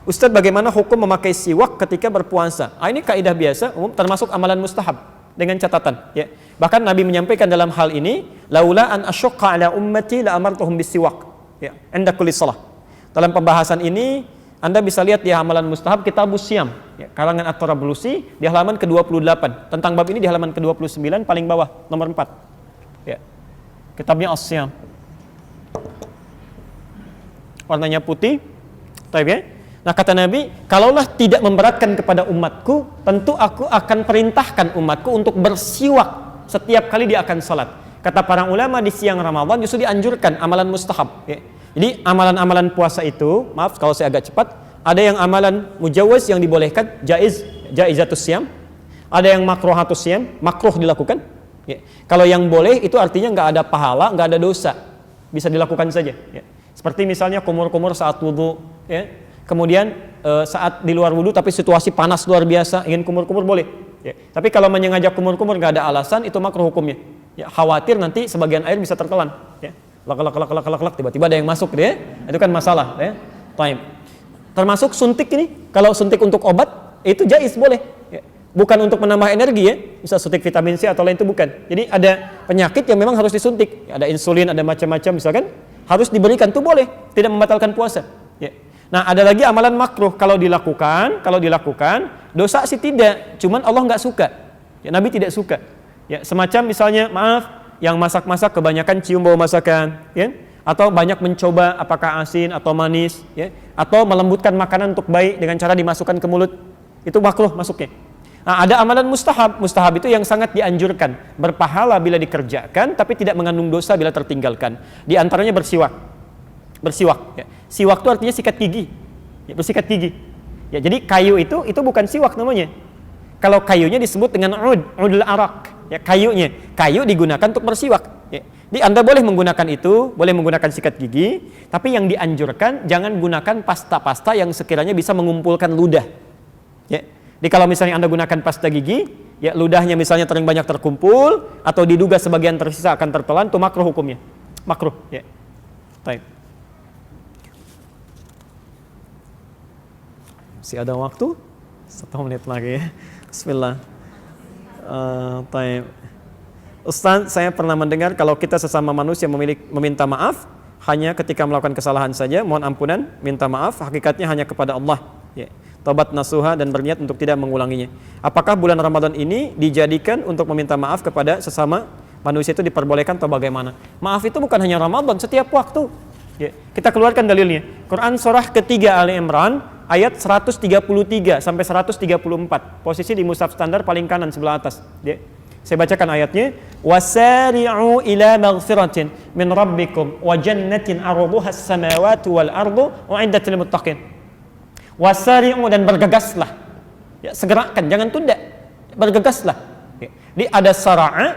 S2: Ustadz, bagaimana hukum memakai siwak ketika berpuasa? Ini kaidah biasa, umum, termasuk amalan mustahab dengan catatan. Ya. Bahkan Nabi menyampaikan dalam hal ini, laula an asyqa ala ummati la amartuhum bisiwak. Ya, inda kulli shalah. Dalam pembahasan ini Anda bisa lihat di halaman mustahab Kitabus Syam, ya, karangan At-Tarablusi di halaman ke-28. Tentang bab ini di halaman ke-29 paling bawah nomor 4. Ya. Kitabnya As-Syam. Warnanya putih. Taib ya. Nah kata Nabi, kalaulah tidak memberatkan kepada umatku, tentu aku akan perintahkan umatku untuk bersiwak setiap kali dia akan salat. Kata para ulama di siang Ramadan justru dianjurkan amalan mustahab. Ya. Jadi amalan-amalan puasa itu, maaf kalau saya agak cepat, ada yang amalan mujawaz yang dibolehkan, jaizatus syam, ada yang makruhatus syam, makruh dilakukan. Ya. Kalau yang boleh itu artinya nggak ada pahala, nggak ada dosa, bisa dilakukan saja. Ya. Seperti misalnya kumur-kumur saat wudu, ya. Kemudian saat di luar wudu tapi situasi panas luar biasa, ingin kumur-kumur boleh. Ya. Tapi kalau mengajak kumur-kumur nggak ada alasan, itu makruh hukumnya. Ya, khawatir nanti sebagian air bisa tertelan. Ya. Lak, tiba-tiba ada yang masuk dia, itu kan masalah. Ya. Time. Termasuk suntik ini, kalau suntik untuk obat, itu jaiz boleh. Ya. Bukan untuk menambah energi ya, bisa suntik vitamin C atau lain itu bukan. Jadi ada penyakit yang memang harus disuntik, ada insulin, ada macam-macam misalkan, harus diberikan, itu boleh, tidak membatalkan puasa. Ya. Nah ada lagi amalan makruh, kalau dilakukan, dosa sih tidak, cuman Allah nggak suka. Ya, Nabi tidak suka. Ya, semacam misalnya, maaf, yang masak-masak kebanyakan cium bau masakan, ya, atau banyak mencoba apakah asin atau manis, ya, atau melembutkan makanan untuk baik dengan cara dimasukkan ke mulut, itu makruh masuknya. Nah, ada amalan mustahab, mustahab itu yang sangat dianjurkan, berpahala bila dikerjakan, tapi tidak mengandung dosa bila tertinggalkan. Di antaranya bersiwak, ya. Siwak itu artinya sikat gigi, ya, bersikat gigi. Ya, jadi kayu itu bukan siwak namanya. Kalau kayunya disebut dengan udul arak. Ya, kayu digunakan untuk bersiwak. Ya. Jadi Anda boleh menggunakan itu, boleh menggunakan sikat gigi, tapi yang dianjurkan jangan gunakan pasta-pasta yang sekiranya bisa mengumpulkan ludah. Ya. Jadi kalau misalnya Anda gunakan pasta gigi, ya ludahnya misalnya banyak terkumpul atau diduga sebagian tersisa akan tertelan, itu makruh hukumnya. Makruh. Ya. Baik. Masih ada waktu? 1 menit lagi ya. Bismillah. Ustaz, saya pernah mendengar kalau kita sesama manusia meminta maaf, hanya ketika melakukan kesalahan saja, mohon ampunan, minta maaf, hakikatnya hanya kepada Allah. Ya. Taubat nasuha dan berniat untuk tidak mengulanginya. Apakah bulan Ramadan ini dijadikan untuk meminta maaf kepada sesama manusia itu diperbolehkan atau bagaimana? Maaf itu bukan hanya Ramadan, setiap waktu. Ya. Kita keluarkan dalilnya. Quran surah ketiga Ali Imran ayat 133 sampai 134. Posisi di mushaf standar paling kanan sebelah atas. Ya. Saya bacakan ayatnya. Wasari'u ila maghfiratin min rabbikum wa jannatin 'arduha as-samawati wal ardu u'iddat lil muttaqin. Wasari'u, dan bergegaslah. Ya, segerakan, jangan tunda. Bergegaslah. Ya. Jadi ada sara'a,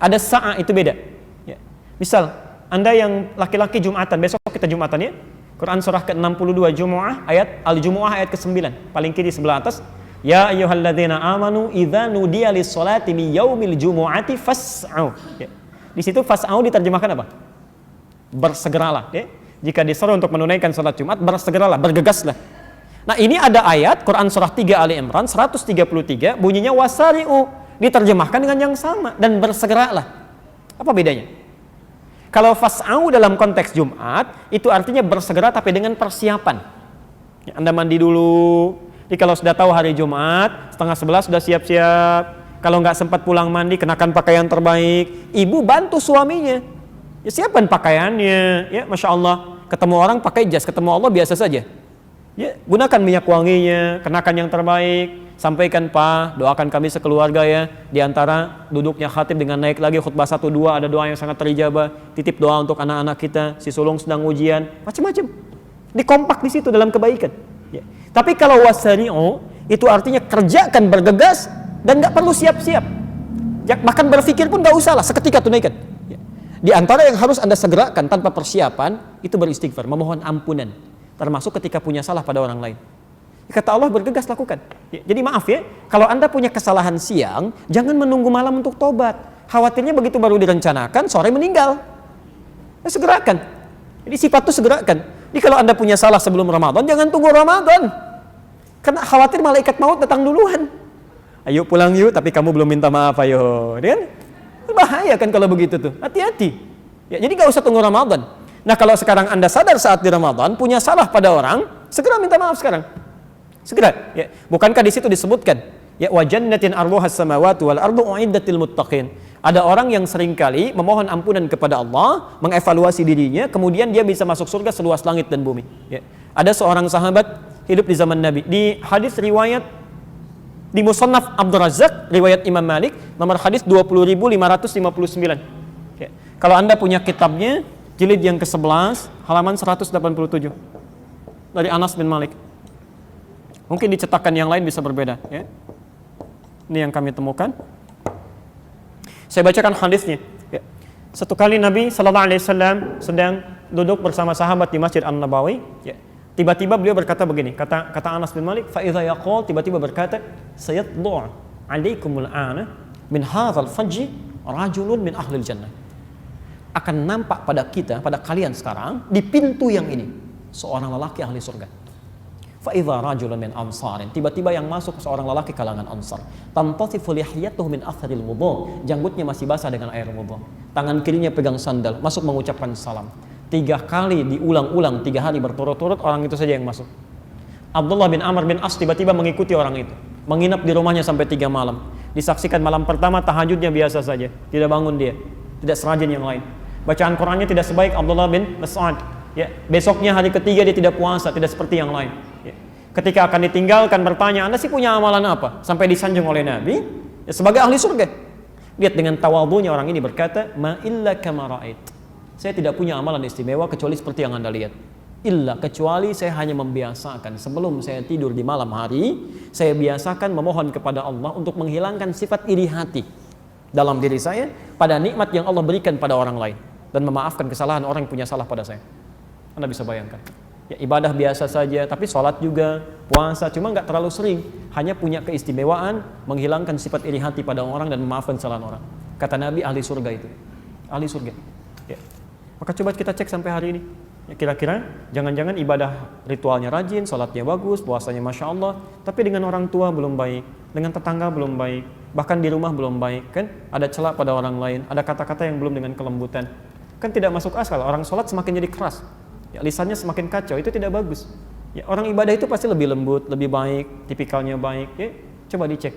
S2: ada sa'a, itu beda. Ya. Misal, Anda yang laki-laki Jumatan, besok kita Jumatan ya. Quran surah ke-62 Jumu'ah ayat Al-Jumu'ah ayat ke-9, paling kiri sebelah atas. Ya ayyuhalladzina amanu idza nudiya lis-sholati min yaumil jumu'ati fas'au. Ya. Di situ fas'au diterjemahkan apa? Bersegeralah, ya. Jika disuruh untuk menunaikan salat Jumat, bersegeralah, bergegaslah. Nah, ini ada ayat Quran surah 3 Ali Imran 133 bunyinya wasari'u, diterjemahkan dengan yang sama, dan bersegeralah. Apa bedanya? Kalau fas'au dalam konteks Jumat itu artinya bersegera tapi dengan persiapan. Ya, Anda mandi dulu. Jadi kalau sudah tahu hari Jumat, 10:30 sudah siap-siap. Kalau nggak sempat pulang mandi, kenakan pakaian terbaik. Ibu bantu suaminya. Ya, siapkan pakaiannya. Ya, Masya Allah. Ketemu orang pakai jas, ketemu Allah biasa saja. Ya, gunakan minyak wanginya, kenakan yang terbaik. Sampaikan, Pak, doakan kami sekeluarga ya. Di antara duduknya khatib dengan naik lagi khutbah 1-2, ada doa yang sangat terijabah. Titip doa untuk anak-anak kita, si sulung sedang ujian, macam-macam. Dikompak di situ dalam kebaikan. Ya. Tapi kalau wasari'u itu artinya kerjakan, bergegas, dan nggak perlu siap-siap. Ya, bahkan berpikir pun nggak usah lah, seketika tunaikan. Ya. Di antara yang harus Anda segerakan tanpa persiapan itu beristighfar, memohon ampunan, termasuk ketika punya salah pada orang lain. Kata Allah, bergegas lakukan. Ya, jadi maaf ya, kalau Anda punya kesalahan siang, jangan menunggu malam untuk tobat. Khawatirnya begitu baru direncanakan, sore meninggal. Ya, segerakan. Jadi sifat itu segerakan. Jadi kalau Anda punya salah sebelum Ramadan, jangan tunggu Ramadan. Karena khawatir malaikat maut datang duluan. Ayo pulang yuk, tapi kamu belum minta maaf, ayo. Kan? Bahaya kan kalau begitu tuh. Hati-hati. Ya, jadi gak usah tunggu Ramadan. Nah, kalau sekarang Anda sadar saat di Ramadan punya salah pada orang, segera minta maaf sekarang. Segera. Ya. Bukankah di situ disebutkan, ya wa jannatin arduhas samawati wal ardu u'iddatil muttaqin. Ada orang yang seringkali memohon ampunan kepada Allah, mengevaluasi dirinya, kemudian dia bisa masuk surga seluas langit dan bumi. Ya. Ada seorang sahabat hidup di zaman Nabi. Di hadis riwayat di Musannaf Abdul Razzaq, riwayat Imam Malik, nomor hadis 20.559. Ya. Kalau Anda punya kitabnya, jilid yang ke-11, halaman 187. Dari Anas bin Malik. Mungkin dicetakan yang lain bisa berbeda. Ya. Ini yang kami temukan. Saya bacakan hadisnya. Ya. Satu kali Nabi SAW sedang duduk bersama sahabat di Masjid An-Nabawi. Ya. Tiba-tiba beliau berkata begini. Kata Anas bin Malik, "Fa'idha yaqul", tiba-tiba berkata, "Sayatlu' 'alaikumul 'ana min hadzal fajji rajulun min ahlil jannah." Akan nampak pada kita, pada kalian sekarang di pintu yang ini seorang lelaki ahli surga. Fa'idha rajulun min ansarin, tiba-tiba yang masuk seorang lelaki kalangan Ansar. Tantasifu lihiyatuhu min atharil wudhu, janggutnya masih basah dengan air wudhu. Tangan kirinya pegang sandal, masuk mengucapkan salam. 3 kali diulang-ulang, 3 hari berturut-turut, orang itu saja yang masuk. Abdullah bin Amr bin As tiba-tiba mengikuti orang itu, menginap di rumahnya sampai 3 malam. Disaksikan malam pertama tahajudnya biasa saja, tidak bangun dia, tidak serajin yang lain. Bacaan Qurannya tidak sebaik Abdullah bin Mas'ud. Ya, besoknya hari ketiga dia tidak puasa, tidak seperti yang lain. Ya. Ketika akan ditinggalkan bertanya, "Anda sih punya amalan apa?" Sampai disanjung oleh Nabi, ya, sebagai ahli surga. Lihat dengan tawadhunya orang ini berkata, "Ma illa kama ra'ait." Saya tidak punya amalan istimewa kecuali seperti yang Anda lihat. Illa, kecuali saya hanya membiasakan sebelum saya tidur di malam hari, saya biasakan memohon kepada Allah untuk menghilangkan sifat iri hati dalam diri saya pada nikmat yang Allah berikan pada orang lain dan memaafkan kesalahan orang yang punya salah pada saya. Anda bisa bayangkan. Ya, ibadah biasa saja, tapi sholat juga, puasa, cuma nggak terlalu sering. Hanya punya keistimewaan menghilangkan sifat iri hati pada orang dan memaafkan kesalahan orang. Kata Nabi, ahli surga itu, ahli surga. Ya. Maka coba kita cek sampai hari ini. Ya, kira-kira jangan-jangan ibadah ritualnya rajin, sholatnya bagus, puasanya masya Allah, tapi dengan orang tua belum baik, dengan tetangga belum baik, bahkan di rumah belum baik, kan? Ada celah pada orang lain, ada kata-kata yang belum dengan kelembutan. Kan tidak masuk akal, orang sholat semakin jadi keras, ya, lisannya semakin kacau, itu tidak bagus. Ya, orang ibadah itu pasti lebih lembut, lebih baik, tipikalnya baik. Ya, coba dicek.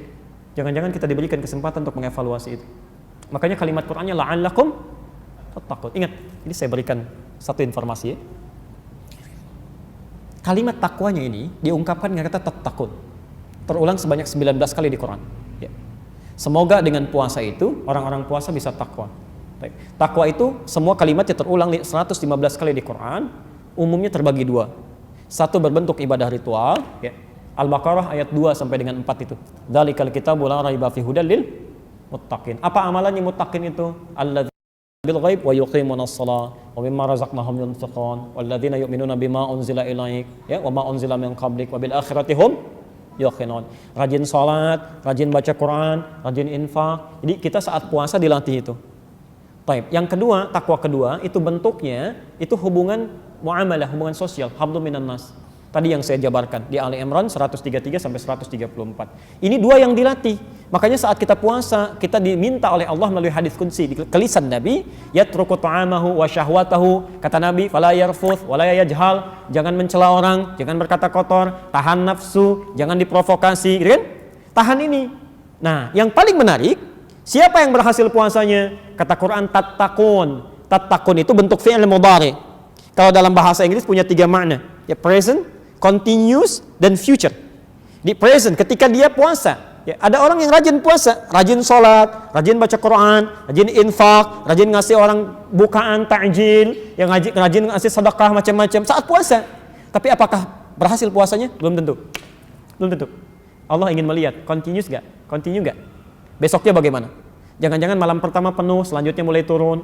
S2: Jangan-jangan kita diberikan kesempatan untuk mengevaluasi itu. Makanya kalimat Qur'annya la'allakum tattaqun. Ingat, ini saya berikan satu informasi ya. Kalimat takwanya ini diungkapkan dengan kata tattaqun. Terulang sebanyak 19 kali di Quran. Ya. Semoga dengan puasa itu orang-orang puasa bisa takwa. Takwa itu semua kalimatnya terulang 115 kali di Quran, umumnya terbagi dua. Satu berbentuk ibadah ritual, ya. Al-Baqarah ayat 2 sampai dengan 4 itu. Dzalikal kitabu la raiba fihi hudal lil muttaqin. Apa amalannya muttaqin itu? Alladzina bil ghaib wa yuqimunas shalah wa mimma razaqnahum yunfiqun walladzina yu'minuna bima unzila ilaik ya wa ma unzila min qablik wa bil akhirati hum yuqinun. Rajin salat, rajin baca Quran, rajin infak. Jadi kita saat puasa dilatih itu. Baik, yang kedua, takwa kedua itu bentuknya itu hubungan muamalah, hubungan sosial, hablum minan nas. Tadi yang saya jabarkan di Ali Imran 133 sampai 134. Ini dua yang dilatih. Makanya saat kita puasa, kita diminta oleh Allah melalui hadis qudsi di lisan Nabi, yatruku ta'amahu wa syahwatahu, kata Nabi, fala yarfuth wa la yajhal, jangan mencela orang, jangan berkata kotor, tahan nafsu, jangan diprovokasi, gitu kan? Tahan ini. Nah, yang paling menarik, siapa yang berhasil puasanya? Kata Quran tattaqun. Tattaqun itu bentuk fi'il mudhari. Kalau dalam bahasa Inggris punya 3 makna. Ya, present, continuous, dan future. Di present ketika dia puasa. Ya, ada orang yang rajin puasa, rajin sholat, rajin baca Quran, rajin infak, rajin ngasih orang bukaan takjil, yang rajin ngasih sedekah macam-macam saat puasa. Tapi apakah berhasil puasanya? Belum tentu. Belum tentu. Allah ingin melihat continuous gak? Continue gak? Besoknya bagaimana? Jangan-jangan malam pertama penuh, selanjutnya mulai turun.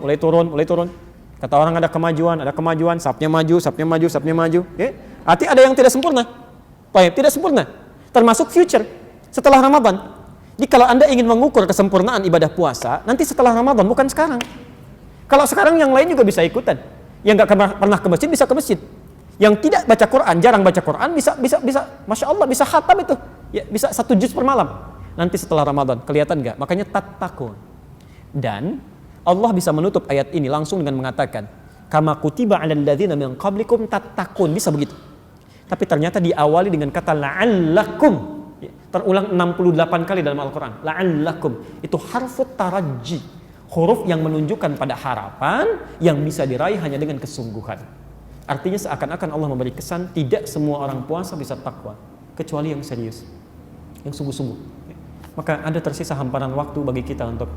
S2: Kata orang ada kemajuan, sapnya maju. Ya? Arti ada yang tidak sempurna. Baik, tidak sempurna. Termasuk future setelah Ramadan. Jadi kalau Anda ingin mengukur kesempurnaan ibadah puasa, nanti setelah Ramadan, bukan sekarang. Kalau sekarang yang lain juga bisa ikutan. Yang nggak pernah ke masjid bisa ke masjid. Yang tidak baca Quran, jarang baca Quran, bisa, masya Allah, bisa khatam itu. Ya, bisa 1 juz per malam. Nanti setelah Ramadan, kelihatan nggak? Makanya tattaqun. Dan Allah bisa menutup ayat ini langsung dengan mengatakan, kama kutiba 'alal ladzina min qablikum tattaqun, bisa begitu. Tapi ternyata diawali dengan kata la'allakum. Ya, terulang 68 kali dalam Al-Qur'an. La'allakum itu harfut taraji, huruf yang menunjukkan pada harapan yang bisa diraih hanya dengan kesungguhan. Artinya seakan-akan Allah memberi kesan tidak semua orang puasa bisa takwa, kecuali yang serius, yang sungguh-sungguh. Maka ada tersisa hamparan waktu bagi kita untuk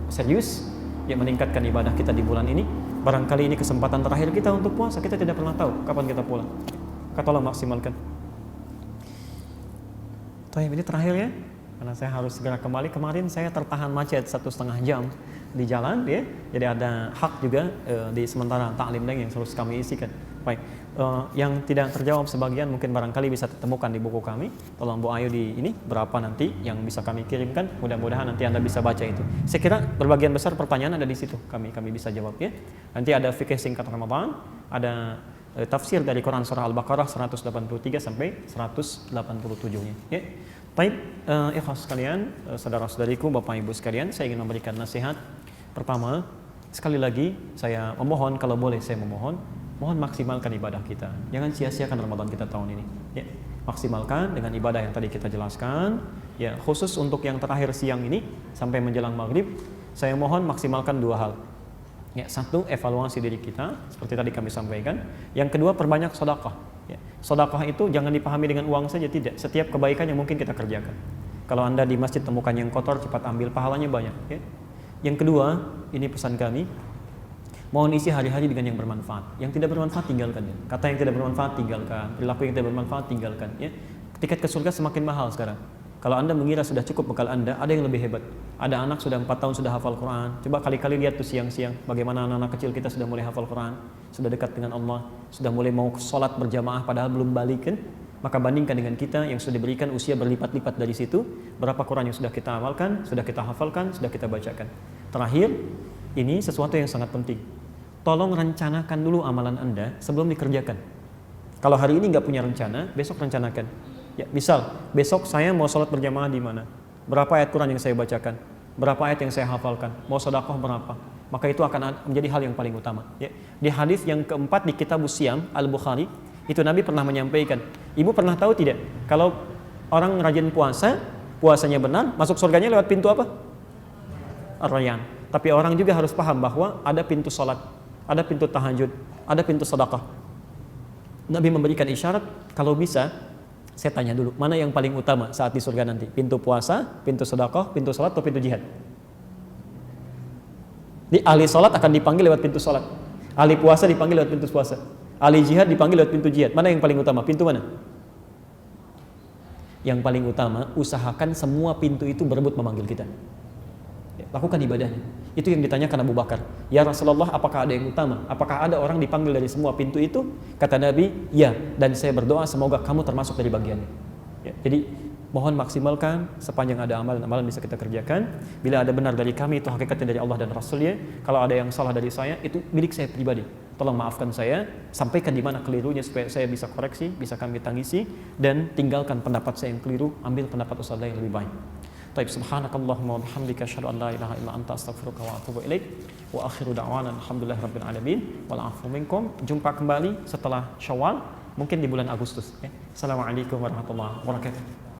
S2: serius, yang meningkatkan ibadah kita di bulan ini. Barangkali ini kesempatan terakhir kita untuk puasa. Kita tidak pernah tahu kapan kita pulang. Tolong maksimalkan. Ini terakhir ya, karena saya harus segera kembali. Kemarin saya tertahan macet 1,5 jam di jalan, ya. Jadi ada hak juga di sementara taklim yang harus kami isikan. Baik, yang tidak terjawab sebagian mungkin barangkali bisa ditemukan di buku kami. Tolong Bu Ayu di ini berapa nanti yang bisa kami kirimkan. Mudah-mudahan nanti Anda bisa baca itu. Saya kira berbagian besar pertanyaan ada di situ. Kami bisa jawab ya. Nanti ada fikih singkat Ramadan, ada tafsir dari Quran surah Al-Baqarah 183 sampai 187-nya. Ya. Baik, ikhlas sekalian, saudara-saudariku, Bapak Ibu sekalian, saya ingin memberikan nasihat. Pertama, sekali lagi saya memohon, kalau boleh saya mohon maksimalkan ibadah kita. Jangan sia-siakan Ramadan kita tahun ini. Ya, maksimalkan dengan ibadah yang tadi kita jelaskan. Ya, khusus untuk yang terakhir siang ini sampai menjelang maghrib, saya mohon maksimalkan 2 hal. Ya, 1, evaluasi diri kita seperti tadi kami sampaikan. Yang kedua, perbanyak sedekah. Ya, sedekah itu jangan dipahami dengan uang saja, tidak. Setiap kebaikan yang mungkin kita kerjakan. Kalau Anda di masjid temukan yang kotor, cepat ambil, pahalanya banyak. Ya. Yang kedua, ini pesan kami. Mohon isi hari-hari dengan yang bermanfaat. Yang tidak bermanfaat tinggalkan ya. Kata yang tidak bermanfaat tinggalkan. Perilaku yang tidak bermanfaat tinggalkan ya. Tiket ke surga semakin mahal sekarang. Kalau Anda mengira sudah cukup bekal Anda, ada yang lebih hebat. Ada anak sudah 4 tahun sudah hafal Quran. Coba kali-kali lihat tuh siang-siang bagaimana anak-anak kecil kita sudah mulai hafal Quran, sudah dekat dengan Allah, sudah mulai mau sholat berjamaah padahal belum balik kan. Maka bandingkan dengan kita yang sudah diberikan usia berlipat-lipat dari situ, berapa Quran yang sudah kita amalkan, sudah kita hafalkan, sudah kita bacakan. Terakhir, ini sesuatu yang sangat penting. Tolong rencanakan dulu amalan Anda sebelum dikerjakan. Kalau hari ini nggak punya rencana, besok rencanakan. Ya, misal, besok saya mau sholat berjamaah di mana? Berapa ayat Quran yang saya bacakan? Berapa ayat yang saya hafalkan? Mau sedekah berapa? maka itu akan menjadi hal yang paling utama. Ya. Di hadis yang keempat di Kitabus Siyam Al-Bukhari, itu Nabi pernah menyampaikan, ibu pernah tahu tidak kalau orang rajin puasa, puasanya benar, masuk surganya lewat pintu apa? Ar-Rayyan. Tapi orang juga harus paham bahwa ada pintu salat, ada pintu tahajud, ada pintu sedekah. Nabi memberikan isyarat, kalau bisa saya tanya dulu, mana yang paling utama saat di surga nanti? Pintu puasa, pintu sedekah, pintu salat, atau pintu jihad? Di ahli salat akan dipanggil lewat pintu salat. Ahli puasa dipanggil lewat pintu puasa. Ahli jihad dipanggil lewat pintu jihad. Mana yang paling utama? Pintu mana? Yang paling utama, usahakan semua pintu itu berebut memanggil kita. Ya, lakukan ibadahnya. Itu yang ditanyakan Abu Bakar. Ya Rasulullah, apakah ada yang utama? Apakah ada orang dipanggil dari semua pintu itu? Kata Nabi, ya. Dan saya berdoa semoga kamu termasuk dari bagiannya. Ya, jadi mohon maksimalkan sepanjang ada amalan-amalan bisa kita kerjakan. Bila ada benar dari kami, itu hakikatnya dari Allah dan Rasulnya. Kalau ada yang salah dari saya, itu milik saya pribadi. Tolong maafkan saya, sampaikan di mana kelirunya supaya saya bisa koreksi, bisa kami tangisi, dan tinggalkan pendapat saya yang keliru, ambil pendapat ustaz yang lebih baik. Taib, subhanakallahumma wa bihamdika asyhadu an la ilaha illa anta astaghfiruka wa atubu ilaik. Wa akhiru da'wana alhamdulillahirabbil alamin wal afu minkum. Jumpa kembali setelah Syawal, mungkin di bulan Agustus. Assalamualaikum warahmatullahi wabarakatuh.